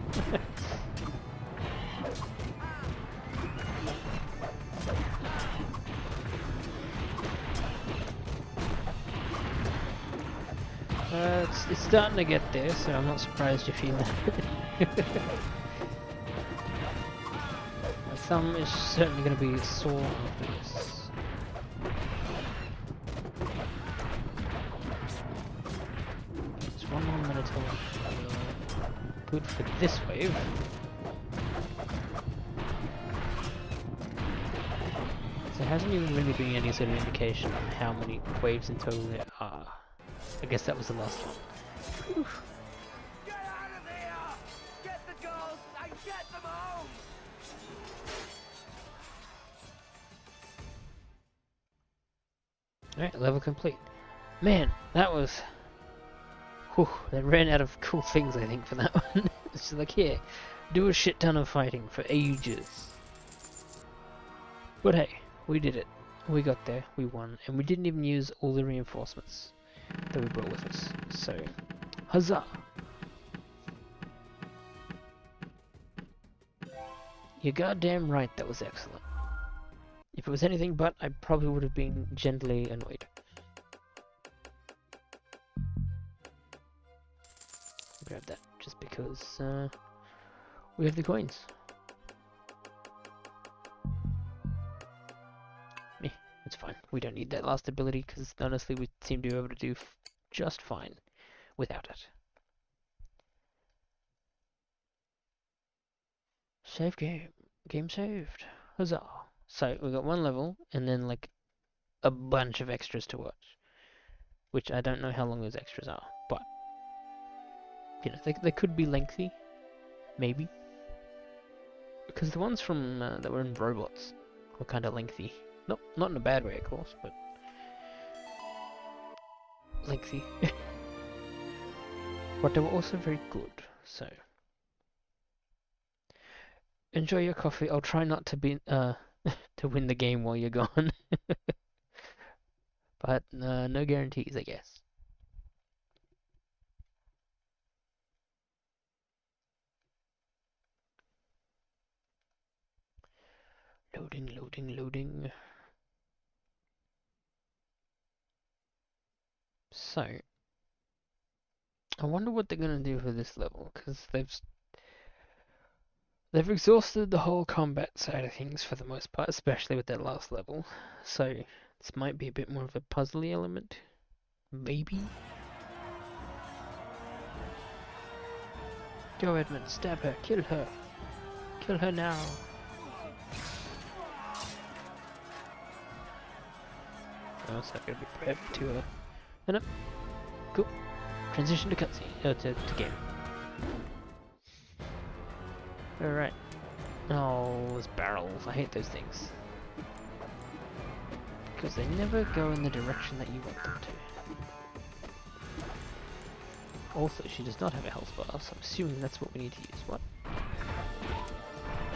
It's starting to get there, so I'm not surprised you feel that. My thumb is certainly going to be sore after this. It's one more minute good for this wave. So there hasn't even really been any sort of indication on how many waves in total there are. I guess that was the last one. Whew. Get out of here! Get the girls and get them home! Alright, level complete. Man, that was... Whew, they ran out of cool things, I think, for that one. It's just like, here, do a shit ton of fighting for ages. But hey, we did it. We got there, we won, and we didn't even use all the reinforcements that we brought with us. So, huzzah! You're goddamn right, that was excellent. If it was anything but, I probably would have been gently annoyed. Grab that, just because we have the coins. It's fine. We don't need that last ability because honestly we seem to be able to do just fine without it. Save game. Game saved. Huzzah. So we got one level and then like a bunch of extras to watch. Which I don't know how long those extras are, but you know, they could be lengthy. Maybe. Because the ones from that were in robots were kind of lengthy. Not in a bad way, of course, but lengthy. But they were also very good, so enjoy your coffee. I'll try not to be to win the game while you're gone. But no guarantees, I guess. Loading. So, I wonder what they're gonna do for this level, because they've exhausted the whole combat side of things for the most part, especially with that last level. So, this might be a bit more of a puzzly element. Maybe? Go Edmund, stab her, kill her. Kill her now. Oh, so I'm gonna be prepped to no. Cool. Transition to cutscene. To game. Alright. Oh, those barrels. I hate those things. Because they never go in the direction that you want them to. Also, she does not have a health bar, so I'm assuming that's what we need to use. What?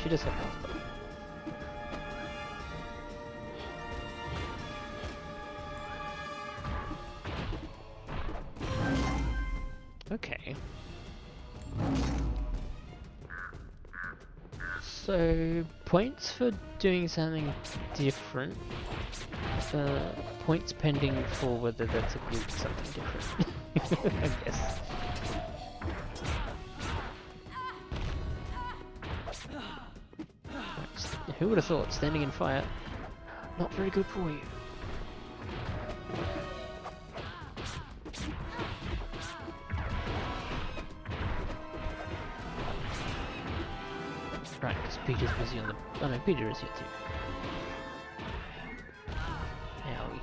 She does have a health bar. Okay. So, points for doing something different. Points pending for whether that's a group something different. I guess. Who would have thought standing in fire? Not very good for you. Peter's busy on the... Oh no, Peter is here too. Owie.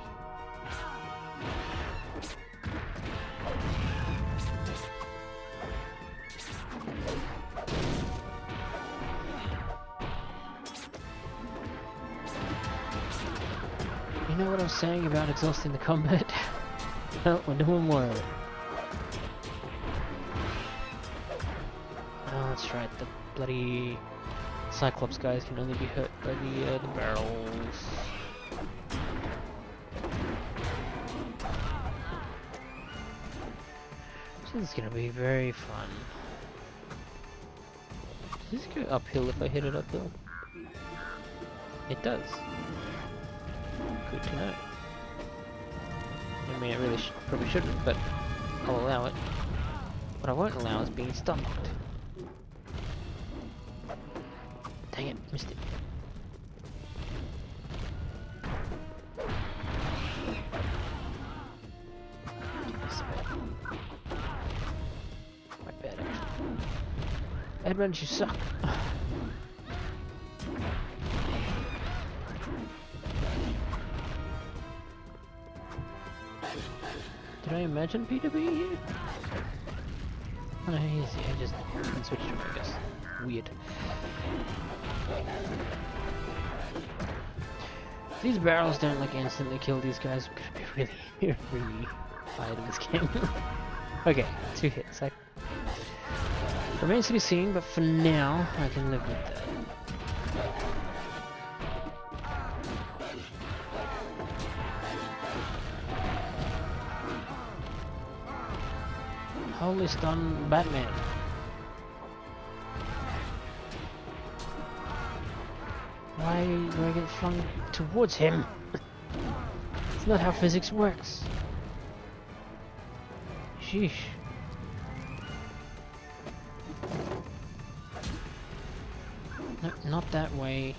You know what I was saying about exhausting the combat? Well, we're doing more of it. Oh, that's right, the bloody Cyclops guys can only be hurt by the barrels. So this is gonna be very fun. Does this go uphill if I hit it uphill? It does. Good to know. I mean, I really probably shouldn't, but I'll allow it. What I won't allow is being stunned. Dang it, missed it. Quite bad, actually. Edmund, you suck. Did I imagine Peter being here? Oh, he's here, I just switched him, I guess. Weird. If these barrels don't like instantly kill these guys, we're gonna be really, really tired of this game. Okay, 2 hits. Remains to be seen, but for now, I can live with that. Holy stun Batman. Why do I get flung towards him? It's not how physics works. Sheesh. No, not that way.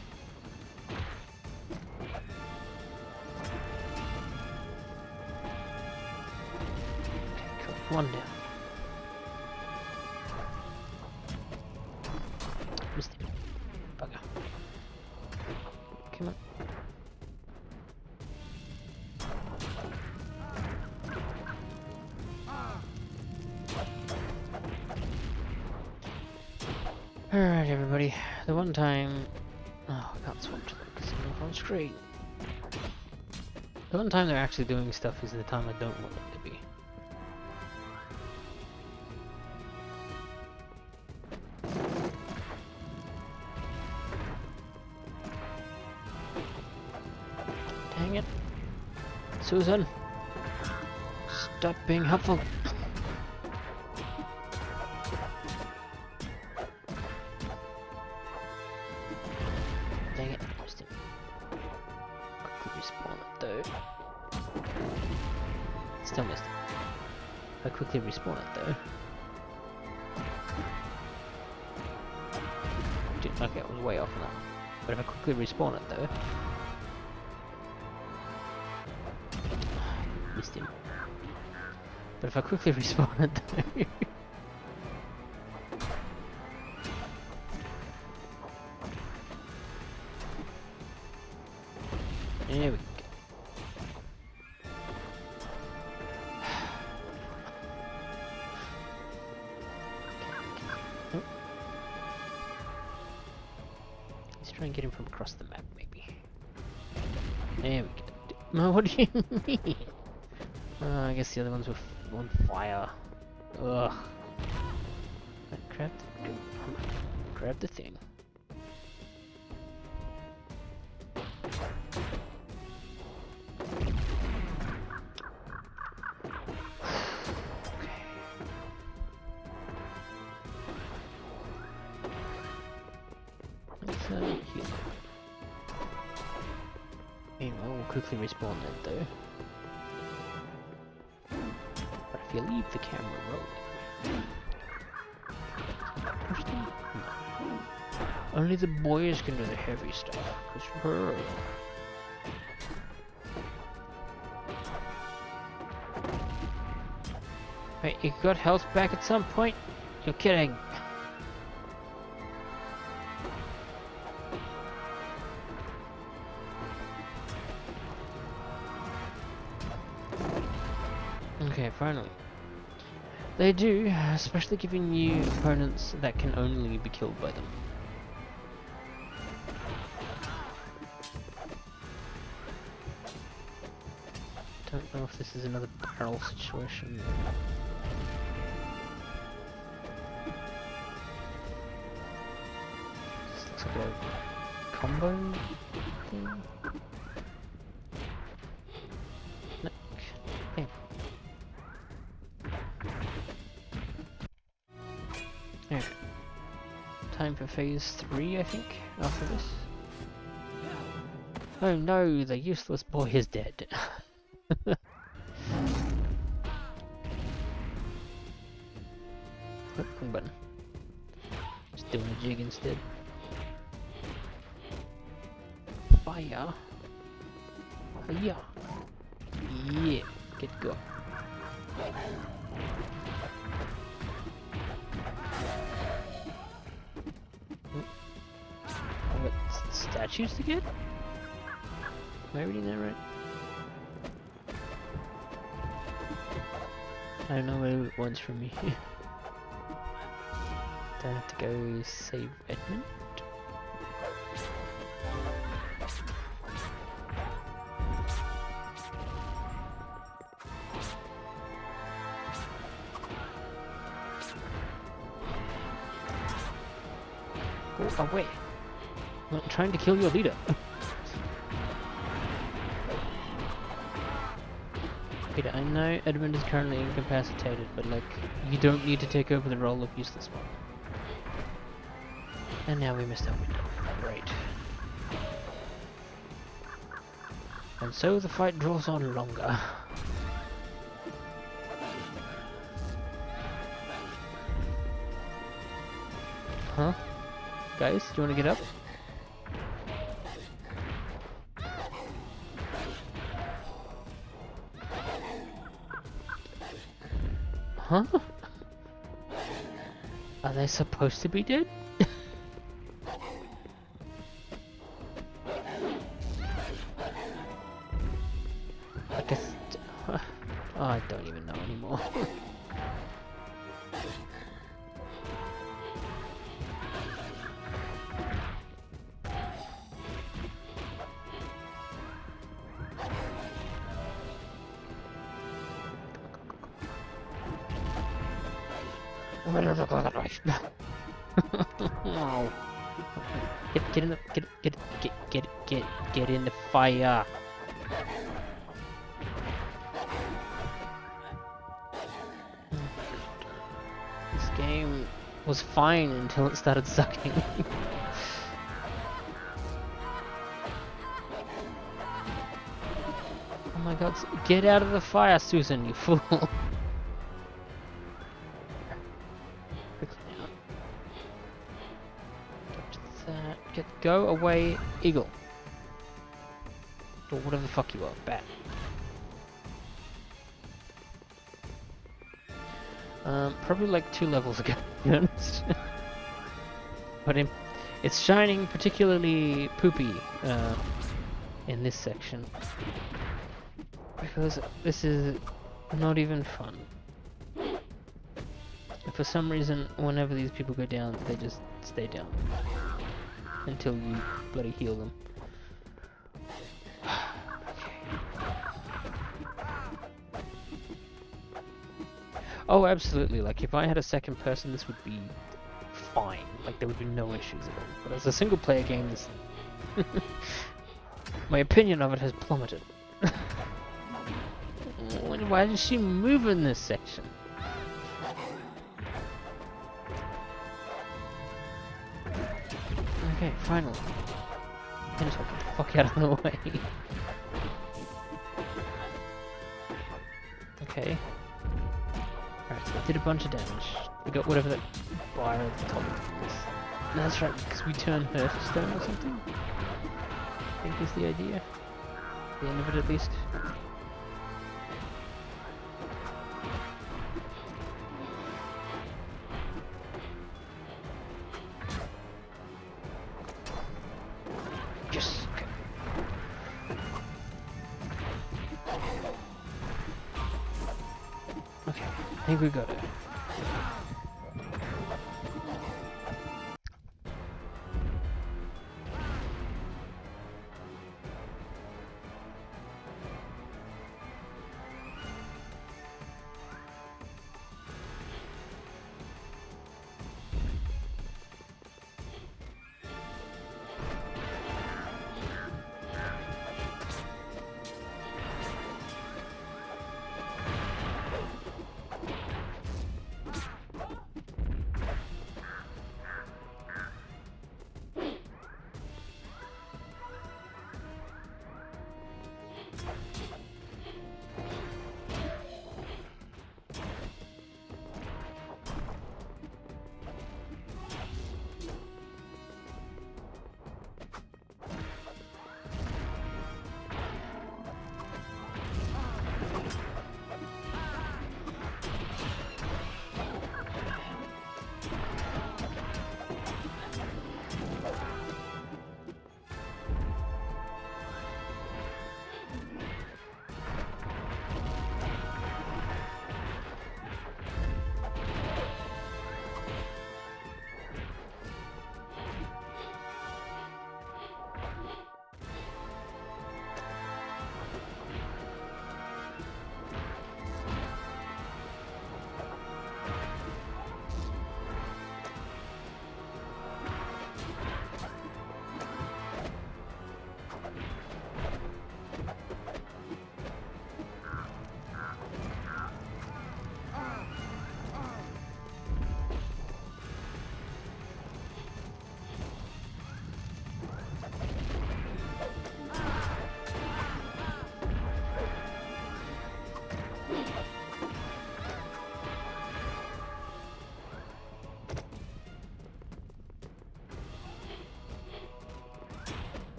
Okay, cool. 1 down. Missed it. Bugger. Come on. Alright, everybody. The one time... Oh, I can't swap to them because I'm not on screen. The one time they're actually doing stuff is the time I don't want them to be. Dang it. Susan! Stop being helpful! Dang it, missed it. Quickly respawn it though. Still missed it. If I quickly respawn it though. Okay, I was way off on that one. But if I quickly respawn it though. Missed him. But if I quickly respawn it though. There we go. Oh. Let's try and get him from across the map, maybe. There we go. No, what do you mean? I guess the other ones were on fire. Ugh. Grab the thing. Meanwhile, we'll quickly respawn that though. But if you leave the camera rolling... Push them? No. Only the boys can do the heavy stuff. Wait, you got health back at some point? You're kidding. finally. They do, especially giving you opponents that can only be killed by them. Don't know if this is another barrel situation. This looks like a combo thing. No. Okay. Okay. Time for phase 3, I think, after this. Oh no, the useless boy is dead. Oh, wrong button. Just doing a jig instead. Fire. Yeah. Yeah. Get go. I've got statues to get? Am I reading that right? I don't know where it wants from me. Do I have to go save Edmund? Go away! I'm not trying to kill your leader. Peter, I know Edmund is currently incapacitated, but like, you don't need to take over the role of useless one. And now we missed our window. Great. And so the fight draws on longer. Huh? Guys, do you want to get up? Huh? Are they supposed to be dead? I guess... oh, I don't even know anymore. Oh. Get in the get in the fire. This game was fine until it started sucking. Oh my god, get out of the fire, Susan, you fool. Go away, eagle. Or whatever the fuck you are, bat. Probably like 2 levels ago, to be honest. But it's shining particularly poopy in this section. Because this is not even fun. For some reason, whenever these people go down, they just stay down. Until you bloody heal them. Oh, absolutely. Like, if I had a second person, this would be fine. Like, there would be no issues at all. But as a single player game, this... my opinion of it has plummeted. Why did she move in this section? Okay, finally. Get the fuck out of the way. Okay. Alright, so it did a bunch of damage. We got whatever that bar at the top is. That's right, because we turn her to stone or something? I think is the idea. The end of it at least. Yes. Okay. think we got it.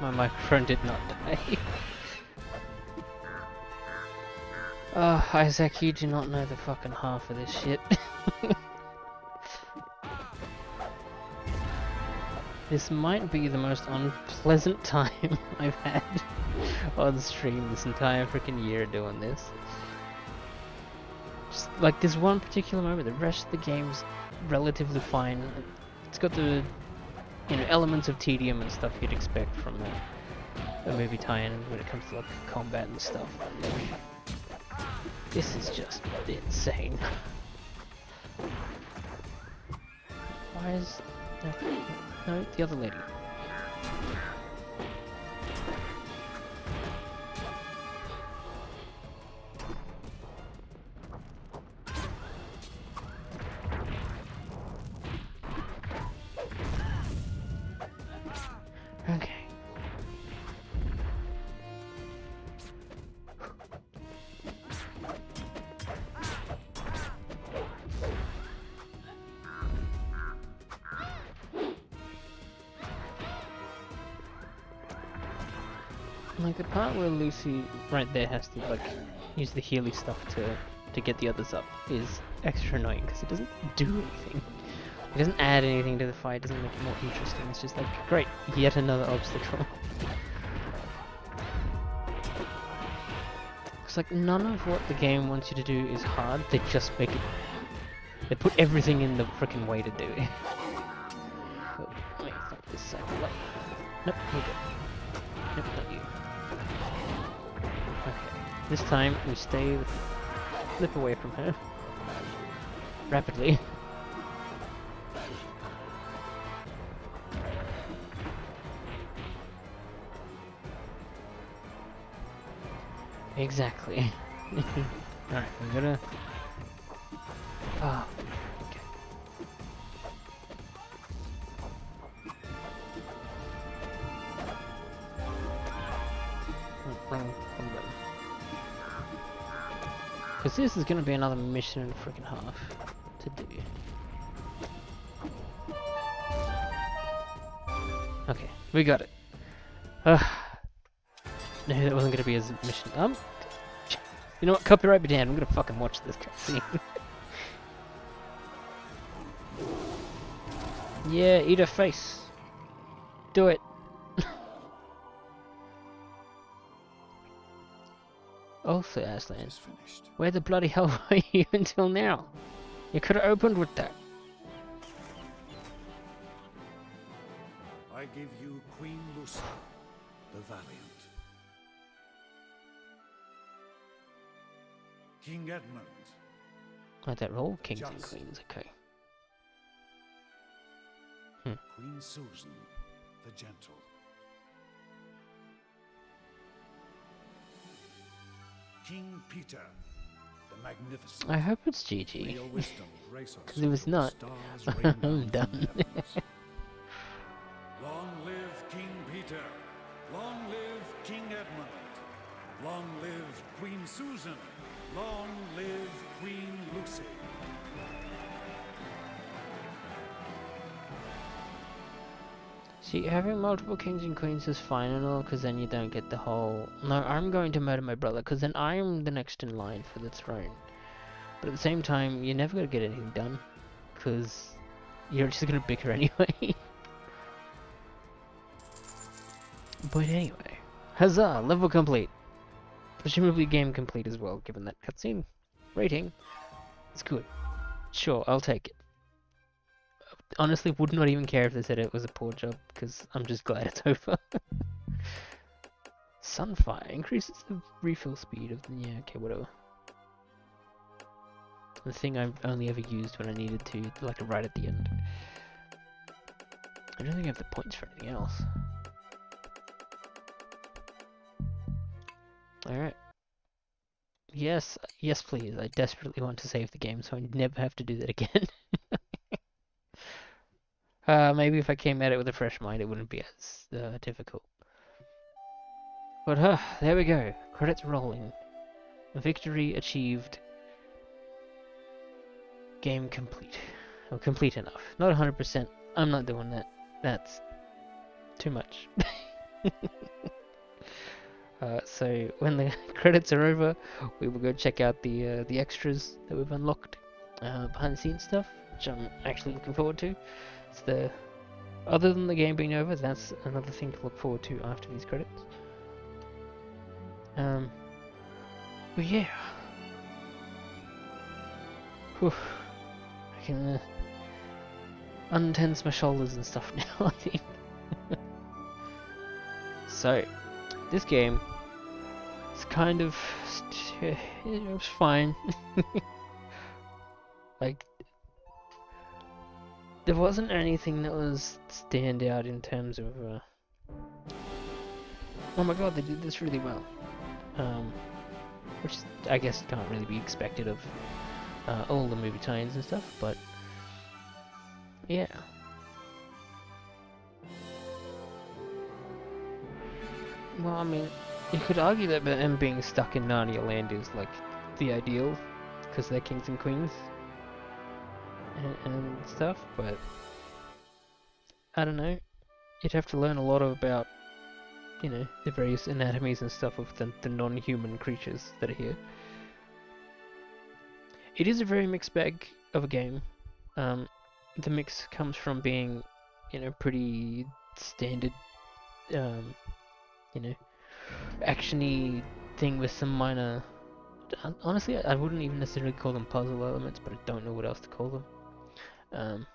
My microphone did not die. Oh, Isaac, you do not know the fucking half of this shit. This might be the most unpleasant time I've had on stream this entire freaking year doing this. Just like this one particular moment, the rest of the game's relatively fine. It's got the, you know, elements of tedium and stuff you'd expect from a movie tie-in when it comes to like combat and stuff. This is just insane. Why is no, the other lady. Okay. Like the part where Lucy right there has to like use the Healy stuff to get the others up is extra annoying because it doesn't do anything. It doesn't add anything to the fight, doesn't make it more interesting. It's just like, great, yet another obstacle. It's like none of what the game wants you to do is hard, they just make it... They put everything in the frickin' way to do it. Oh, let me fuck this cycle up. Nope, we're good. Nope, not you. Okay, this time we stay with... Flip away from her. Rapidly. Exactly. Alright, we gotta... Ah, okay. Because this is going to be another mission and a freaking half to do. Okay, we got it. No, that wasn't going to be his mission. You know what? Copyright be damned. I'm going to fucking watch this cutscene. Yeah, eat her face. Do it. Also, Aslan, It's finished. where the bloody hell were you until now? You could have opened with that. I give you Queen Lucy, the Valiant. King Edmund, Like that role, kings and Just. queens. Okay. Queen Susan, the Gentle. King Peter, the Magnificent. I hope it's GG. May your wisdom grace us 'Cause if it's till the not, stars rain down I'm from done. the heavens. Long live King Peter. Long live King Edmund. Long live Queen Susan. Long live Queen Lucy. See, having multiple kings and queens is fine and all, because then you don't get the whole, no, I'm going to murder my brother, because then I'm the next in line for the throne. But at the same time, you're never going to get anything done, because you're just going to bicker anyway. But anyway, huzzah, level complete. Presumably game complete as well, given that cutscene rating. It's good. Sure, I'll take it. Honestly, would not even care if they said it was a poor job, because I'm just glad it's over. Sunfire increases the refill speed of the... yeah, okay, whatever. The thing I've only ever used when I needed to, like right at the end. I don't think I have the points for anything else. Alright. Yes, yes please, I desperately want to save the game so I never have to do that again. Maybe if I came at it with a fresh mind it wouldn't be as difficult. But there we go. Credits rolling. Victory achieved. Game complete. Or complete enough. Not 100%. I'm not doing that. That's too much. So when the credits are over, we will go check out the extras that we've unlocked, behind the scenes stuff, which I'm actually looking forward to. It's the other than the game being over, that's another thing to look forward to after these credits. But yeah, whew. I can untense my shoulders and stuff now. I think. So this game. It's kind of... it was fine. Like, there wasn't anything that was stand out in terms of... oh my god, they did this really well. Which I guess can't really be expected of all the movie tie-ins and stuff, but... yeah. Well, I mean... you could argue that them being stuck in Narnia land is like the ideal, because they're kings and queens and stuff, but I don't know. You'd have to learn a lot about, you know, the various anatomies and stuff of the non-human creatures that are here. It is a very mixed bag of a game. The mix comes from being, you know, pretty standard, you know, actiony thing with some minor... honestly, I wouldn't even necessarily call them puzzle elements, but I don't know what else to call them.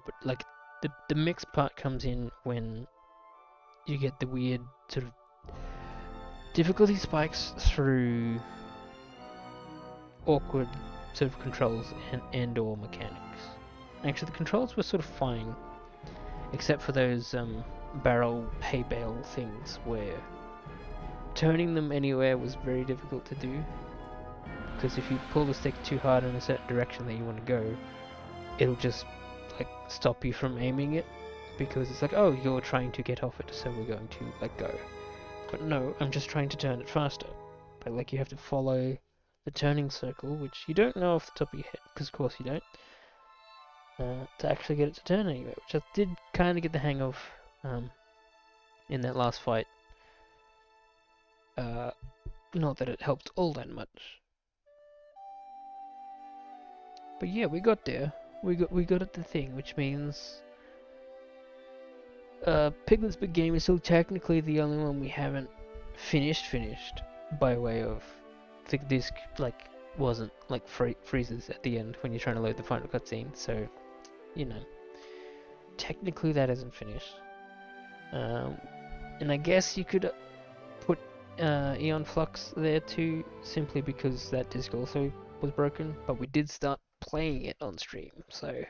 But like the mixed part comes in when you get the weird sort of difficulty spikes through awkward sort of controls and or mechanics. Actually, the controls were sort of fine, except for those barrel hay bale things where turning them anywhere was very difficult to do, because if you pull the stick too hard in a certain direction that you want to go, it'll just like stop you from aiming it, because it's like, oh, you're trying to get off it, so we're going to like go. But no, I'm just trying to turn it faster. But like you have to follow the turning circle, which you don't know off the top of your head, because of course you don't, to actually get it to turn anywhere, which I did kind of get the hang of in that last fight. Not that it helped all that much. But yeah, we got there. We got at the thing, which means Piglet's Big Game is still technically the only one we haven't finished by way of the disc wasn't like freezes at the end when you're trying to load the final cutscene, so you know, technically that isn't finished. And I guess you could put Eon Flux there too, simply because that disc also was broken, but we did start playing it on stream, so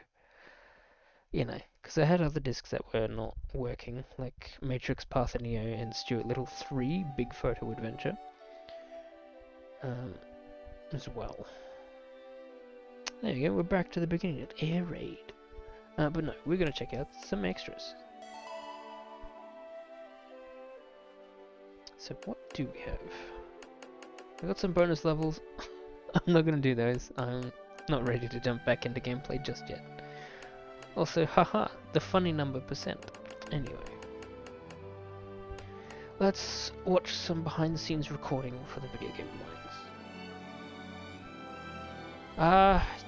you know, because I had other discs that were not working, like Matrix Path of Neo and Stuart Little 3 Big Photo Adventure, as well. There you go, we're back to the beginning at Air Raid. But no, we're going to check out some extras. So what do we have? We got some bonus levels. I'm not going to do those. I'm not ready to jump back into gameplay just yet. Also, haha, the funny number %. Anyway. Let's watch some behind the scenes recording for the Video Game Minds.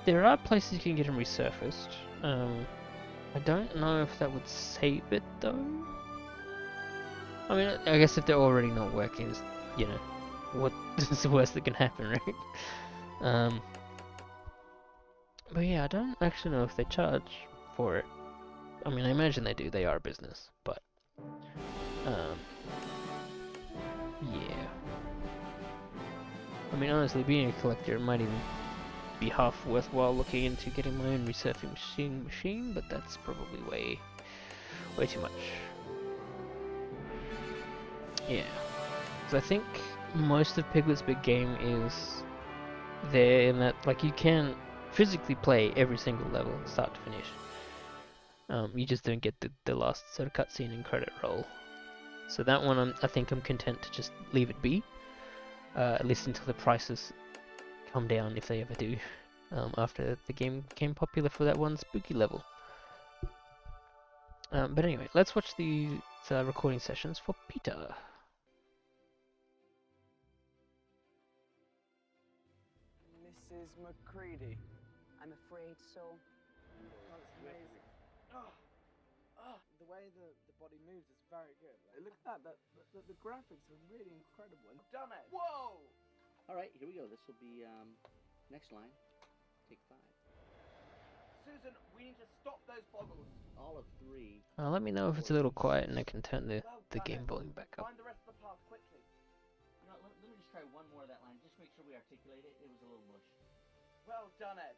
There are places you can get them resurfaced. I don't know if that would save it though. I mean, I guess if they're already not working, you know, what is the worst that can happen, right? But yeah, I don't actually know if they charge for it. I mean, I imagine they do. They are a business, but yeah. I mean, honestly, being a collector, it might even be half worthwhile looking into getting my own resurfacing machine, but that's probably way too much. Yeah. So I think most of Piglet's Big Game is there in that, like, you can physically play every single level, start to finish. You just don't get the last sort of cutscene and credit roll. So that one, I think I'm content to just leave it be, at least until the prices come down, if they ever do, after the game became popular for that one spooky level. But anyway, let's watch the recording sessions for Peter. Mrs. McCready. I'm afraid so. Oh, it's amazing. The way the body moves is very good. Like, look at that. The graphics are really incredible. I've done it. Whoa! All right, here we go. This will be next line. Take 5. Susan, we need to stop those boggles. All of 3. Let me know if it's a little quiet and I can turn the game volume back up. Find the rest of the path quickly. You know, let me just try one more of that line. Just make sure we articulate it. It was a little mush. Well done, Ed.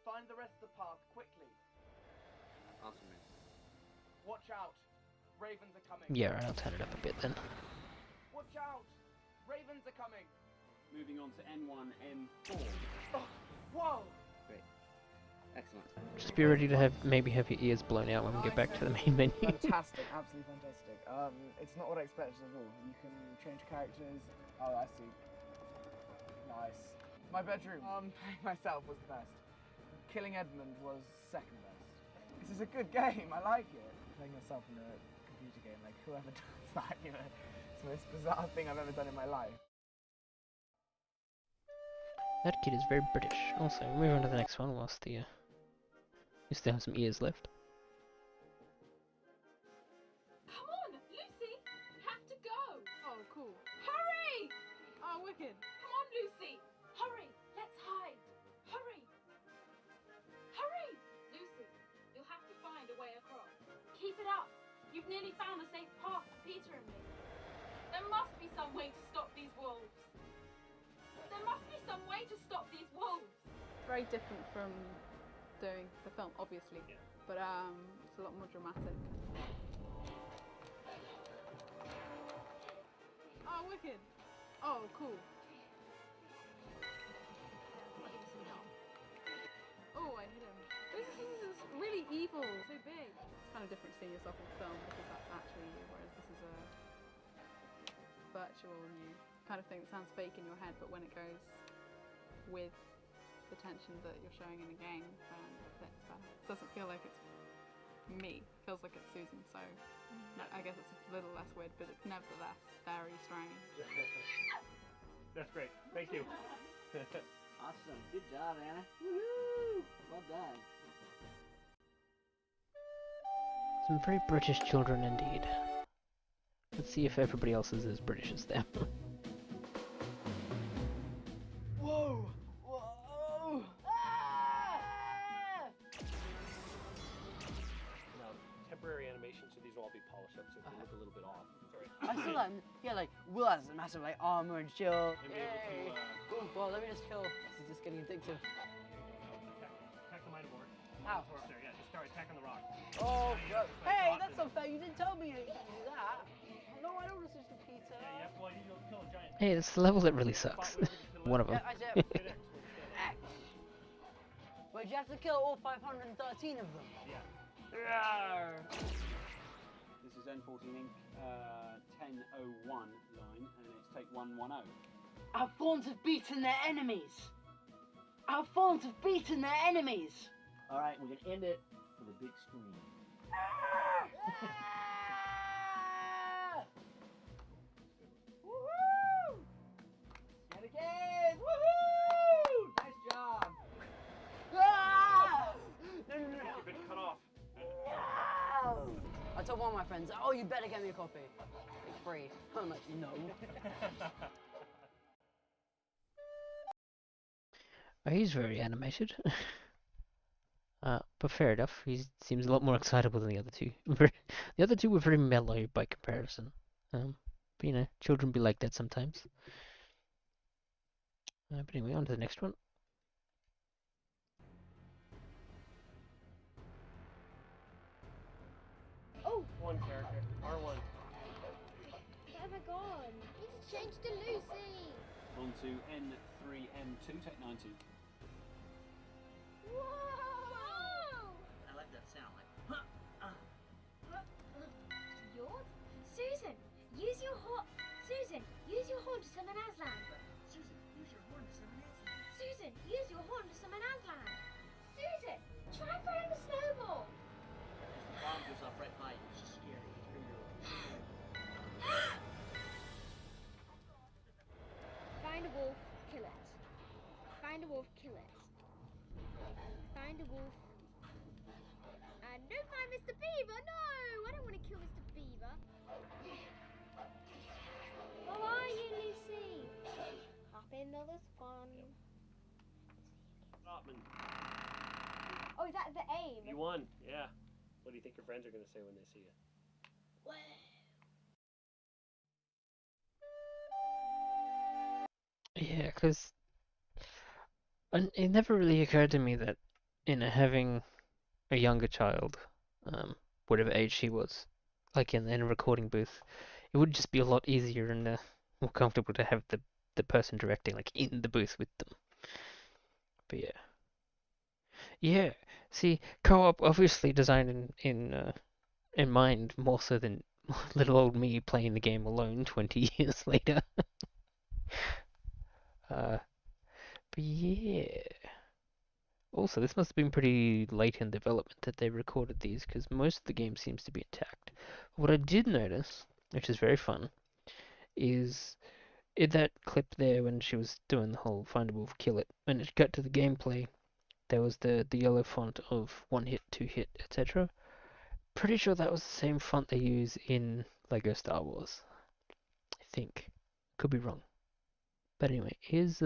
Find the rest of the path quickly. Awesome, man. Watch out. Ravens are coming. Yeah, right, I'll turn it up a bit then. Watch out. Ravens are coming. Moving on to N1, N4. Oh, whoa. Great. Excellent. Just be ready to maybe have your ears blown out when we get back to the main menu. Fantastic, absolutely fantastic. It's not what I expected at all. You can change characters. Oh, I see. Nice. My bedroom. Playing myself was the best. Killing Edmund was second best. This is a good game. I like it. Playing yourself in a computer game, like whoever does that, you know, it's the most bizarre thing I've ever done in my life. That kid is very British. Also, we'll move on to the next one whilst we still have some ears left. Come on, Lucy! Have to go! Oh, cool. Hurry! Oh, wicked. Come on, Lucy! Hurry! Let's hide! Hurry! Hurry! Lucy, you'll have to find a way across. Keep it up! You've nearly found a safe path for Peter and me. There must be some way to stop these wolves. There must be some way to stop these wolves. Very different from doing the film, obviously, but it's a lot more dramatic. Oh, wicked. Oh, cool. Oh, I hit him. This is really evil. So big. It's kind of different seeing yourself in film because that's actually you, whereas this is a virtual you kind of thing that sounds fake in your head, but when it goes with the tension that you're showing in a game, then it fits better. It doesn't feel like it's me. It feels like it's Susan, so I guess it's a little less weird, but it's nevertheless very strange. That's great. Thank you. Awesome. Good job, Anna. Woohoo! Well done. Some very British children indeed. Let's see if everybody else is as British as them. Whoa! Whoa! Now, temporary animation, so these will all be polished up, so if they look a little bit off. Sorry. I feel like, yeah, like, Will has a massive, like, armor and shield. And be able to, Oh, God, let me just kill. This is just getting addictive. attack the mine board. Ow. There, yeah, just start attacking the rock. Oh, God. Hey, that's unfair. You didn't tell me you could do that. No, I don't listen to Peter. Yeah, well, you don't kill a giant. Hey, it's the level that really sucks. One of them. Yeah, I said X. Wait, you have to kill all 513 of them? Yeah. This is N14 Inc. 1001 line, and it's take 110. Our phones have beaten their enemies. Our phones have beaten their enemies. Alright, we're gonna end it with a big scream. Woohoo! Get again! Woohoo! Nice job! Ah! No, no, no. You've been cut off. No! I told one of my friends, oh, you better get me a copy. It's free. I'm like, no. Oh, he's very animated. But fair enough, he seems a lot more excitable than the other two. The other two were very mellow by comparison. But you know, children be like that sometimes. But anyway, on to the next one. Oh! One character, R1. Where have I gone? Need to change to Lucy. On to N3M2, take 90. Whoa! I like that sound, like, Yours? Susan, use your horn. Susan, use your horn to summon Aslan. Susan, use your horn to summon Aslan. Susan, use your horn to summon Aslan. Susan, try throwing the snowball. The bomb goes off right by you. She's scared. Find a wolf, kill it. Find a wolf, kill it. Find a wolf. And don't find Mr. Beaver, no! I don't want to kill Mr. Beaver. How are you, Lucy? Hop into this one. Stopman. Oh, is that the aim? You won, yeah. What do you think your friends are going to say when they see you? Yeah, because it never really occurred to me that, you know, having a younger child, whatever age she was, like in a recording booth, it would just be a lot easier and more comfortable to have the person directing like in the booth with them. But yeah. See, co-op obviously designed in mind more so than little old me playing the game alone 20 years later. But yeah. Also, this must have been pretty late in development that they recorded these, because most of the game seems to be intact. What I did notice, which is very fun, is in that clip there when she was doing the whole find a wolf, kill it, when it got to the gameplay, there was the yellow font of 1 hit, 2 hit, etc. Pretty sure that was the same font they use in Lego Star Wars. I think. Could be wrong. But anyway, here's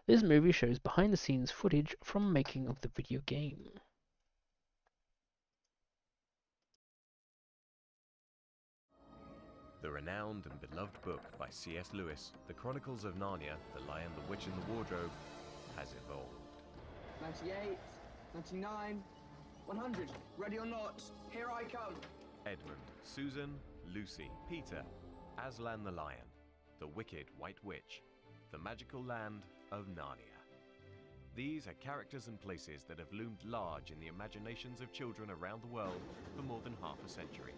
this movie shows behind the scenes footage from making of the video game. The renowned and beloved book by C.S. Lewis, The Chronicles of Narnia, The Lion, the Witch and the Wardrobe, has evolved. 98, 99, 100. Ready or not, here I come. Edmund, Susan, Lucy, Peter, Aslan the Lion, the Wicked White Witch, the magical land of Narnia. These are characters and places that have loomed large in the imaginations of children around the world for more than half a century.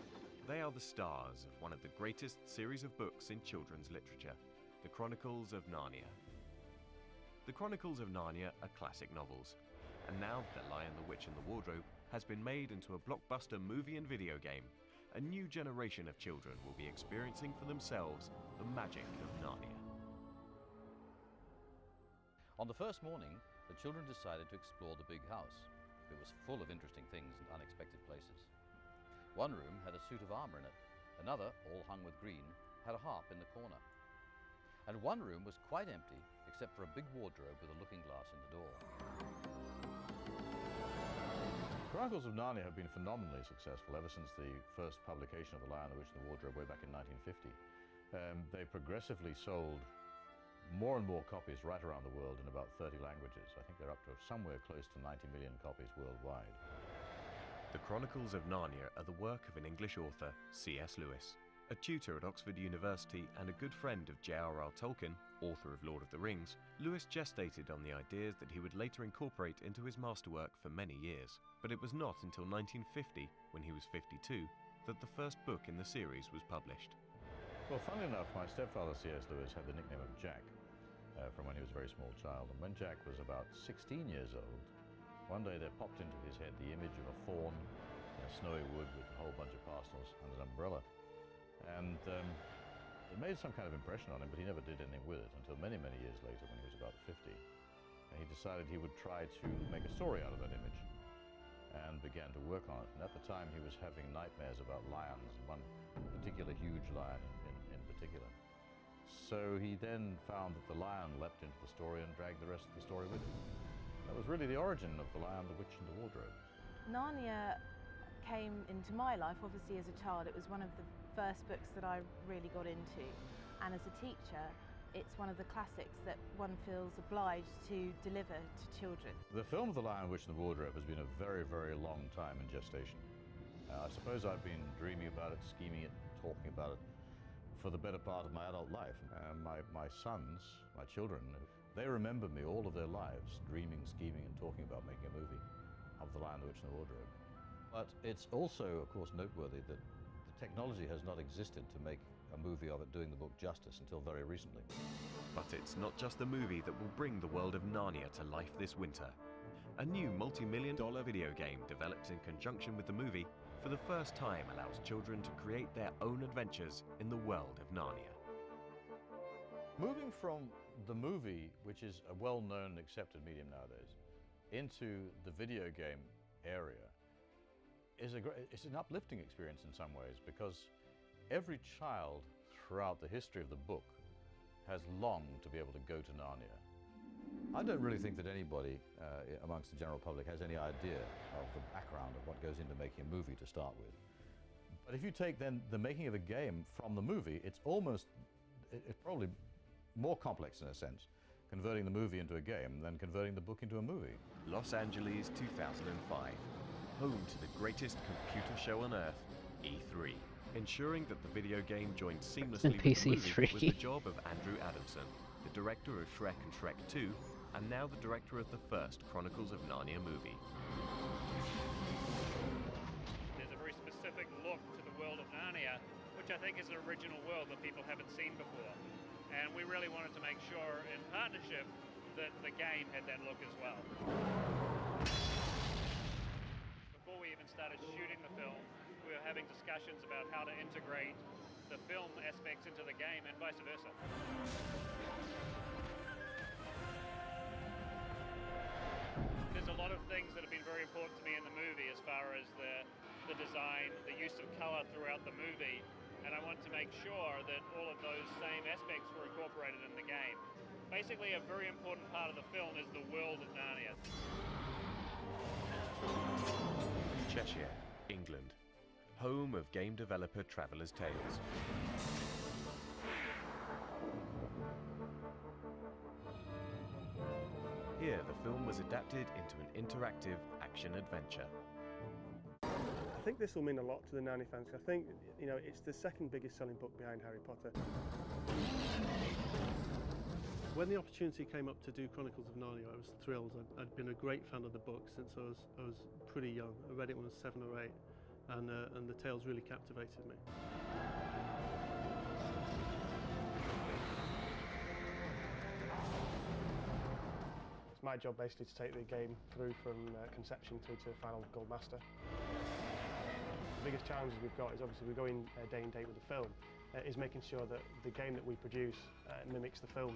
They are the stars of one of the greatest series of books in children's literature, The Chronicles of Narnia. The Chronicles of Narnia are classic novels, and now that The Lion, the Witch and the Wardrobe has been made into a blockbuster movie and video game, a new generation of children will be experiencing for themselves the magic of Narnia. On the first morning, the children decided to explore the big house. It was full of interesting things and unexpected places. One room had a suit of armor in it. Another, all hung with green, had a harp in the corner. And one room was quite empty, except for a big wardrobe with a looking glass in the door. Chronicles of Narnia have been phenomenally successful ever since the first publication of The Lion, the Witch and the Wardrobe way back in 1950. They progressively sold more and more copies right around the world in about 30 languages. I think they're up to somewhere close to 90 million copies worldwide. The Chronicles of Narnia are the work of an English author, C.S. Lewis. A tutor at Oxford University and a good friend of J.R.R. Tolkien, author of Lord of the Rings, Lewis gestated on the ideas that he would later incorporate into his masterwork for many years. But it was not until 1950, when he was 52, that the first book in the series was published. Well, funnily enough, my stepfather, C.S. Lewis, had the nickname of Jack from when he was a very small child. And when Jack was about 16 years old, one day there popped into his head the image of a fawn in a snowy wood with a whole bunch of parcels and an umbrella. And it made some kind of impression on him, but he never did anything with it until many, many years later when he was about 50. And he decided he would try to make a story out of that image and began to work on it. And at the time he was having nightmares about lions, and one particular huge lion in particular. So he then found that the lion leapt into the story and dragged the rest of the story with him. That was really the origin of The Lion, the Witch and the Wardrobe. Narnia came into my life, obviously, as a child. It was one of the first books that I really got into. And as a teacher, it's one of the classics that one feels obliged to deliver to children. The film of The Lion, Witch and the Wardrobe has been a very, very long time in gestation. I suppose I've been dreaming about it, scheming it, talking about it for the better part of my adult life. My sons, my children, they remember me all of their lives dreaming, scheming and talking about making a movie of The Lion, the Witch and the Wardrobe. But it's also, of course, noteworthy that the technology has not existed to make a movie of it doing the book justice until very recently. But it's not just the movie that will bring the world of Narnia to life this winter. A new multi-million-dollar video game developed in conjunction with the movie for the first time allows children to create their own adventures in the world of Narnia. Moving from the movie, which is a well-known and accepted medium nowadays, into the video game area it's an uplifting experience in some ways, because every child throughout the history of the book has longed to be able to go to Narnia. I don't really think that anybody amongst the general public has any idea of the background of what goes into making a movie to start with. But if you take then the making of a game from the movie, it's probably more complex in a sense, converting the movie into a game than converting the book into a movie. Los Angeles 2005, home to the greatest computer show on earth, E3. Ensuring that the video game joined seamlessly with the movie was the job of Andrew Adamson, the director of Shrek and Shrek 2, and now the director of the first Chronicles of Narnia movie. There's a very specific look to the world of Narnia, which I think is an original world that people haven't seen before. And we really wanted to make sure, in partnership, that the game had that look as well. Before we even started shooting the film, we were having discussions about how to integrate the film aspects into the game and vice versa. There's a lot of things that have been very important to me in the movie as far as the design, the use of color throughout the movie, and I want to make sure that all of those same aspects were incorporated in the game. Basically, a very important part of the film is the world of Narnia. Cheshire, England, home of game developer Traveller's Tales. Here, the film was adapted into an interactive action-adventure. I think this will mean a lot to the Narnia fans. I think, it's the second biggest selling book behind Harry Potter. When the opportunity came up to do Chronicles of Narnia, I was thrilled. I'd been a great fan of the book since I was pretty young. I read it when I was 7 or 8, and the tales really captivated me. my job basically to take the game through from conception through to final gold master. The biggest challenges we've got is obviously we're going day and date with the film, is making sure that the game that we produce mimics the film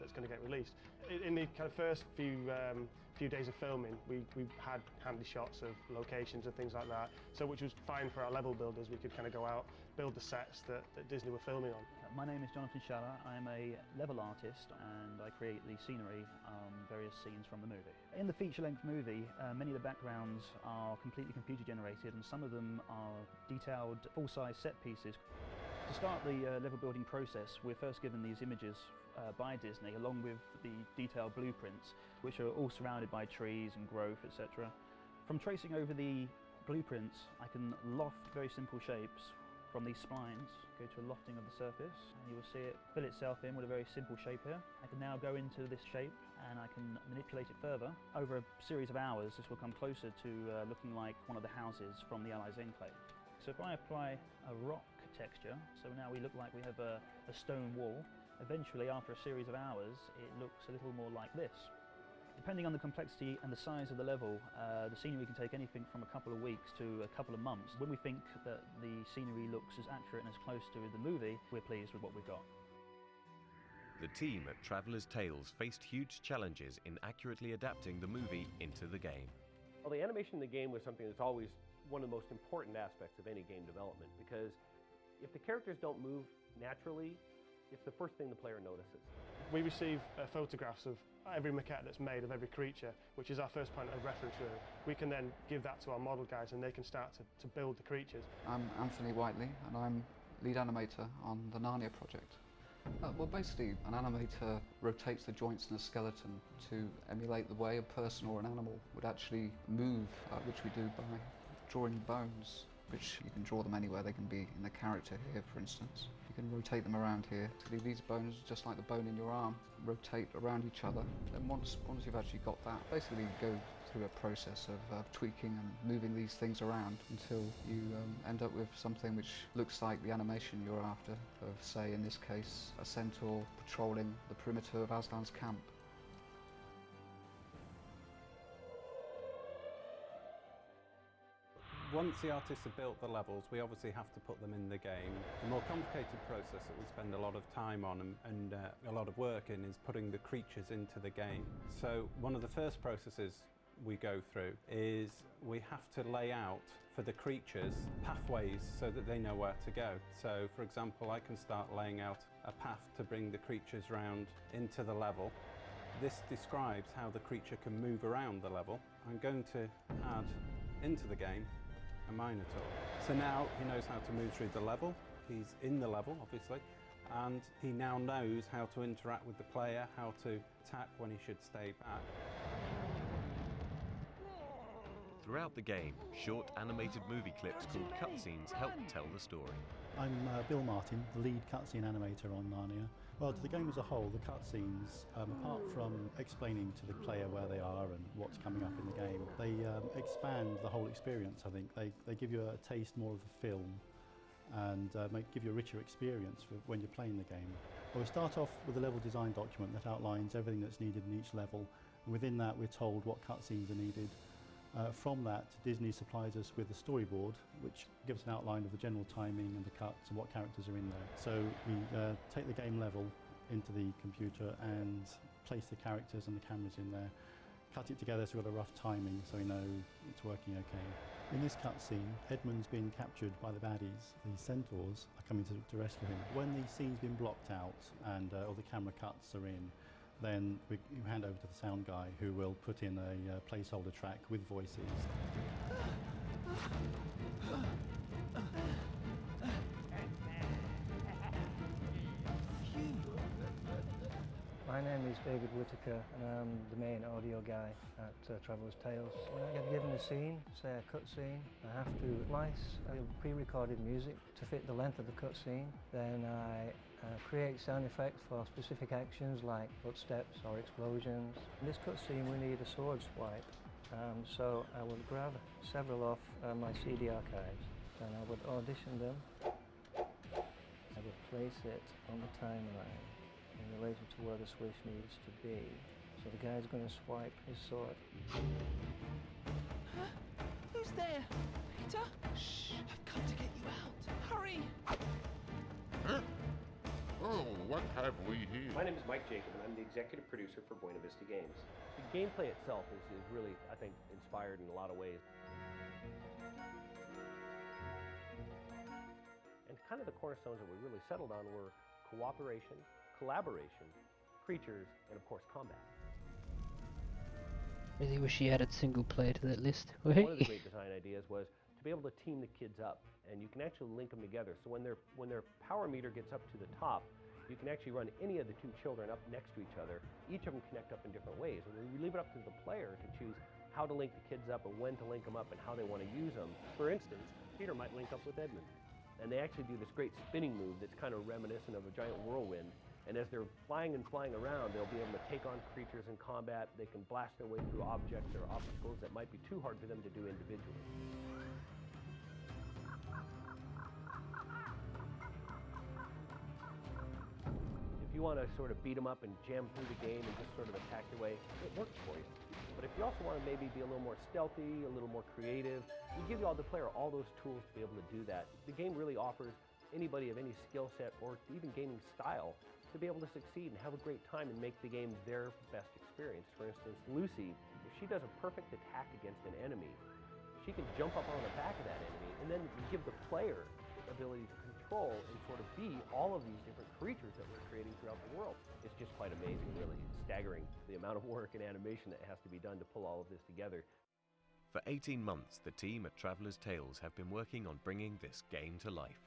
that's going to get released. In the kind of first few days of filming, we had handy shots of locations and things like that, so which was fine for our level builders. We could kind of go out, build the sets that Disney were filming on. My name is Jonathan Schaller. I'm a level artist and I create the scenery on various scenes from the movie. In the feature-length movie, many of the backgrounds are completely computer generated and some of them are detailed full-size set pieces. To start the level building process, we're first given these images by Disney along with the detailed blueprints, which are all surrounded by trees and growth, etc. From tracing over the blueprints, I can loft very simple shapes from these splines, go to a lofting of the surface, and you will see it fill itself in with a very simple shape here. I can now go into this shape and I can manipulate it further. Over a series of hours, this will come closer to looking like one of the houses from the Allies' enclave. So if I apply a rock texture, so now we look like we have a stone wall, eventually after a series of hours it looks a little more like this. Depending on the complexity and the size of the level, the scenery can take anything from a couple of weeks to a couple of months. When we think that the scenery looks as accurate and as close to the movie, we're pleased with what we've got. The team at Traveller's Tales faced huge challenges in accurately adapting the movie into the game. Well, the animation in the game was something that's always one of the most important aspects of any game development, because if the characters don't move naturally, it's the first thing the player notices. We receive photographs of every maquette that's made of every creature, which is our first point of reference really. We can then give that to our model guys and they can start to build the creatures. I'm Anthony Whiteley and I'm lead animator on the Narnia project. Well, basically an animator rotates the joints in a skeleton to emulate the way a person or an animal would actually move, which we do by drawing bones, which you can draw them anywhere. They can be in the character here, for instance. You can rotate them around here. These bones, just like the bone in your arm, rotate around each other. Then once you've actually got that, basically you go through a process of tweaking and moving these things around until you end up with something which looks like the animation you're after, of, say, in this case, a centaur patrolling the perimeter of Aslan's camp. Once the artists have built the levels, we obviously have to put them in the game. The more complicated process that we spend a lot of time on and a lot of work in is putting the creatures into the game. So one of the first processes we go through is we have to lay out for the creatures pathways so that they know where to go. So for example, I can start laying out a path to bring the creatures round into the level. This describes how the creature can move around the level. I'm going to add into the game a Minotaur. So now he knows how to move through the level. He's in the level, obviously, and he now knows how to interact with the player, how to attack when he should stay back. Throughout the game, short animated movie clips called cutscenes help tell the story. I'm Bill Martin, the lead cutscene animator on Narnia. Well, to the game as a whole, the cutscenes, apart from explaining to the player where they are and what's coming up in the game, they expand the whole experience, I think. They give you a taste more of the film and give you a richer experience for when you're playing the game. Well, we start off with a level design document that outlines everything that's needed in each level, and within that we're told what cutscenes are needed. From that, Disney supplies us with a storyboard which gives an outline of the general timing and the cuts and what characters are in there. So we take the game level into the computer and place the characters and the cameras in there, cut it together so we've got a rough timing so we know it's working okay. In this cutscene, Edmund's been captured by the baddies. The centaurs are coming to rescue him. When the scene's been blocked out and all the camera cuts are in, then we hand over to the sound guy who will put in a placeholder track with voices. My name is David Whitaker and I'm the main audio guy at Traveller's Tales. When I get given a scene, say a cutscene, I have to splice pre-recorded music to fit the length of the cutscene. Then I create sound effects for specific actions like footsteps or explosions. In this cutscene we need a sword swipe, so I would grab several off my CD archives and I would audition them. I would place it on the timeline in relation to where the switch needs to be. So the guy's going to swipe his sword. Who's there? Peter? Shh! I've come to get you out. Hurry! Huh? Oh, what have we here? My name is Mike Jacob, and I'm the executive producer for Buena Vista Games. The gameplay itself is really, I think, inspired in a lot of ways. And kind of the cornerstones that we really settled on were cooperation, collaboration, creatures, and of course combat. Really wish he added single player to that list. One of the great design ideas was to be able to team the kids up, and you can actually link them together. So when their power meter gets up to the top, you can actually run any of the two children up next to each other. Each of them connect up in different ways, and we leave it up to the player to choose how to link the kids up and when to link them up and how they want to use them. For instance, Peter might link up with Edmund, and they actually do this great spinning move that's kind of reminiscent of a giant whirlwind. And as they're flying around, they'll be able to take on creatures in combat. They can blast their way through objects or obstacles that might be too hard for them to do individually. If you want to sort of beat them up and jam through the game and just sort of attack your way, it works for you. But if you also want to maybe be a little more stealthy, a little more creative, we give the player all those tools to be able to do that. The game really offers anybody of any skill set or even gaming style to be able to succeed and have a great time and make the game their best experience. For instance, Lucy, if she does a perfect attack against an enemy, she can jump up on the back of that enemy and then give the player the ability to control and sort of be all of these different creatures that we're creating throughout the world. It's just quite amazing, really. It's staggering the amount of work and animation that has to be done to pull all of this together. For 18 months, the team at Traveller's Tales have been working on bringing this game to life.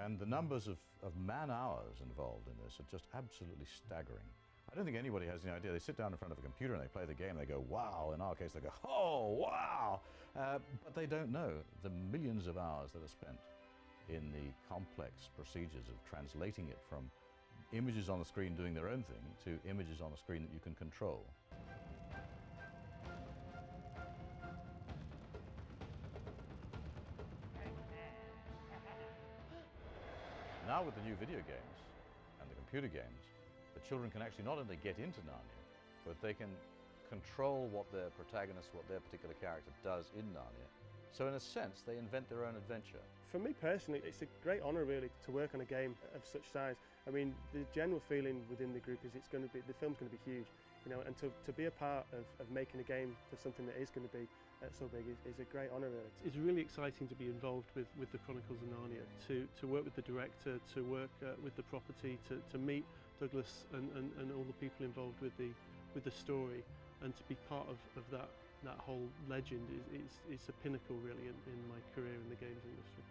And the numbers of man-hours involved in this are just absolutely staggering. I don't think anybody has any idea. They sit down in front of a computer and they play the game, they go, wow. In our case, they go, oh, wow. But they don't know the millions of hours that are spent in the complex procedures of translating it from images on the screen doing their own thing to images on the screen that you can control. Now with the new video games and the computer games, the children can actually not only get into Narnia, but they can control what their protagonist, what their particular character does in Narnia. So in a sense, they invent their own adventure. For me personally, it's a great honour really to work on a game of such size. I mean, the general feeling within the group is the film's going to be huge, you know, and to be a part of making a game for something that is going to be so big is a great honour really. It's really exciting to be involved with the Chronicles of Narnia, to work with the director, to work with the property, to meet Douglas and all the people involved with the story, and to be part of that whole legend is a pinnacle really in my career in the games industry.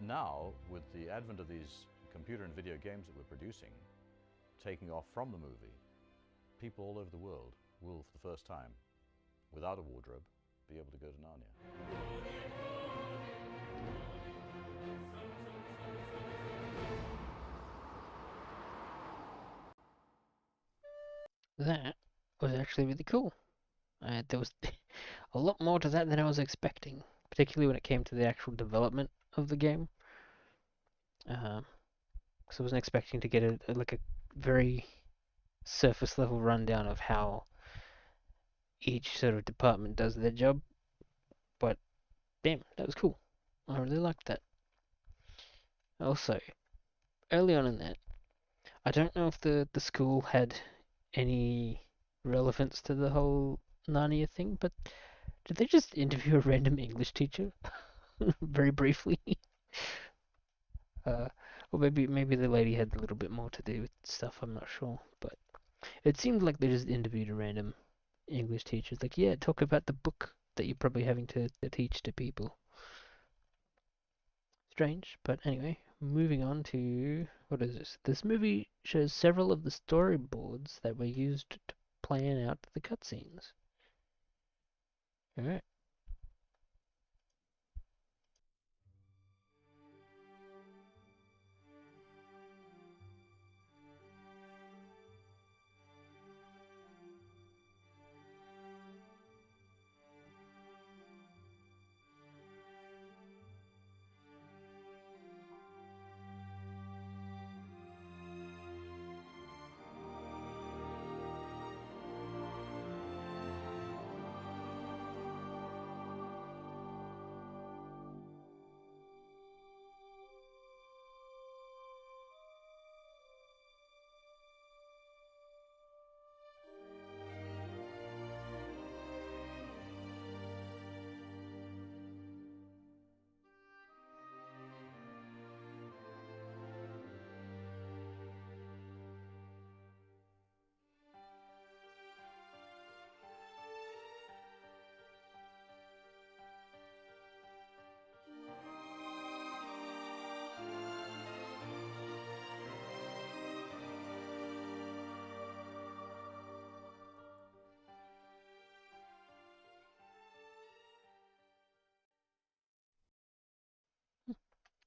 Now, with the advent of these computer and video games that we're producing, taking off from the movie, people all over the world will, for the first time, without a wardrobe, be able to go to Narnia. That was actually really cool. There was a lot more to that than I was expecting, particularly when it came to the actual development of the game. Because I wasn't expecting to get a very surface level rundown of how each sort of department does their job. But damn, that was cool. I really liked that. Also, early on in that, I don't know if the school had any relevance to the whole Narnia thing, but did they just interview a random English teacher very briefly? Or maybe the lady had a little bit more to do with stuff, I'm not sure. But it seemed like they just interviewed a random English teacher. It's like, yeah, talk about the book that you're probably having to teach to people. Strange, but anyway, moving on to, what is this? This movie shows several of the storyboards that were used to plan out the cutscenes. Alright.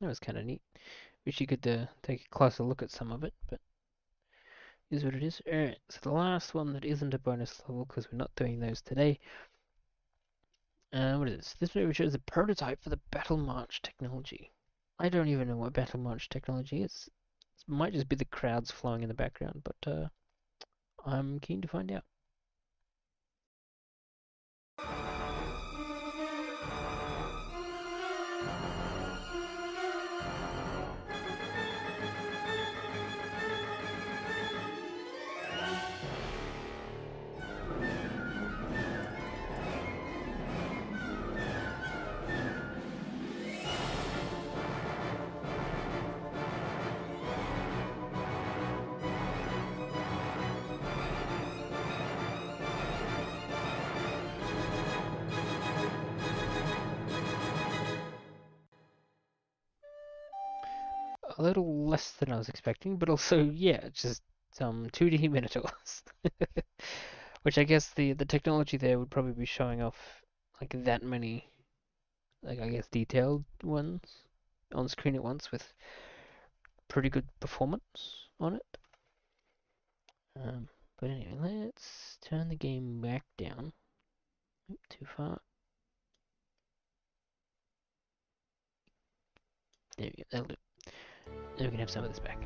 That was kind of neat. Wish you could take a closer look at some of it, but is what it is. Alright, so the last one that isn't a bonus level, because we're not doing those today. What is this? This movie shows a prototype for the Battle March technology. I don't even know what Battle March technology is. It might just be the crowds flowing in the background, but I'm keen to find out. A little less than I was expecting, but also, yeah, just some 2D Minotaurs. Which I guess the technology there would probably be showing off like that many, like I guess detailed ones on screen at once with pretty good performance on it. But anyway, let's turn the game back down. Oop, too far. There we go, that'll do. Then we can have some of this back.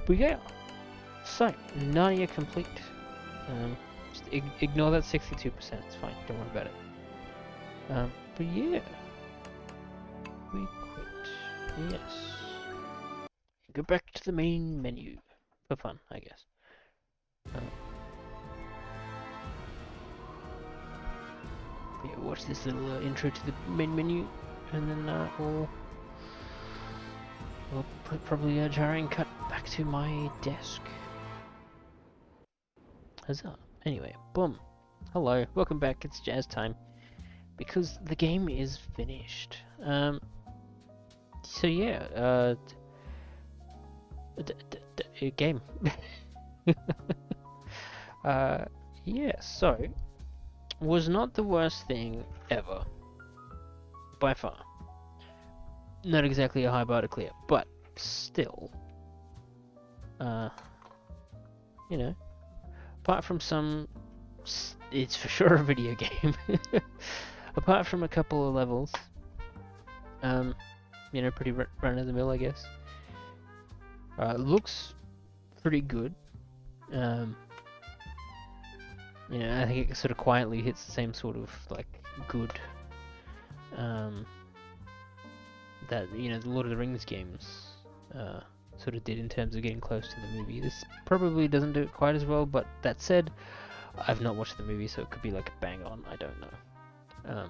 But yeah, so, Narnia complete. Just ignore that 62%, it's fine, don't worry about it. But yeah. We quit. Yes. Go back to the main menu. For fun, I guess. Yeah, watch this little intro to the main menu, and then we'll probably a jarring cut back to my desk. Huzzah. Anyway, boom. Hello, welcome back, it's jazz time. Because the game is finished. So yeah, game. Yeah, so, was not the worst thing ever. By far. Not exactly a high bar to clear, but still, you know, apart from some, it's for sure a video game. Apart from a couple of levels, you know, pretty run-of-the-mill, I guess. Looks pretty good. You know, I think it sort of quietly hits the same sort of like good that, you know, the Lord of the Rings games sort of did in terms of getting close to the movie. This probably doesn't do it quite as well, but that said, I've not watched the movie, so it could be like a bang on. I don't know.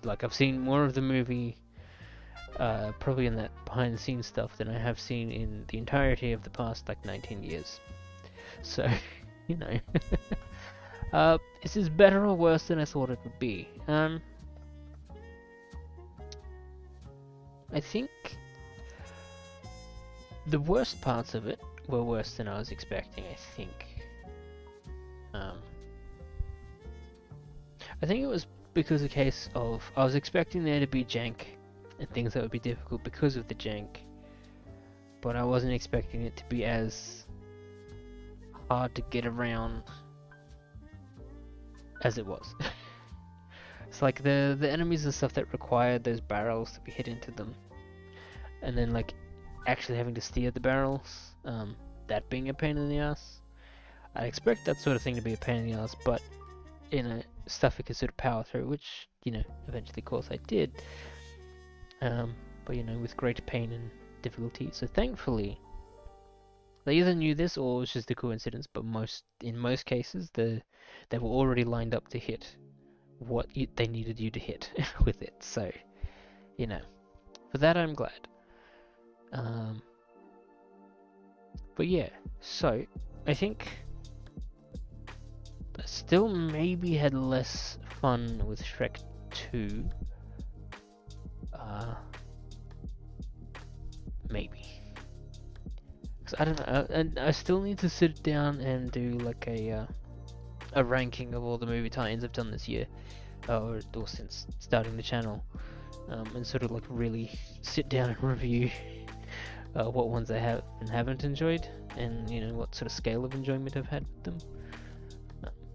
Like I've seen more of the movie, probably in that behind the scenes stuff, than I have seen in the entirety of the past like 19 years. So, you know, this is better or worse than I thought it would be. I think the worst parts of it were worse than I was expecting, I think. I think it was because a case of I was expecting there to be jank and things that would be difficult because of the jank, but I wasn't expecting it to be as hard to get around as it was. It's like the enemies and stuff that required those barrels to be hit into them, and then like actually having to steer the barrels, that being a pain in the ass. I expect that sort of thing to be a pain in the ass, but you know, stuff I could sort of power through, which, you know, eventually of course I did. But you know, with great pain and difficulty. So thankfully, they either knew this or it was just a coincidence, but in most cases they were already lined up to hit what they needed you to hit with it. So, you know, for that I'm glad. But yeah, so I think I still maybe had less fun with Shrek 2. Maybe. Cause I don't know, and I still need to sit down and do like a ranking of all the movie tie-ins I've done this year, or since starting the channel. and sort of like really sit down and review what ones I have and haven't enjoyed, and you know what sort of scale of enjoyment I've had with them.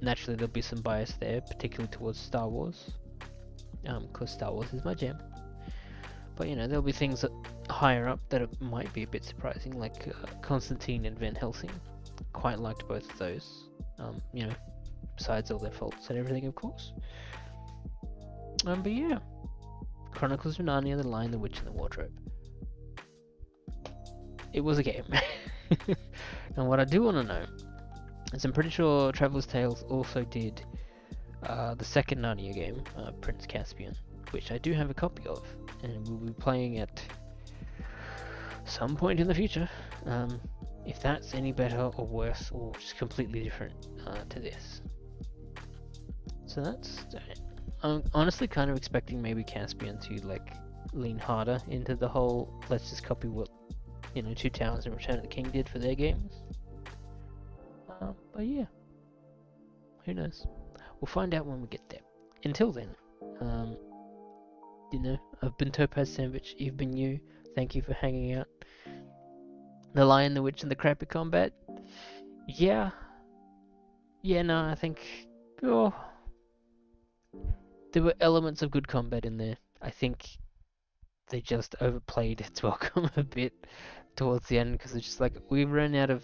Naturally, there'll be some bias there, particularly towards Star Wars, because Star Wars is my jam. But you know, there'll be things that higher up that might be a bit surprising, like Constantine and Van Helsing. Quite liked both of those. You know, besides all their faults and everything, of course. But yeah, Chronicles of Narnia: The Lion, the Witch, and the Wardrobe. It was a game. And what I do want to know is, I'm pretty sure Traveller's Tales also did the second Narnia game, Prince Caspian, which I do have a copy of, and we'll be playing at some point in the future. If that's any better or worse or just completely different to this. So that's... I'm honestly kind of expecting maybe Caspian to like lean harder into the whole let's just copy what, you know, Two Towers and Return of the King did for their games. But yeah, who knows? We'll find out when we get there. Until then, you know, I've been Topaz Sandwich, you've been you. Thank you for hanging out. The Lion, the Witch, and the Crappy Combat. Yeah, no, I think... Oh, there were elements of good combat in there. I think they just overplayed its welcome a bit towards the end, because it's just like, we ran out of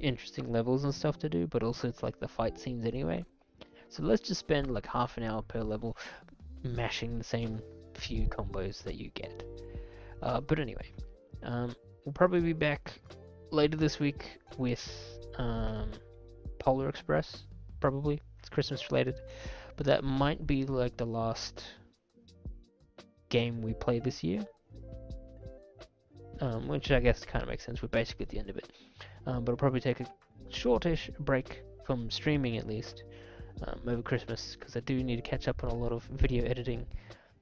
interesting levels and stuff to do, but also it's like the fight scenes anyway. So let's just spend like half an hour per level mashing the same few combos that you get. But anyway, we'll probably be back later this week with Polar Express, probably. It's Christmas related. But that might be like the last game we play this year. Which I guess kind of makes sense. We're basically at the end of it. But I'll probably take a shortish break from streaming at least over Christmas, because I do need to catch up on a lot of video editing.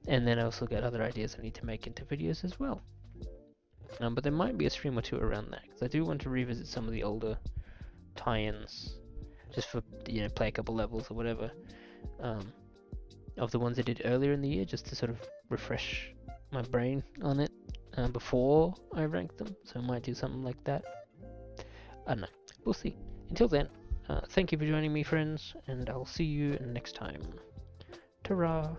And then I also got other ideas I need to make into videos as well. But there might be a stream or two around that, because I do want to revisit some of the older tie-ins, just for, you know, play a couple levels or whatever, of the ones I did earlier in the year, just to sort of refresh my brain on it before I rank them. So I might do something like that. I don't know. We'll see. Until then, thank you for joining me, friends, and I'll see you next time. Ta-ra!